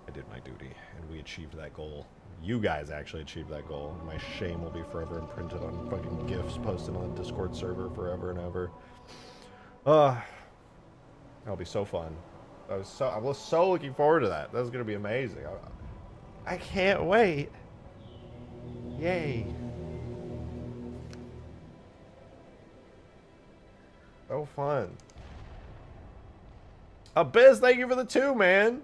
I did my duty, and we achieved that goal. You guys actually achieved that goal. My shame will be forever imprinted on fucking GIFs posted on the Discord server forever and ever. That'll be so fun. I was so looking forward to that. That was gonna be amazing. I can't wait. Yay. So fun. Abyss, thank you for the 2, man.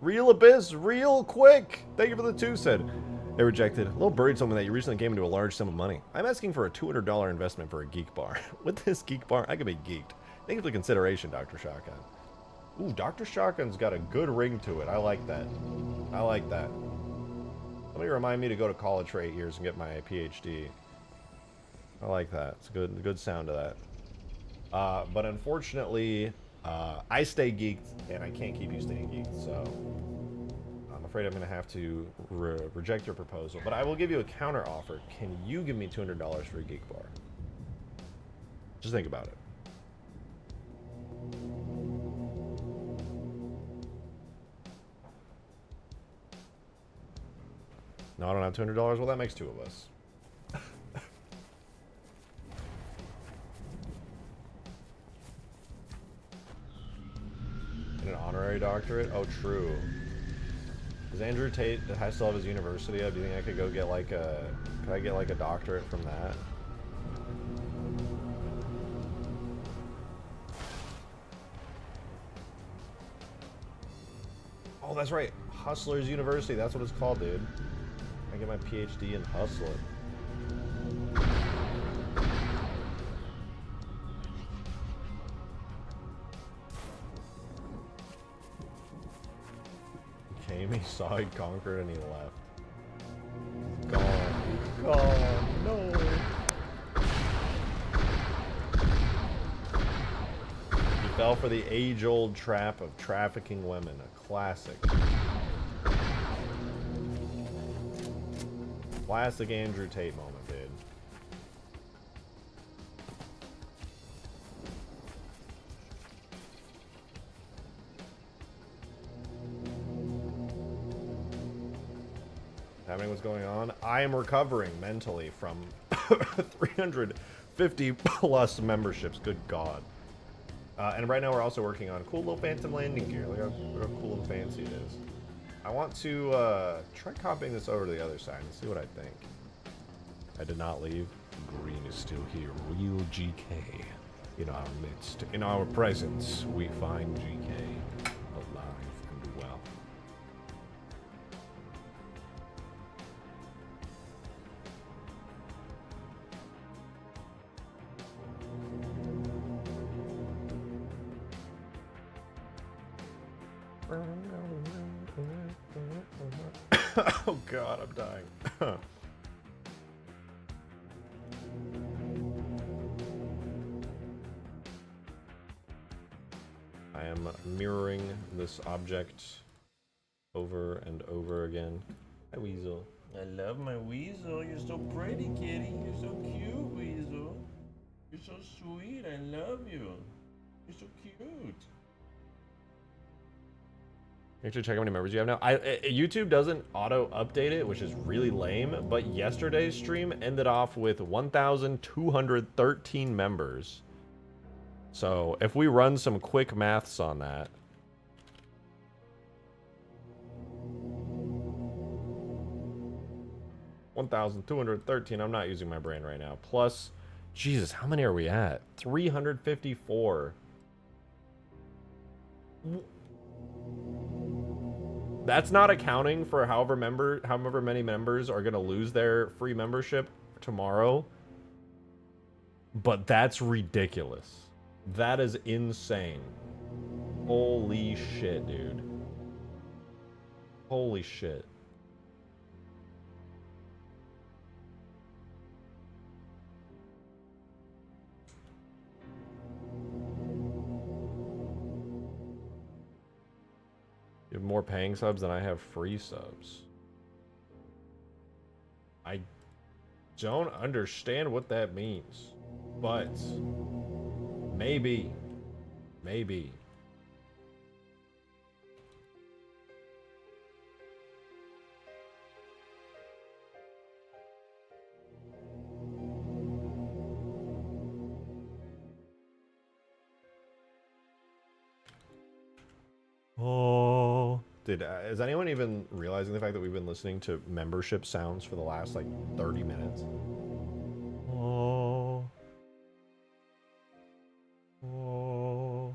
Real Abyss, real quick. Thank you for the 2, said. They rejected. Little Birdie told me that you recently came into a large sum of money. I'm asking for a $200 investment for a geek bar. With this geek bar, I could be geeked. Thank you for the consideration, Dr. Shotgun. Ooh, Dr. Shotgun's got a good ring to it. I like that. I like that. Somebody remind me to go to college for 8 years and get my PhD. I like that. It's a good sound to that. But unfortunately, I stay geeked, and I can't keep you staying geeked, so afraid I'm going to have to reject your proposal, but I will give you a counter offer. Can you give me $200 for a geek bar? Just think about it. No, I don't have $200. Well, that makes two of us. And an honorary doctorate? Oh, true. Does Andrew Tate still have his university up? Do you think I could go get like a... Could I get like a doctorate from that? Oh, that's right. Hustlers University. That's what it's called, dude. I get my PhD in hustling. He came, he saw, he conquered, and he left. He's gone. He's gone. No. He fell for the age-old trap of trafficking women. A classic. Classic Andrew Tate moment, dude. Happening, what's going on? I am recovering mentally from 350 plus memberships. Good God. And right now we're also working on cool little phantom landing gear. Look how cool and fancy it is. I want to try copying this over to the other side and see what I think. I did not leave. Green is still here. Real GK in our midst. In our presence, we find GK alive and well. Oh God, I'm dying. I am mirroring this object over and over again. Hi, Weasel. I love my Weasel. You're so pretty, kitty. You're so cute, Weasel. You're so sweet. I love you. You're so cute. Actually, check how many members you have now. YouTube doesn't auto-update it, which is really lame, but yesterday's stream ended off with 1,213 members. So, if we run some quick maths on that... $1,213, I'm not using my brain right now. Plus, Jesus, how many are we at? 354. That's not accounting for however many members are gonna lose their free membership tomorrow. But that's ridiculous. That is insane. Holy shit, dude. Holy shit. You have more paying subs than I have free subs. I don't understand what that means, but maybe. Oh, is anyone even realizing the fact that we've been listening to membership sounds for the last like 30 minutes? Oh. Oh.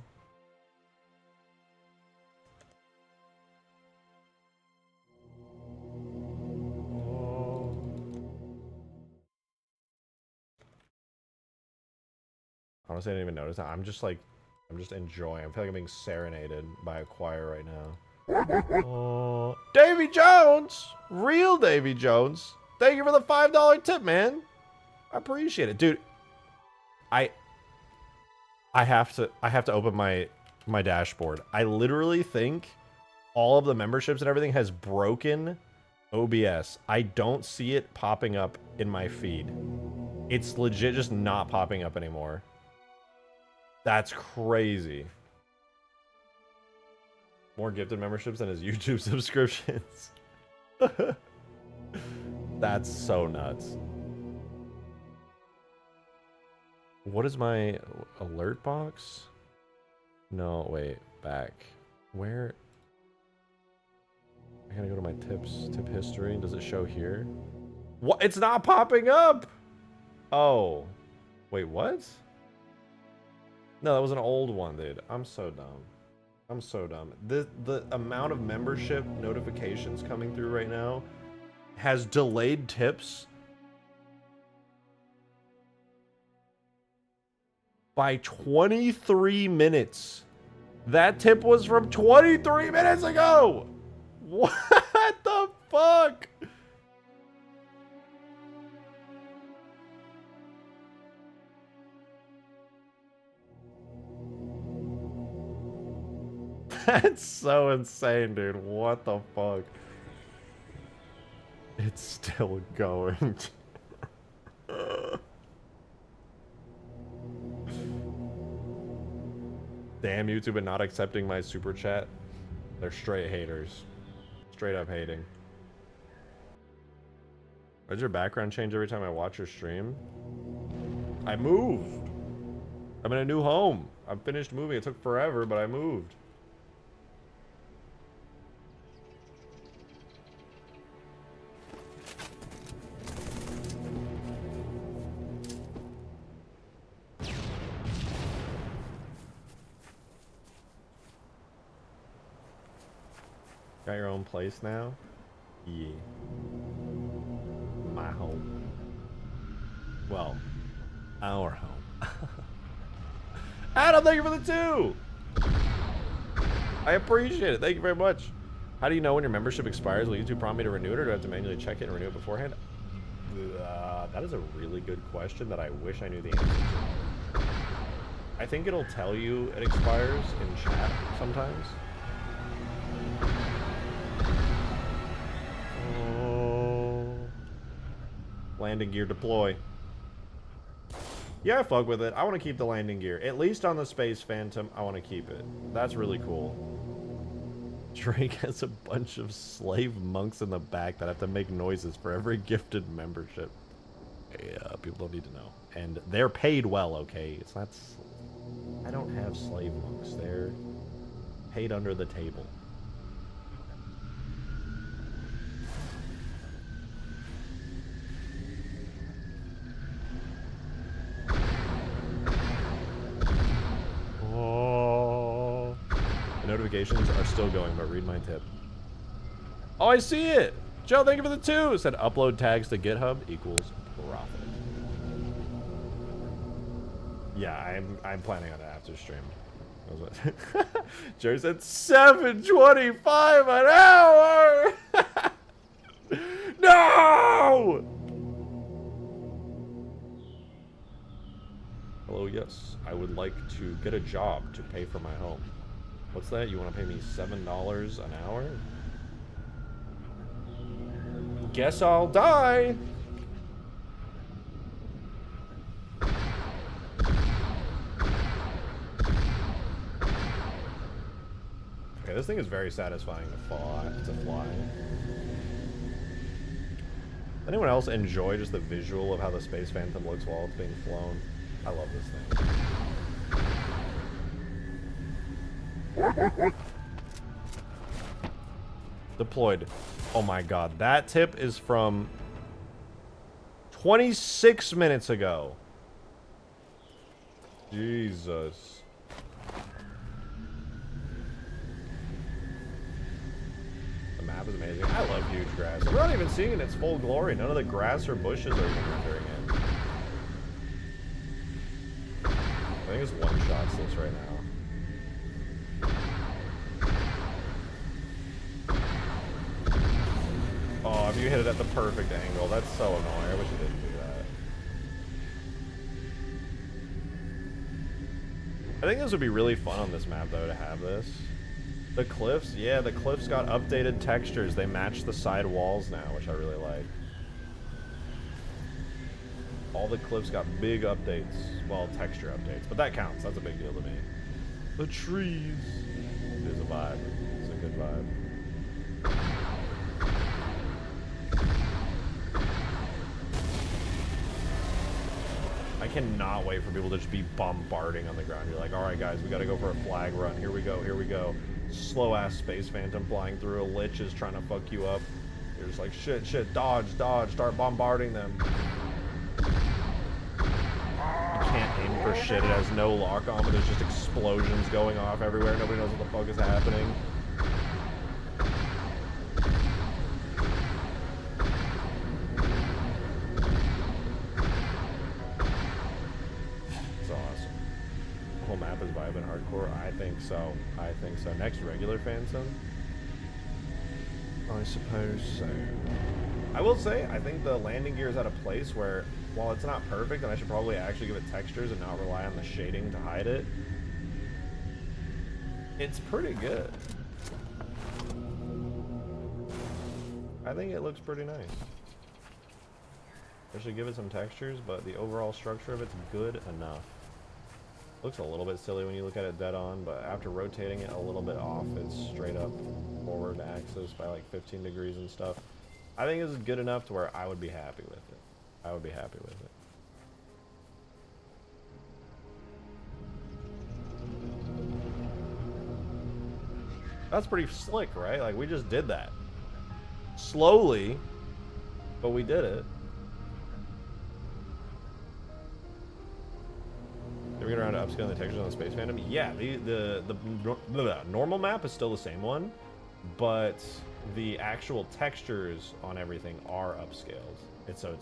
Oh. Honestly, I didn't even notice that. I'm just enjoying. I feel like I'm being serenaded by a choir right now. Oh, Davy Jones! Real Davy Jones. Thank you for the $5 tip, man. I appreciate it. Dude, I have to open my dashboard. I literally think all of the memberships and everything has broken OBS. I don't see it popping up in my feed. It's legit just not popping up anymore. That's crazy. More gifted memberships than his YouTube subscriptions. That's so nuts. What is my alert box? No, wait, back. Where? I gotta go to my tips, tip history. Does it show here? What? It's not popping up! Oh. Wait, what? No, that was an old one, dude. I'm so dumb. I'm so dumb. The amount of membership notifications coming through right now has delayed tips by 23 minutes. That tip was from 23 minutes ago! What the fuck? That's so insane, dude. What the fuck? It's still going. Damn YouTube and not accepting my super chat. They're straight haters. Straight up hating. Does your background change every time I watch your stream? I moved. I'm in a new home. I'm finished moving. It took forever, but I moved. Got your own place now? Yeah. My home. Well, our home. Adam, thank you for the 2! I appreciate it. Thank you very much. How do you know when your membership expires? Will YouTube prompt me to renew it, or do I have to manually check it and renew it beforehand? That is a really good question that I wish I knew the answer to. I think it'll tell you it expires in chat sometimes. Landing gear deploy. Yeah, I fuck with it. I want to keep the landing gear. At least on the Space Phantom, I want to keep it. That's really cool. Drake has a bunch of slave monks in the back that have to make noises for every gifted membership. Yeah, people don't need to know. And they're paid well, okay? It's not... I don't have slave monks. They're paid under the table. Notifications are still going, but read my tip. Oh, I see it! Joe, thank you for the 2! It said upload tags to GitHub equals profit. Yeah, I'm planning on it after stream. Jerry said $7.25 an hour! No! Hello, yes. I would like to get a job to pay for my home. What's that? You want to pay me $7 an hour? Guess I'll die. Okay, this thing is very satisfying to fly. Anyone else enjoy just the visual of how the Space Phantom looks while it's being flown? I love this thing. Deployed. Oh my god, that tip is from 26 minutes ago. Jesus. The map is amazing. I love huge grass. We're not even seeing it in its full glory. None of the grass or bushes are even rendering in. I think it's one-shots this right now. Oh, if you hit it at the perfect angle, that's so annoying. I wish you didn't do that. I think this would be really fun on this map, though, to have this. The cliffs, yeah, the cliffs got updated textures. They match the side walls now, which I really like. All the cliffs got big updates. Well, texture updates, but that counts. That's a big deal to me. The trees. It is a vibe. It's a good vibe. I cannot wait for people to just be bombarding on the ground. You're like, all right, guys, we got to go for a flag run. Here we go. Here we go. Slow-ass Space Phantom flying through. A Lich is trying to fuck you up. You're just like, shit, shit, dodge, dodge. Start bombarding them. You can't aim for shit. It has no lock on, but there's just explosions going off everywhere. Nobody knows what the fuck is happening. Map is vibe and hardcore. I think so. I think so. Next regular Phantom? I suppose so. I will say, I think the landing gear is at a place where, while it's not perfect, and I should probably actually give it textures and not rely on the shading to hide it, it's pretty good. I think it looks pretty nice. I should give it some textures, but the overall structure of it's good enough. Looks a little bit silly when you look at it dead on, but after rotating it a little bit off, it's straight up forward axis by like 15 degrees and stuff. I think this is good enough to where I would be happy with it. I would be happy with it. That's pretty slick, right? Like, we just did that. Slowly, but we did it. Did we get around to upscaling the textures on the Space Phantom? Yeah, the normal map is still the same one, but the actual textures on everything are upscaled. It's I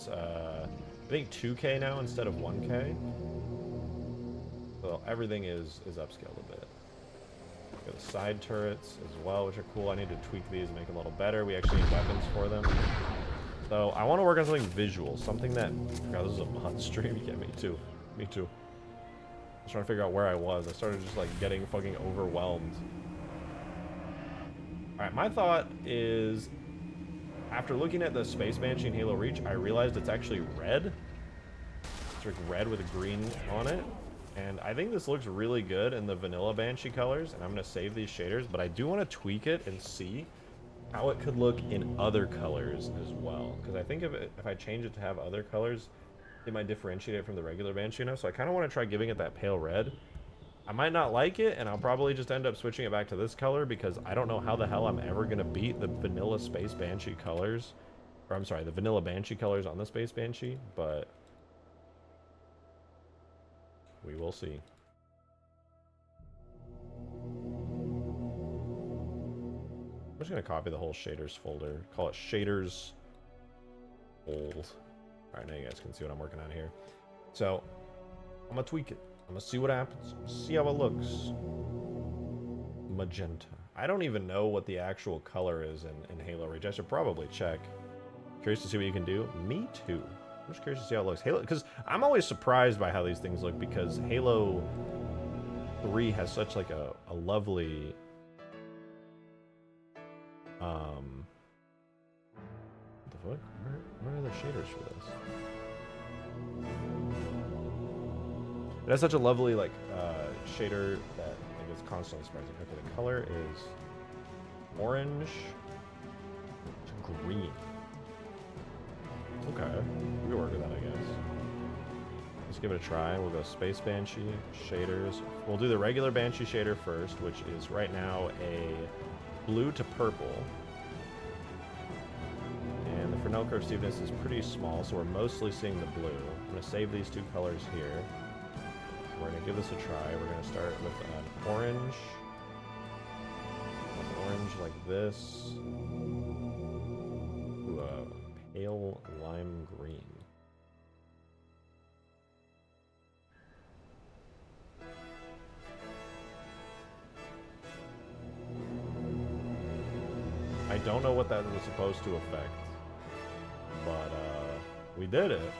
think 2K now instead of 1K. So everything is upscaled a bit. Got the side turrets as well, which are cool. I need to tweak these and make them a little better. We actually need weapons for them. So I want to work on something visual, something that. God, this is a mod stream. Yeah, me too. Me too. I was trying to figure out where I was. I started just like getting fucking overwhelmed. Alright, my thought is, after looking at the Space Banshee and Halo Reach, I realized it's actually red. It's like red with green on it. And I think this looks really good in the vanilla Banshee colors, and I'm going to save these shaders, but I do want to tweak it and see how it could look in other colors as well. Because I think if I change it to have other colors, it might differentiate it from the regular Banshee, you know? So I kind of want to try giving it that pale red. I might not like it, and I'll probably just end up switching it back to this color because I don't know how the hell I'm ever going to beat the vanilla Space Banshee colors. Or I'm sorry, the vanilla Banshee colors on the Space Banshee, but we will see. I'm just going to copy the whole shaders folder. Call it shaders old. Alright, now you guys can see what I'm working on here. So, I'm going to tweak it. I'm going to see what happens. See how it looks. Magenta. I don't even know what the actual color is in Halo Reach. I should probably check. Curious to see what you can do? Me too. I'm just curious to see how it looks. Halo, because I'm always surprised by how these things look, because Halo 3 has such like a lovely what the fuck? Where are the shaders for this? It has such a lovely like shader that like it's constantly surprising. Okay, the color is orange to green. Okay, we can work with that, I guess. Let's give it a try. We'll go Space Banshee, shaders. We'll do the regular Banshee shader first, which is right now a blue to purple. And the Fresnel curve steepness is pretty small, so we're mostly seeing the blue. I'm going to save these two colors here. We're going to give this a try. We're going to start with an orange. An orange like this. Ooh, pale lime green. I don't know what that was supposed to affect, but we did it,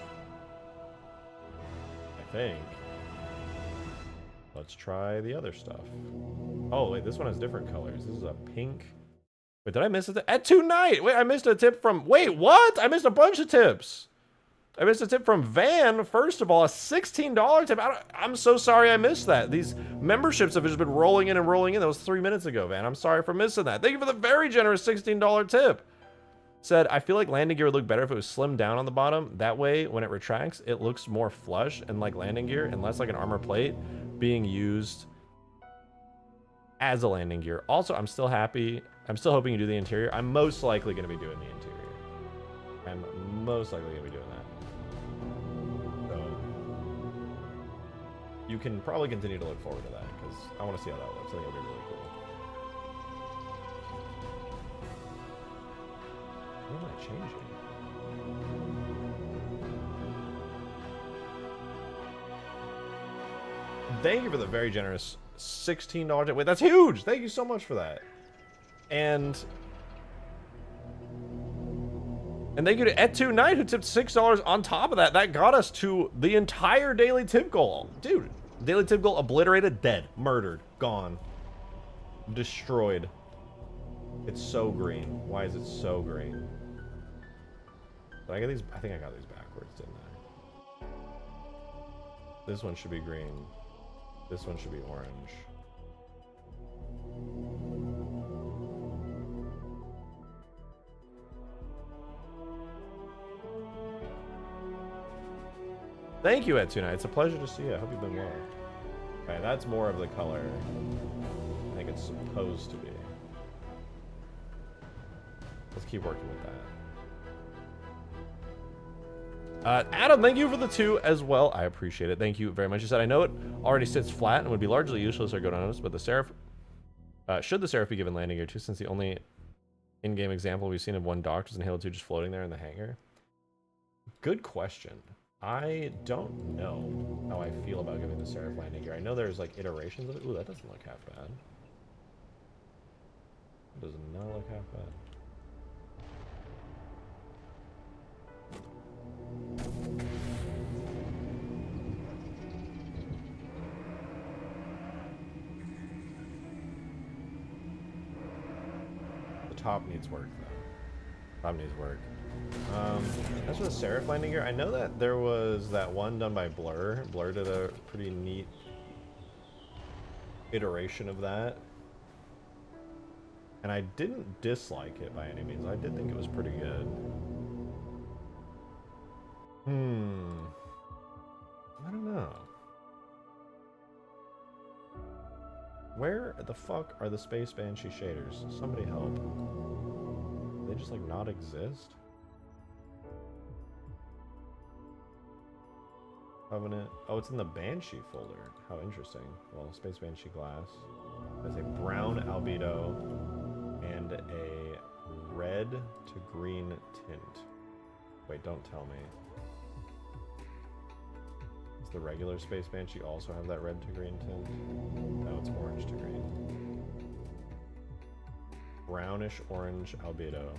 I think. let's try the other stuff. Oh, wait, this one has different colors. This is a pink. Wait, did I miss it? At 2 night. Wait, I missed a tip from. Wait, what? I missed a bunch of tips. I missed a tip from Van. First of all, a $16 tip. I'm so sorry I missed that. These memberships have just been rolling in and rolling in. That was 3 minutes ago, Van. I'm sorry for missing that. Thank you for the very generous $16 tip. Said, I feel like landing gear would look better if it was slimmed down on the bottom. That way, when it retracts, it looks more flush and like landing gear and less like an armor plate being used as a landing gear. Also, I'm still happy. I'm still hoping you do the interior. I'm most likely going to be doing the interior. I'm most likely going to be doing that. You can probably continue to look forward to that because I want to see how that looks. I think it'll be really cool. What am I changing? Thank you for the very generous $16. Wait, that's huge! Thank you so much for that. And thank you to Et2 Knight who tipped $6 on top of that. That got us to the entire daily tip goal. Dude, daily tip goal obliterated, dead, murdered, gone, destroyed. It's so green. Why is it so green? Did I get these? I think I got these backwards, didn't I? This one should be green. This one should be orange. Thank you, Etsuna. It's a pleasure to see you. I hope you've been well. Okay, that's more of the color I think it's supposed to be. Let's keep working with that. Adam, thank you for the 2 as well. I appreciate it. Thank you very much. You said, I know it already sits flat and would be largely useless or go unnoticed, but the Seraph... should the Seraph be given landing gear too, since the only in-game example we've seen of one docked was in Halo 2 just floating there in the hangar? Good question. I don't know how I feel about giving the Seraph landing gear. I know there's like iterations of it. Ooh, that doesn't look half bad. It does not look half bad. The top needs work though. Top needs work. As for the Seraph landing gear, I know that there was that one done by Blur. Blur did a pretty neat iteration of that. And I didn't dislike it by any means. I did think it was pretty good. I don't know. Where the fuck are the Space Banshee shaders? Somebody help. Do they just like not exist? Covenant. Oh, it's in the Banshee folder. How interesting. Well, Space Banshee glass. There's a brown albedo and a red to green tint. Wait, don't tell me. Does the regular Space Banshee also have that red to green tint? No, it's orange to green. Brownish orange albedo.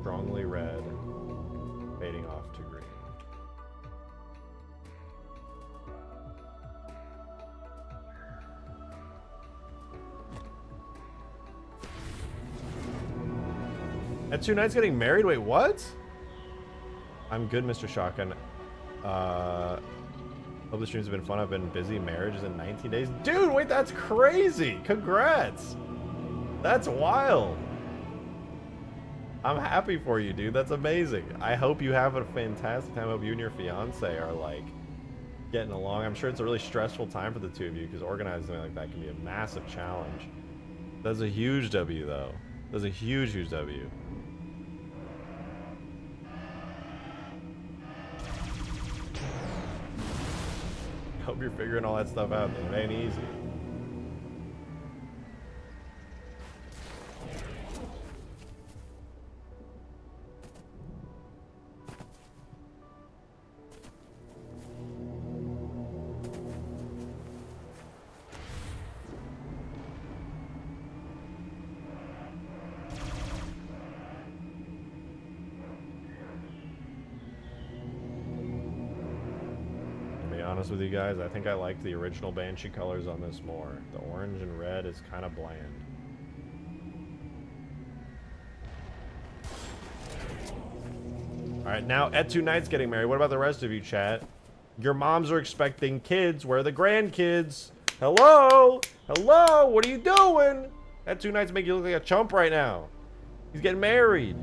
Strongly red, fading off to green. At 2 nights getting married? Wait, what? I'm good, Mr. Shotgun. Hope the streams have been fun. I've been busy. Marriage is in 19 days. Dude, wait, that's crazy. Congrats. That's wild. I'm happy for you, dude. That's amazing. I hope you have a fantastic time. I hope you and your fiance are like getting along. I'm sure it's a really stressful time for the two of you because organizing something like that can be a massive challenge. That's a huge W, though. That's a huge, huge W. I hope you're figuring all that stuff out, man. It ain't easy. honest with you guys, I think I like the original Banshee colors on this more. The orange and red is kind of bland. Alright, now Etu Knight's getting married. What about the rest of you, chat? Your moms are expecting kids. Where are the grandkids? Hello? Hello? What are you doing? Etu Knight's making you look like a chump right now. He's getting married.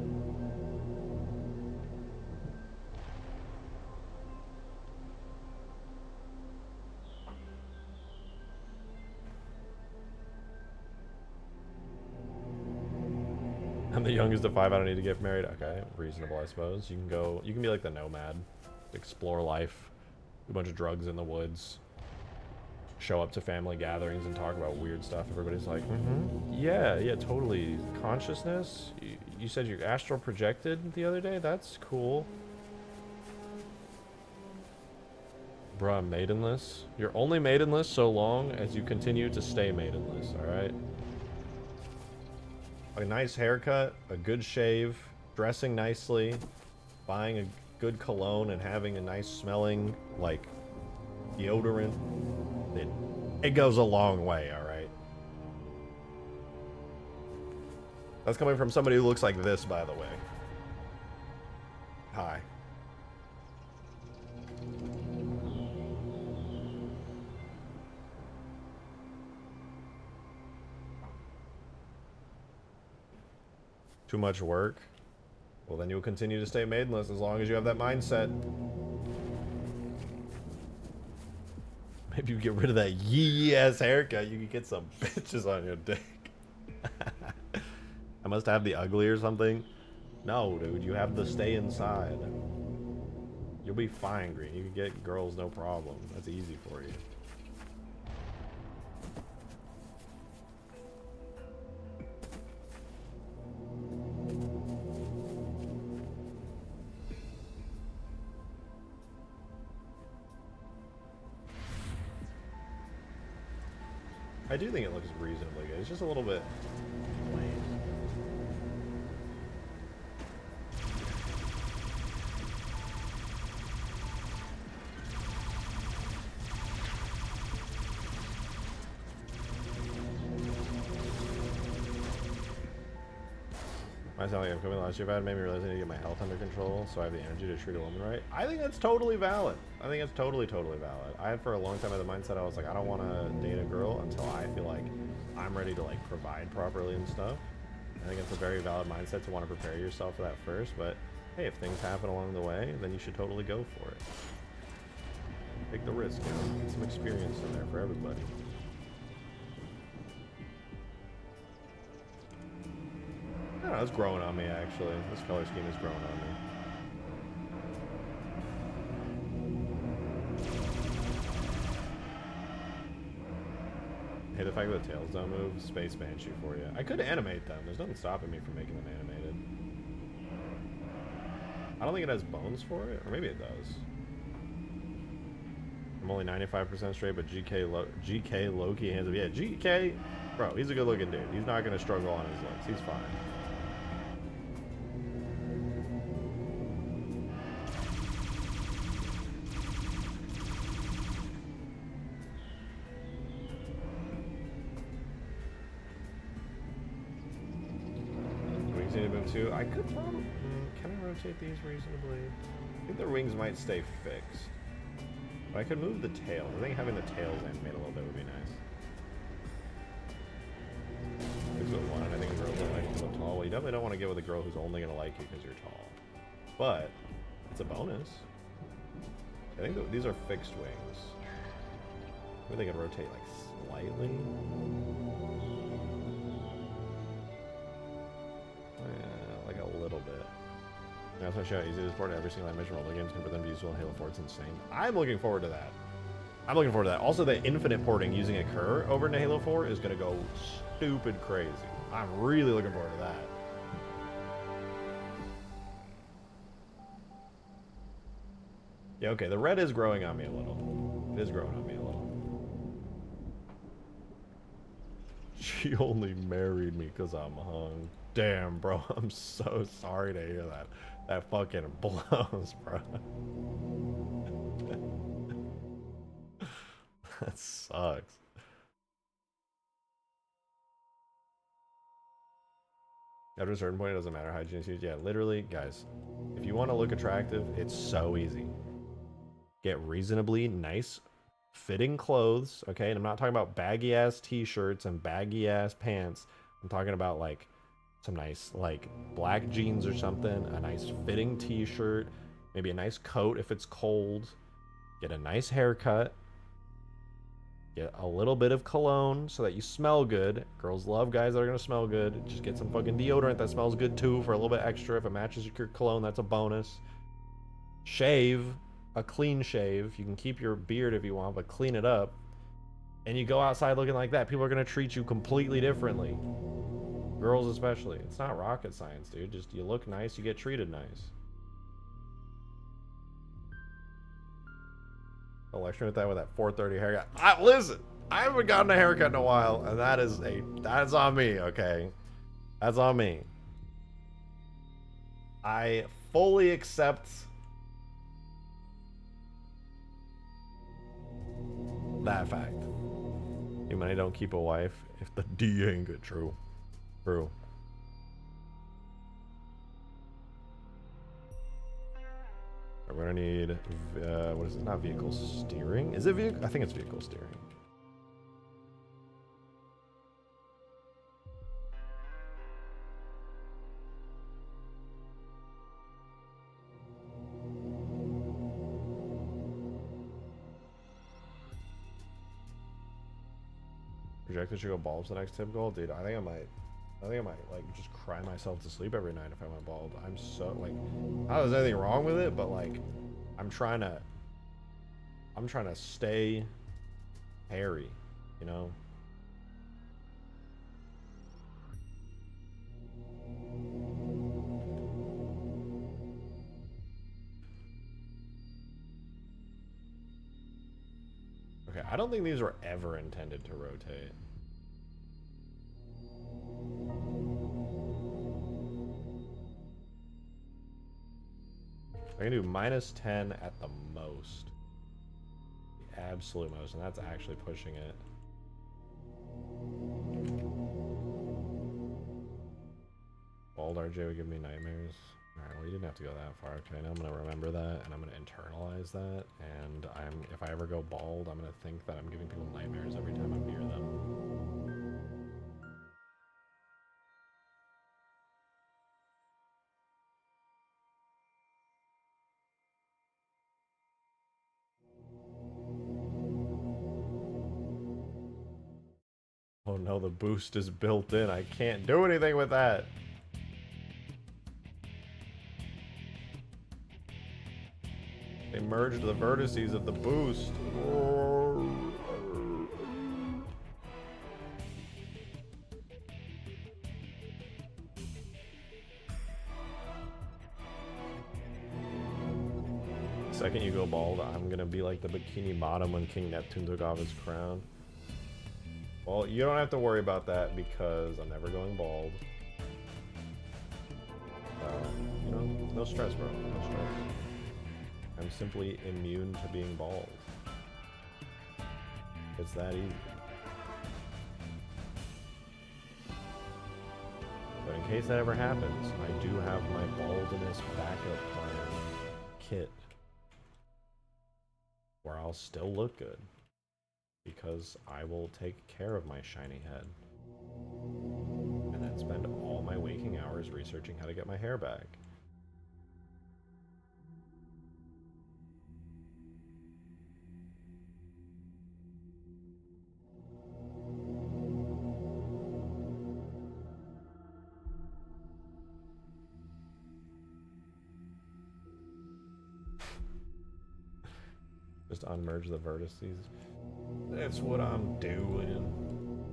I'm the youngest of 5. I don't need to get married. Okay, reasonable, I suppose. You can go. You can be like the nomad, explore life, do a bunch of drugs in the woods, show up to family gatherings and talk about weird stuff. Everybody's like, yeah, yeah, totally. Consciousness. You said you astral projected the other day. That's cool. Bruh, I'm maidenless. You're only maidenless so long as you continue to stay maidenless. All right. A nice haircut, a good shave, dressing nicely, buying a good cologne and having a nice smelling, like, deodorant. It goes a long way, alright? That's coming from somebody who looks like this, by the way. Hi. Too much work? Well, then you'll continue to stay maidenless as long as you have that mindset. Maybe you get rid of that yee-ass haircut, you can get some bitches on your dick. I must have the ugly or something? No, dude, you have to stay inside. You'll be fine, Green. You can get girls no problem. That's easy for you. I do think it looks reasonably good. It's just a little bit lame. I sound like I'm coming last year. If I had made me realize I need to get my health under control so I have the energy to treat a woman right. I think that's totally valid. I think it's totally valid. I had for a long time had the mindset I was like, I don't want to date a girl until I feel like I'm ready to like provide properly and stuff. I think it's a very valid mindset to want to prepare yourself for that first, but hey, if things happen along the way, then you should totally go for it. Take the risk, you know, get some experience in there for everybody. I don't know, it's growing on me actually. This color scheme is growing on me. Hey, the fact that the tails don't move, Space Banshee for you. I could animate them. There's nothing stopping me from making them animated. I don't think it has bones for it, or maybe it does. I'm only 95% straight, but GK Loki hands up. Yeah, GK, bro, he's a good looking dude. He's not gonna struggle on his looks. He's fine. Too. I could probably... can I rotate these reasonably? I think the wings might stay fixed. But I could move the tail. I think having the tails animate a little bit would be nice. 6'1", I think a girl that likes to look tall. Well, you definitely don't want to get with a girl who's only going to like you because you're tall. But it's a bonus. I think these are fixed wings. Maybe they could rotate like slightly. Like a little bit. That's what I show easy to support every single animation roller games can put them useful in Halo 4. It's insane. I'm looking forward to that. I'm looking forward to that. Also, the infinite porting using a cur over into Halo 4 is going to go stupid crazy. I'm really looking forward to that. Yeah, okay, the red is growing on me a little. It is growing on me a little. She only married me because I'm hung. Damn, bro, I'm so sorry to hear that. That fucking blows, bro. That sucks. After a certain point, it doesn't matter how hygiene is used. Yeah, literally, guys, if you want to look attractive, it's so easy. Get reasonably nice fitting clothes, okay? And I'm not talking about baggy ass t-shirts and baggy ass pants. I'm talking about like some nice like black jeans or something, a nice fitting t-shirt, maybe a nice coat if it's cold. Get a nice haircut. Get a little bit of cologne so that you smell good. Girls love guys that are gonna smell good. Just get some fucking deodorant that smells good too for a little bit extra. If it matches your cologne, that's a bonus. Shave, a clean shave. You can keep your beard if you want, but clean it up. And you go outside looking like that, people are gonna treat you completely differently. Girls especially. It's not rocket science, dude. Just you look nice, you get treated nice. I'll lecture with that 4:30 haircut. Listen, I haven't gotten a haircut in a while, and that's on me, okay? That's on me. I fully accept that fact. You money don't keep a wife if the D ain't good. True. True. We're gonna need, what is it? Not vehicle steering? Is it vehicle? I think it's vehicle steering. Projector should go bald for the next tip goal, dude. I think I might like just cry myself to sleep every night if I went bald. I'm so like, not that there's anything wrong with it, but like, I'm trying to stay hairy, you know. Okay, I don't think these were ever intended to rotate. I can do -10 at the most. The absolute most, and that's actually pushing it. Bald RJ would give me nightmares. Alright, well you didn't have to go that far. Okay, now I'm gonna remember that, and I'm gonna internalize that, and if I ever go bald, I'm gonna think that I'm giving people nightmares every time I'm near them. Oh no, the boost is built in. I can't do anything with that. They merged the vertices of the boost. The second you go bald, I'm gonna be like the Bikini Bottom when King Neptune took off his crown. Well, you don't have to worry about that because I'm never going bald. You know, no stress, bro. No stress. I'm simply immune to being bald. It's that easy. But in case that ever happens, I do have my baldness backup plan kit where I'll still look good because I will take care of my shiny head and then spend all my waking hours researching how to get my hair back. Just unmerge the vertices. That's what I'm doing.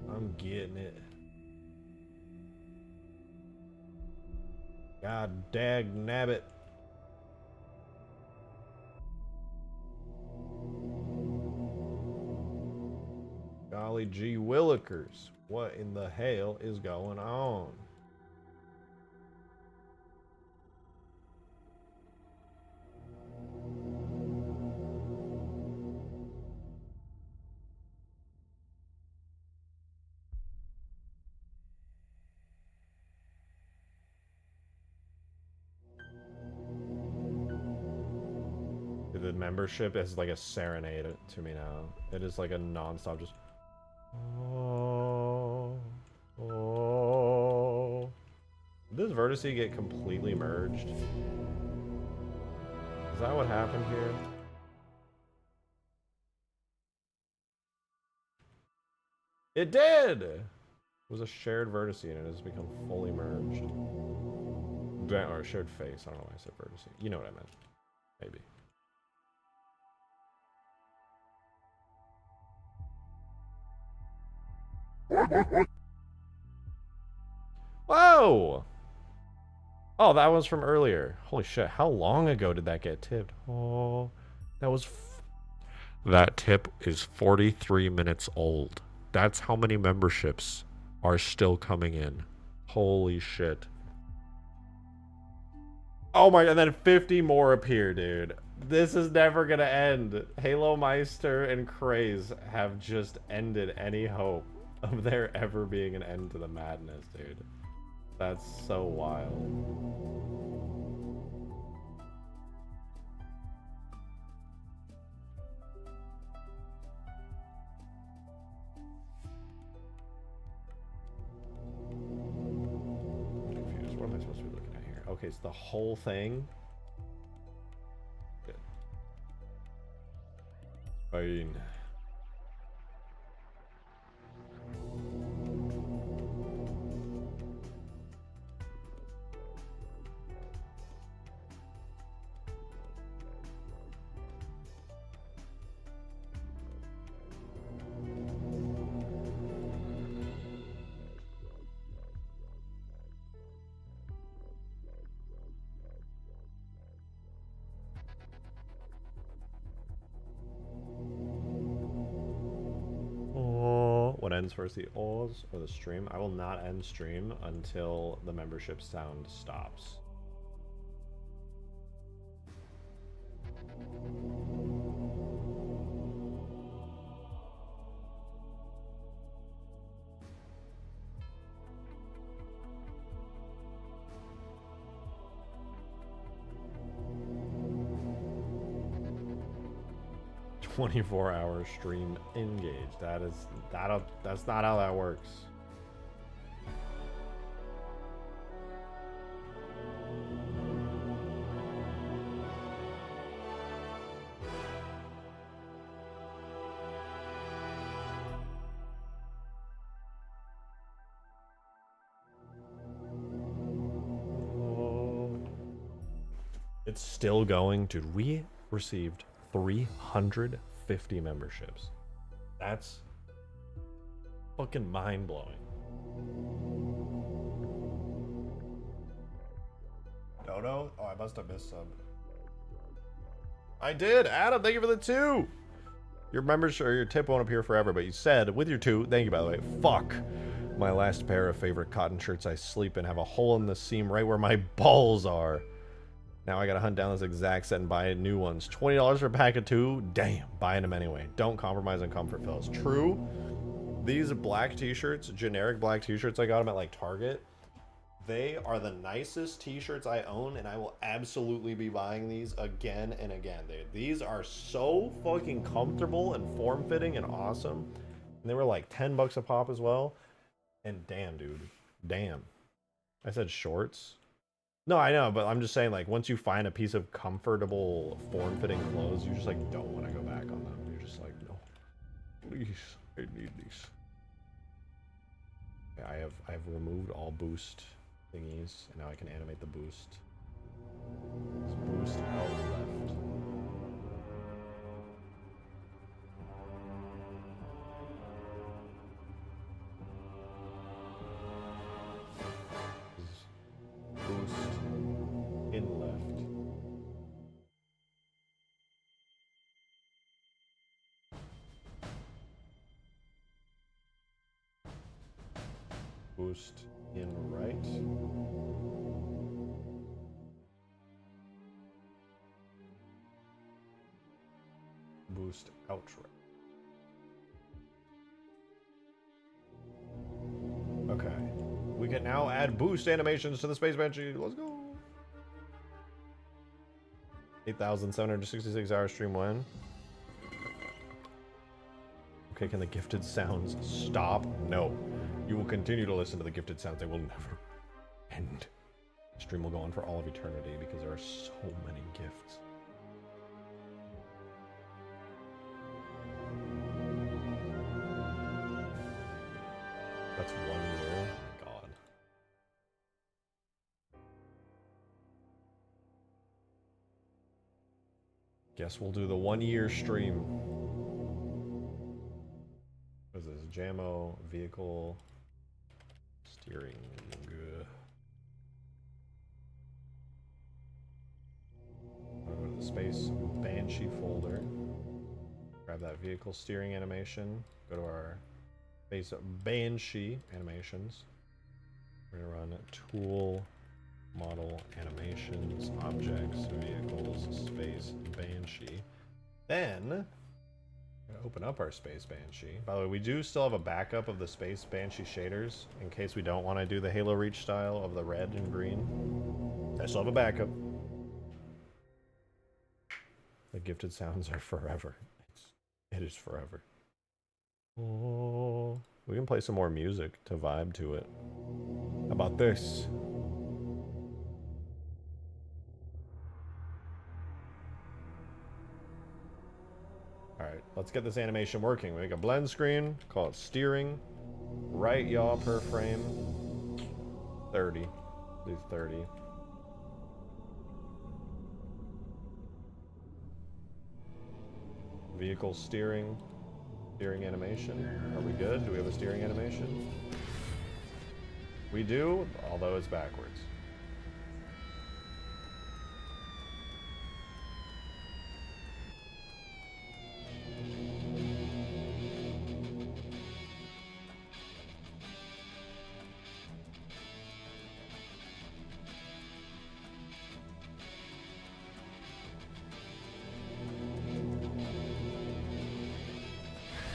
I'm getting it. God dag nabbit. Golly gee willikers. What in the hell is going on? The membership is like a serenade to me now. It is like a non-stop just... Oh, oh. Did this vertice get completely merged? Is that what happened here? It did! It was a shared vertice and it has become fully merged. Or shared face. I don't know why I said vertice. You know what I meant. Maybe. Whoa! Oh, that was from earlier. Holy shit, how long ago did that get tipped? Oh, that was... That tip is 43 minutes old. That's how many memberships are still coming in. Holy shit. Oh my, and then 50 more appear, dude. This is never gonna end. Halo Meister and Craze have just ended any hope of there ever being an end to the madness, dude. That's so wild. I'm confused. What am I supposed to be looking at here? Okay, it's the whole thing. Good. Fine. 'What ends first, the O's or the stream? I will not end stream until the membership sound stops. "24-hour stream engaged." That's not how that works. It's still going, dude. We received 350 memberships. That's fucking mind-blowing. Dodo? Oh, I must have missed some. I did! Adam, thank you for the 2! Your membership or your tip won't appear forever, but you said, with your 2, thank you by the way, fuck. My last pair of favorite cotton shirts I sleep in have a hole in the seam right where my balls are. Now I gotta hunt down this exact set and buy new ones. $20 for a pack of 2? Damn, buying them anyway. Don't compromise on comfort, fellas. True. These black t-shirts, generic black t-shirts, I got them at like Target. They are the nicest t-shirts I own, and I will absolutely be buying these again and again, dude. These are so fucking comfortable and form-fitting and awesome. And they were like 10 bucks a pop as well. And damn, dude. Damn. I said shorts. No, I know, but I'm just saying, like, once you find a piece of comfortable, form-fitting clothes, you just, like, don't want to go back on them. You're just like, no. Please, I need these. Okay, I have removed all boost thingies, and now I can animate the boost. Let's boost out left. Boost in left. Boost in right. Boost out right. Okay. We can now add boost animations to the Space Banshee. Let's go. 8,766 hour stream when? Okay, can the gifted sounds stop? No. You will continue to listen to the gifted sounds. They will never end. The stream will go on for all of eternity because there are so many gifts. That's 1 year. Oh my god. Guess we'll do the 1 year stream. What is this? Jammo, vehicle, steering. Go to the space Banshee folder. Grab that vehicle steering animation. Go to our space Banshee animations. We're gonna run tool, model, animations, objects, vehicles, space Banshee. Then open up our space Banshee. By the way, we do still have a backup of the space Banshee shaders in case we don't want to do the Halo Reach style of the red and green. I still have a backup. The gifted sounds are forever. It is forever. Oh, we can play some more music to vibe to it. How about this? Alright, let's get this animation working. We make a blend screen, call it steering. Right yaw per frame. 30. Do 30. Vehicle steering. Steering animation. Are we good? Do we have a steering animation? We do, although it's backwards.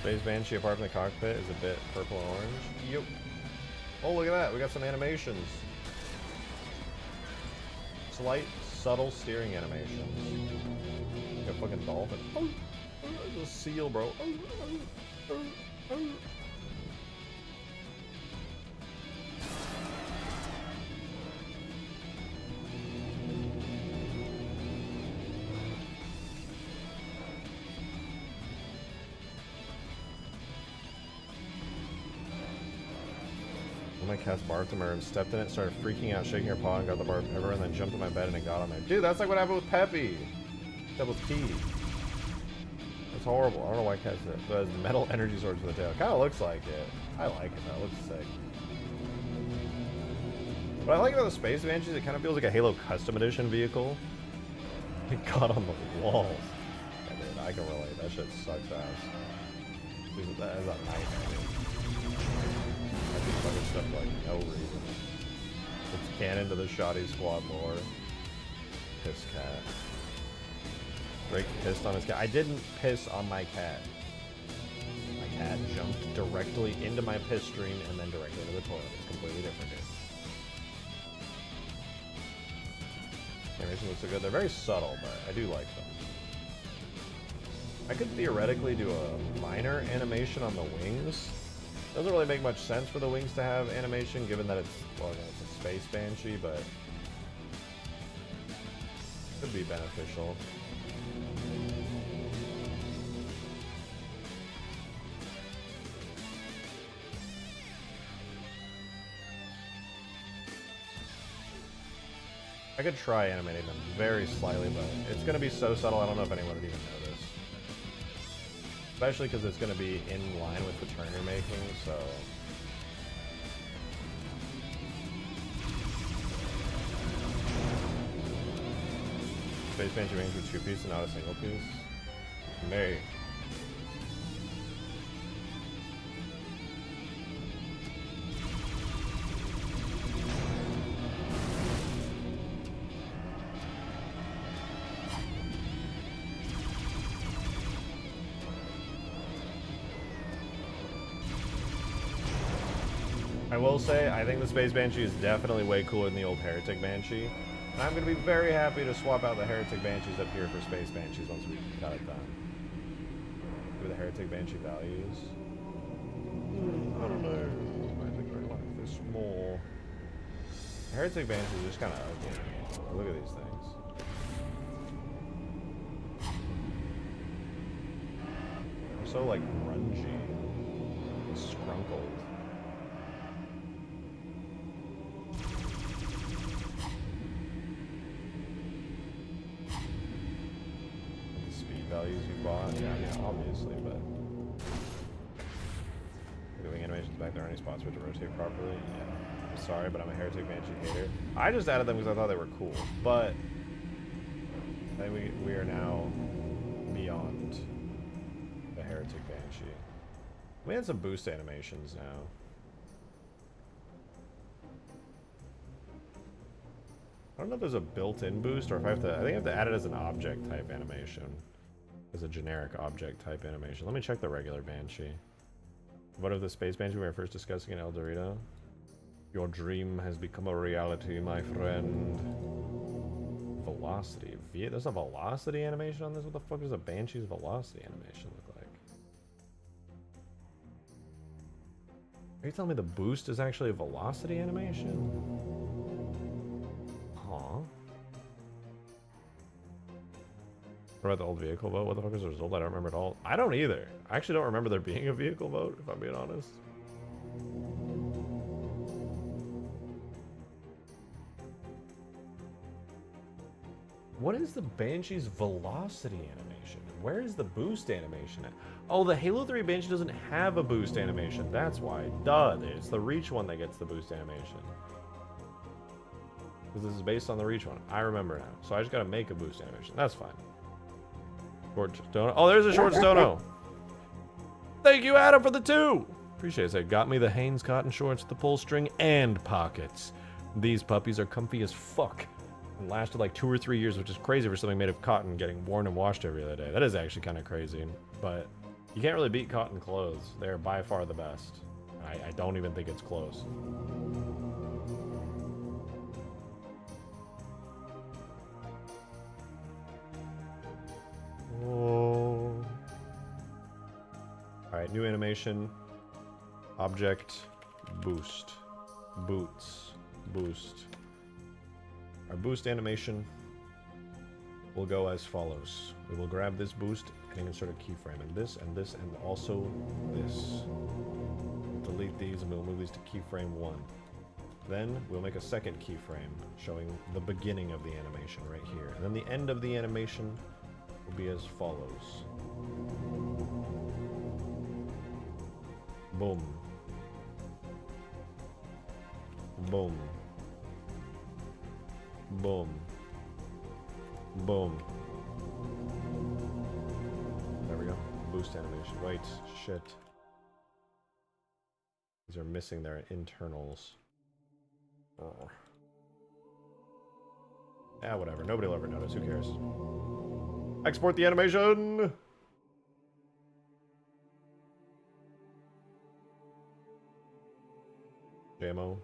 Space Banshee apart from the cockpit is a bit purple and orange. Yep. Oh, look at that. We got some animations. Slight, subtle steering animations. Like a fucking dolphin. Oh, a seal, bro. My cat's barked at her and stepped in it, started freaking out, shaking her paw, and got the bark ever, and then jumped in my bed and it got on there. Dude, that's like what happened with Peppy. That was P. That's horrible. I don't know why cats do that. But it has metal energy swords for the tail. Kind of looks like it. I like it though. It looks sick. What I like about the Space Banshees, it kind of feels like a Halo Custom Edition vehicle. It got on the walls. I mean, I can relate. That shit sucks ass. Dude, that is a nightmare, dude. Fucking stuff for like no reason. It's canon to the Shoddy Squad lore. Piss cat. Drake pissed on his cat. I didn't piss on my cat. My cat jumped directly into my piss stream and then directly into the toilet. It's completely different, dude. Animation looks so good. They're very subtle, but I do like them. I could theoretically do a minor animation on the wings. Doesn't really make much sense for the wings to have animation, given that it's, well, again, it's a Space Banshee, but could be beneficial. I could try animating them very slightly, but it's going to be so subtle, I don't know if anyone would even notice. Especially because it's going to be in line with the turn you're making, so... Space Banshee wings with 2 pieces and not a single piece. Nay. I will say, I think the Space Banshee is definitely way cooler than the old Heretic Banshee. And I'm going to be very happy to swap out the Heretic Banshees up here for Space Banshees once we got it done. Do the Heretic Banshee values? I don't know. I think I like this more. The Heretic Banshees are just kind of ugly. Look at these things. They're so like grungy and scrunkled. Values you bought? Yeah, obviously, but the wing animations back there, any spots where to rotate properly? Yeah. I'm sorry, but I'm a Heretic Banshee hater. I just added them because I thought they were cool, but I think we are now beyond the Heretic Banshee. We had some boost animations now. I don't know if there's a built-in boost or if I think I have to add it as an object type animation. As a generic object type animation. Let me check the regular Banshee. What of the Space Banshee we were first discussing in El Dorado? Your dream has become a reality, my friend. Velocity. There's a velocity animation on this? What the fuck does a Banshee's velocity animation look like? Are you telling me the boost is actually a velocity animation? Huh? What about the old vehicle vote? What the fuck is the result? I don't remember at all. I don't either. I actually don't remember there being a vehicle vote, if I'm being honest. What is the Banshee's velocity animation? Where is the boost animation at? Oh, the Halo 3 Banshee doesn't have a boost animation. That's why. Duh. It's the Reach one that gets the boost animation. Because this is based on the Reach one. I remember now. So I just gotta make a boost animation. That's fine. Short Stono. Oh, there's a Short Stono. Thank you, Adam, for the 2. Appreciate it. Got me the Hanes cotton shorts, the pull string, and pockets. These puppies are comfy as fuck and lasted like 2 or 3 years, which is crazy for something made of cotton getting worn and washed every other day. That is actually kind of crazy, but you can't really beat cotton clothes. They're by far the best. I don't even think it's close. Oh. Alright, new animation. Object. Boost. Boots. Boost. Our boost animation will go as follows. We will grab this boost and insert a keyframe. And this, and also this. Delete these and we'll move these to keyframe 1. Then we'll make a second keyframe showing the beginning of the animation right here. And then the end of the animation will be as follows. Boom. Boom. Boom. Boom. There we go. Boost animation. Wait, shit. These are missing their internals. Oh. Ah, whatever. Nobody will ever notice. Who cares? Export the animation! JMO.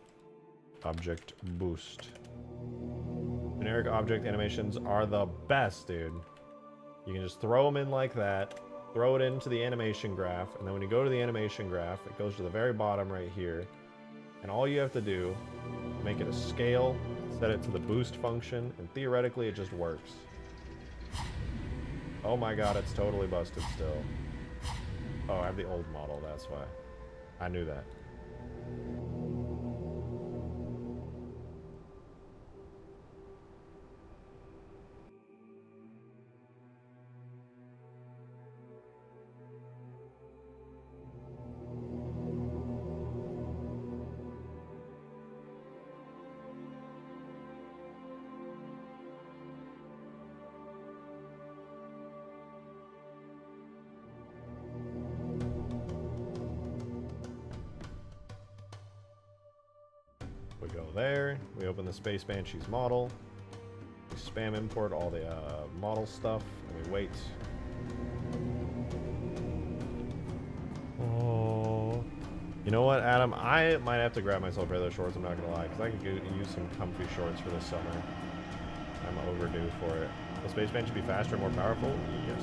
Object boost. Generic object animations are the best, dude. You can just throw them in like that, throw it into the animation graph, and then when you go to the animation graph, it goes to the very bottom right here. And all you have to do, make it a scale, set it to the boost function, and theoretically it just works. Oh my god, it's totally busted still. Oh, I have the old model, that's why. I knew that. We go there, we open the Space Banshees model, we spam import all the model stuff, and we wait. Oh. You know what, Adam? I might have to grab myself regular shorts, I'm not gonna lie, because I could use some comfy shorts for this summer. overdue for it. Will Space Banshee be faster and more powerful? Yes.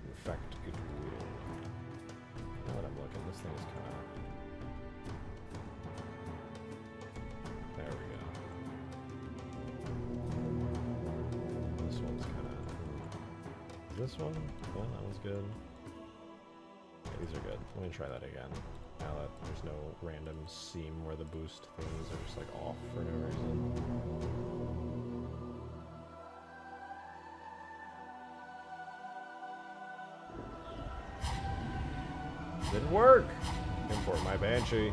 In fact, it will. Now that I'm looking, this thing is kind of... There we go. This one's kind of... Is this one? Yeah, that one's good. Yeah, these are good. Let me try that again. Now that there's no random seam where the boost things are just like off for no reason. Didn't work! Import my Banshee.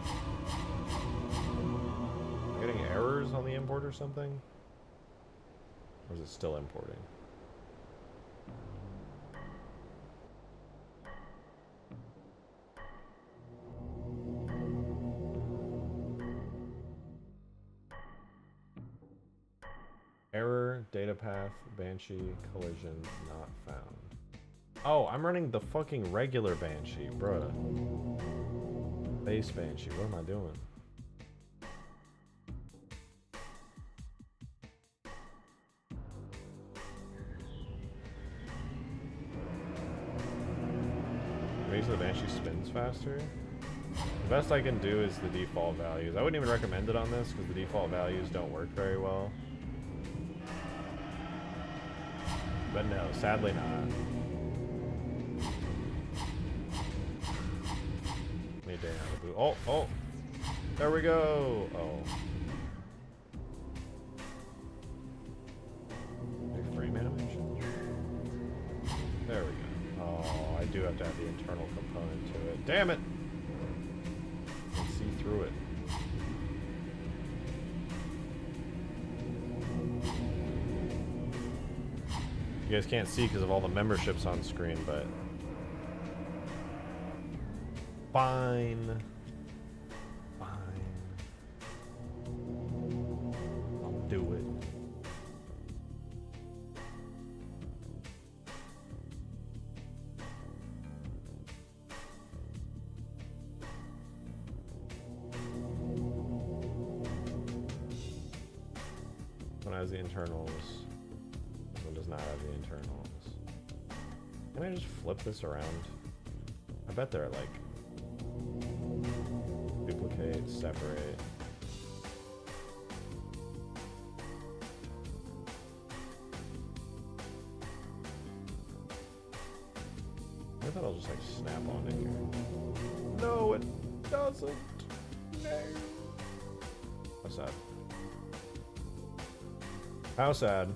Am I getting errors on the import or something? Or is it still importing? Error, data path, Banshee, collision, not found. Oh, I'm running the fucking regular Banshee, bruh. Base Banshee, what am I doing? Base of the Banshee spins faster? The best I can do is the default values. I wouldn't even recommend it on this because the default values don't work very well. But no, sadly not. Need to have a boot. Oh, oh! There we go! Oh. New frame animation? There we go. Oh, I do have to have the internal component to it. Damn it! I can see through it. You guys can't see because of all the memberships on screen, but fine. Fine. I'll do it. One has the internals. One does not have the internals. Can I just flip this around? I bet they're like duplicate, separate. I thought I'll just like snap on it here. No, it doesn't. No. How sad. How sad.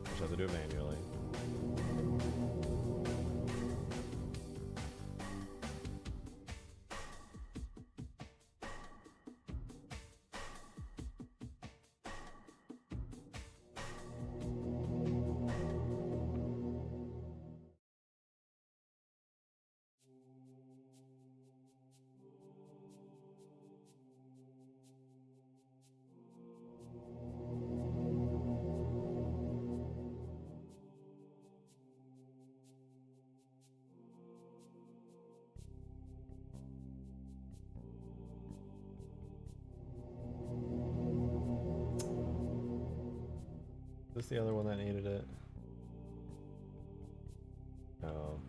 Just have to do it manually. Is this the other one that needed it? No.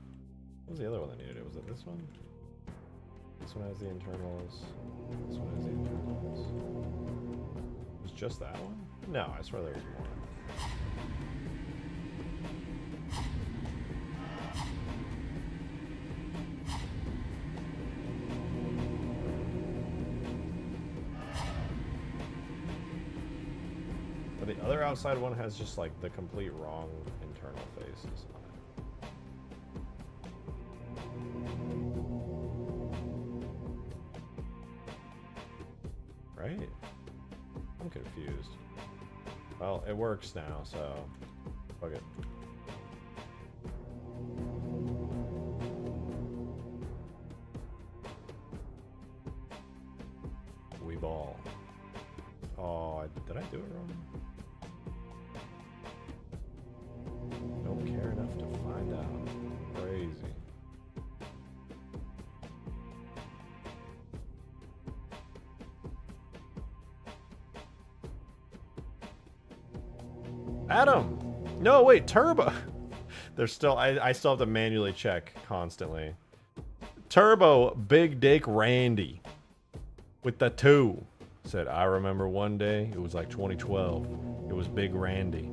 What was the other one that needed it? Was it this one? This one has the internals. This one has the internals. Was it just that one? No, I swear there was more. But the other outside one has just like the complete wrong internal faces on it. Right? I'm confused. Well, it works now, so fuck it. We ball. Oh, did I do it wrong? Don't care enough to find out. Crazy. Adam! No, wait, Turbo! There's still, I still have to manually check constantly. Turbo Big Dick Randy with the 2 said, I remember one day, it was like 2012. It was Big Randy.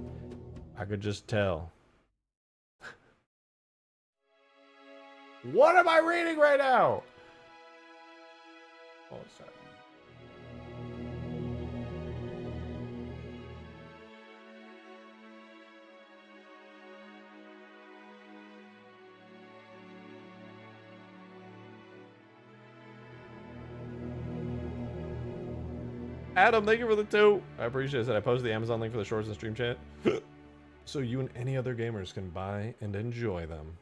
I could just tell. What am I reading right now? Oh, sorry. Adam, thank you for the 2. I appreciate it. I posted the Amazon link for the shorts in stream chat. So you and any other gamers can buy and enjoy them.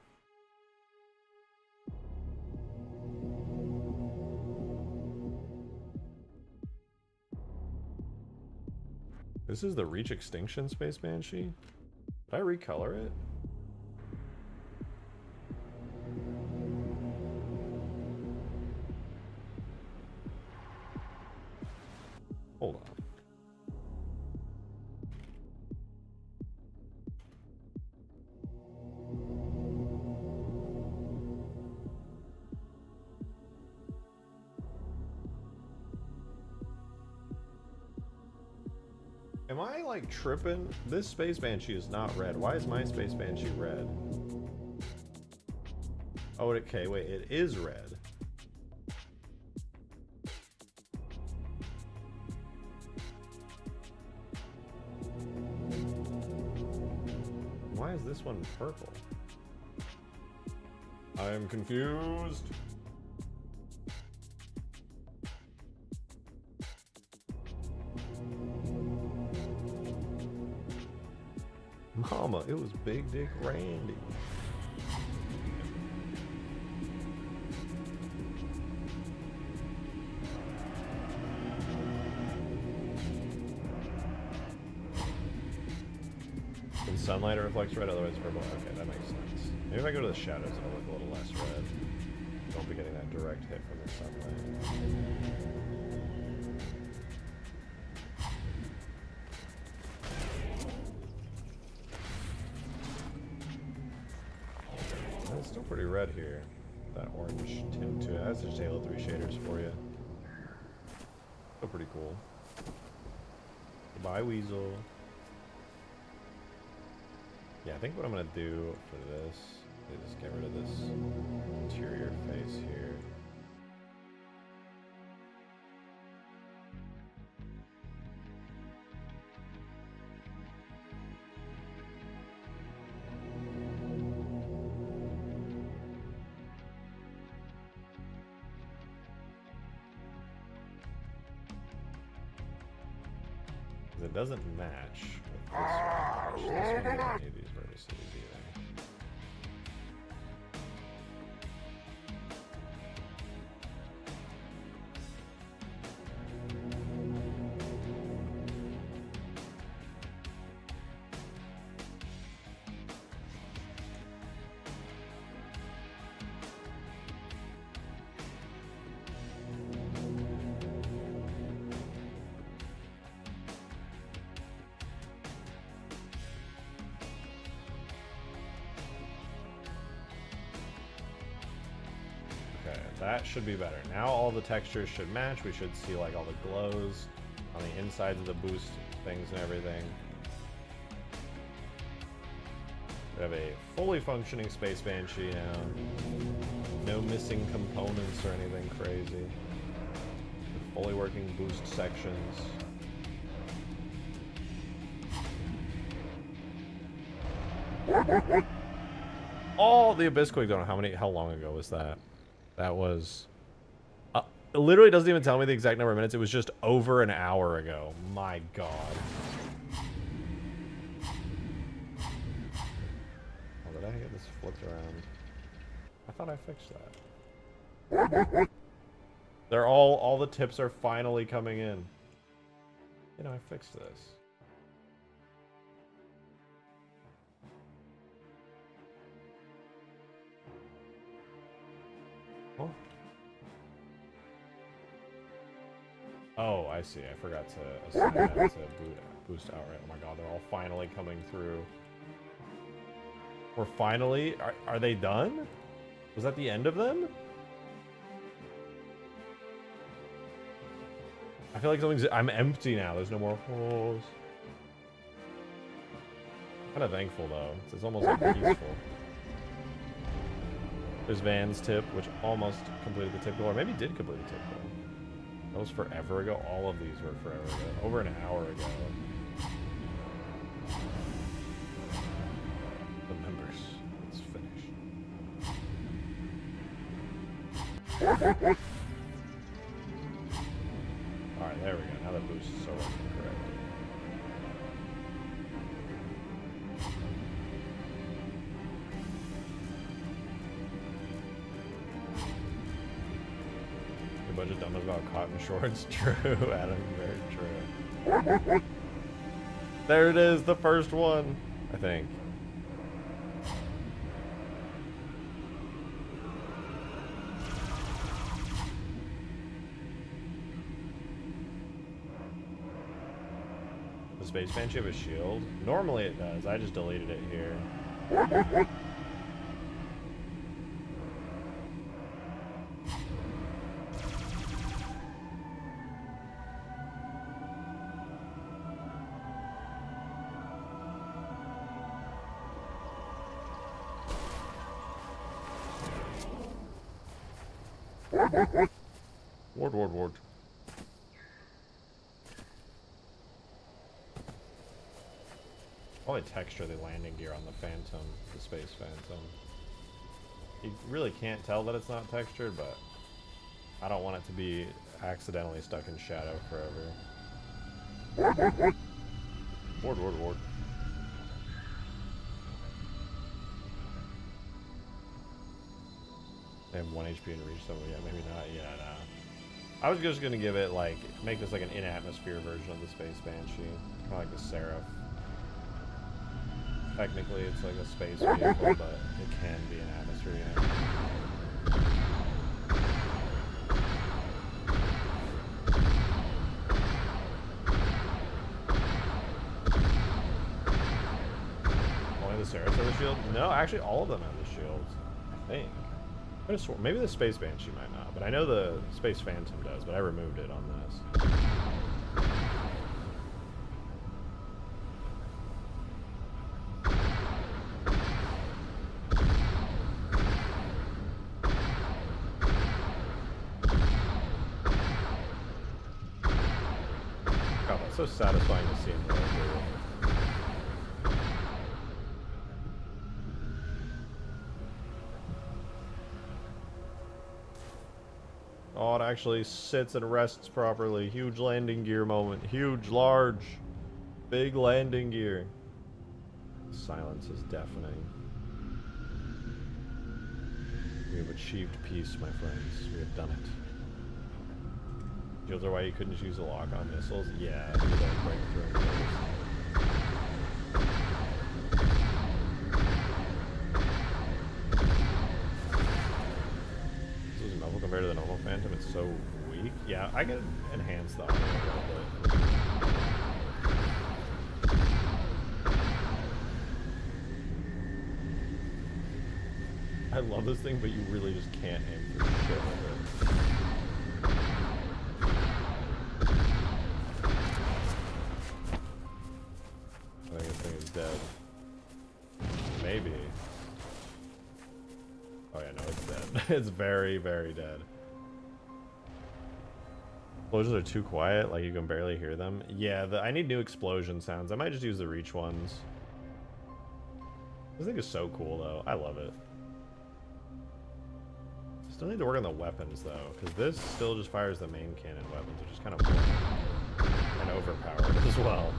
This is the Reach Extinction Space Banshee? Did I recolor it? Hold on. Am I like tripping? This Space Banshee is not red. Why is my Space Banshee red? Oh, okay, wait, it is red. Why is this one purple? I am confused. Mama, it was Big Dick Randy. In sunlight it reflects red, otherwise purple. Okay, that makes sense. Maybe if I go to the shadows it'll look a little less red. Don't be getting that direct hit from the sunlight. It's still pretty red here. That orange tint to it. That's just Halo 3 shaders for you. Still pretty cool. Goodbye, Weasel. Yeah, I think what I'm gonna do for this is get rid of this interior face here. It doesn't match with this one. This one doesn't need these vertices either. That should be better. Now all the textures should match. We should see like all the glows on the insides of the boost things and everything. We have a fully functioning Space Banshee now. No missing components or anything crazy. Fully working boost sections. Oh, the Abyss Quake, don't know how long ago was that? That was... it literally doesn't even tell me the exact number of minutes. It was just over an hour ago. My god. Oh, did I get this flipped around? I thought I fixed that. They're all the tips are finally coming in. You know, I fixed this. Oh, I see. I forgot to assign that to boost outright. Oh my god, they're all finally coming through. We're finally... Are they done? Was that the end of them? I feel like something's... I'm empty now. There's no more holes. Kind of thankful, though. It's almost like peaceful. There's Van's tip, which almost completed the tip goal. Or maybe did complete the tip goal. That was forever ago. All of these were forever ago. Over an hour ago. The members. Let's finish. Alright, there we go. Now the boost is so working correctly. Your budget dumb is about cotton shorts. True, Adam. Very true. There it is, the first one, I think. The Space Banshee have a shield? Normally it does. I just deleted it here. Ward. Probably texture the landing gear on the Phantom, the Space Phantom. You really can't tell that it's not textured, but I don't want it to be accidentally stuck in shadow forever. Ward. They have 1 HP in reach, so yeah, maybe not. Yeah, no. I was just gonna give it like, make this like an in-atmosphere version of the Space Banshee, kind of like the Seraph. Technically, it's like a space vehicle, but it can be an atmosphere unit. Only the Seraphs have the shield? No, actually, all of them have the shields. I think. I just swore, maybe the Space Banshee might not, but I know the Space Phantom does, but I removed it on this. God, that's so satisfying to see him really do. Oh, it actually sits and rests properly. Huge landing gear moment. Huge, large, big landing gear. Silence is deafening. We have achieved peace, my friends. We have done it. Shields are why you couldn't use a lock on missiles? Yeah, you don't break through them first. Compared to the normal Phantom, it's so weak. Yeah, I can enhance the audio a little bit. I love this thing, but you really just can't aim for shit with it. I think this thing is dead. Maybe. Oh yeah, no, it's dead. It's very, very dead. Explosions are too quiet, like you can barely hear them. Yeah, I need new explosion sounds. I might just use the reach ones. This thing is so cool, though. I love it. Still need to work on the weapons, though, because this still just fires the main cannon weapons, which is kind of boring. And overpowered as well.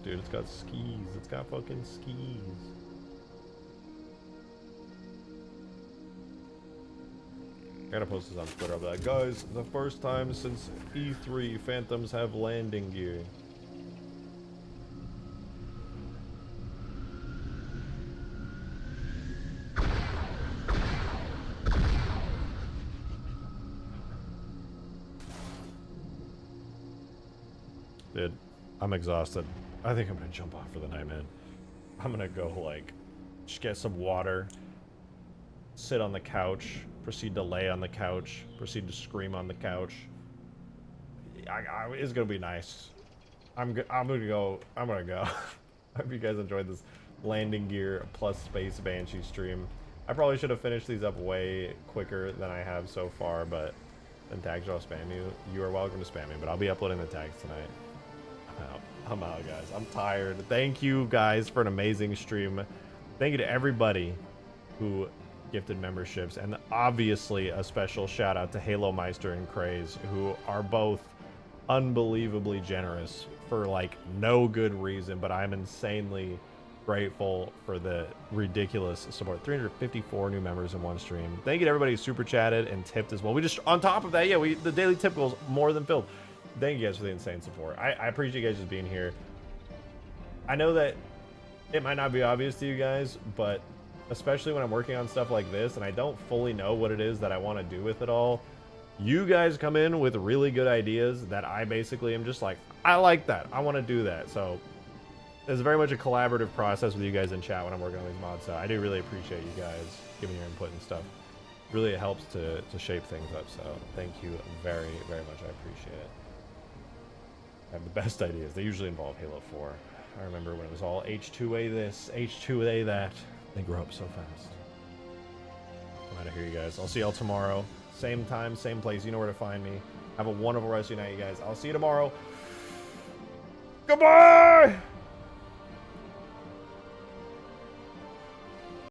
Dude, it's got skis. It's got fucking skis. gotta post this on Twitter. I'll be like, guys, the first time since E3, Phantoms have landing gear. Dude, I'm exhausted. I think I'm gonna jump off for the night, man. I'm gonna go, like, just get some water, sit on the couch, proceed to lay on the couch, proceed to scream on the couch. It's gonna be nice. I'm gonna go. I hope you guys enjoyed this landing gear plus space Banshee stream. I probably should have finished these up way quicker than I have so far, but then tags I'll spam you. You are welcome to spam me, but I'll be uploading the tags tonight. I'm out, guys. I'm tired. Thank you guys for an amazing stream. Thank you to everybody who gifted memberships, and obviously a special shout out to Halo Meister and Craze, who are both unbelievably generous for like no good reason, but I'm insanely grateful for the ridiculous support. 354 new members in one stream. Thank you to everybody who super chatted and tipped as well. We just, on top of that, yeah, the daily tip goal is more than filled. Thank you guys for the insane support. I appreciate you guys just being here. I know that it might not be obvious to you guys, but especially when I'm working on stuff like this and I don't fully know what it is that I want to do with it all, you guys come in with really good ideas that I basically am just like, I like that. I want to do that. So it's very much a collaborative process with you guys in chat when I'm working on these mods. So I do really appreciate you guys giving your input and stuff. Really, it helps to shape things up. So thank you very, very much. I appreciate it. I have the best ideas. They usually involve Halo 4. I remember when it was all H2A this, H2A that. They grow up so fast. I'm out of here, you guys. I'll see y'all tomorrow. Same time, same place. You know where to find me. Have a wonderful rest of your night, you guys. I'll see you tomorrow. Goodbye!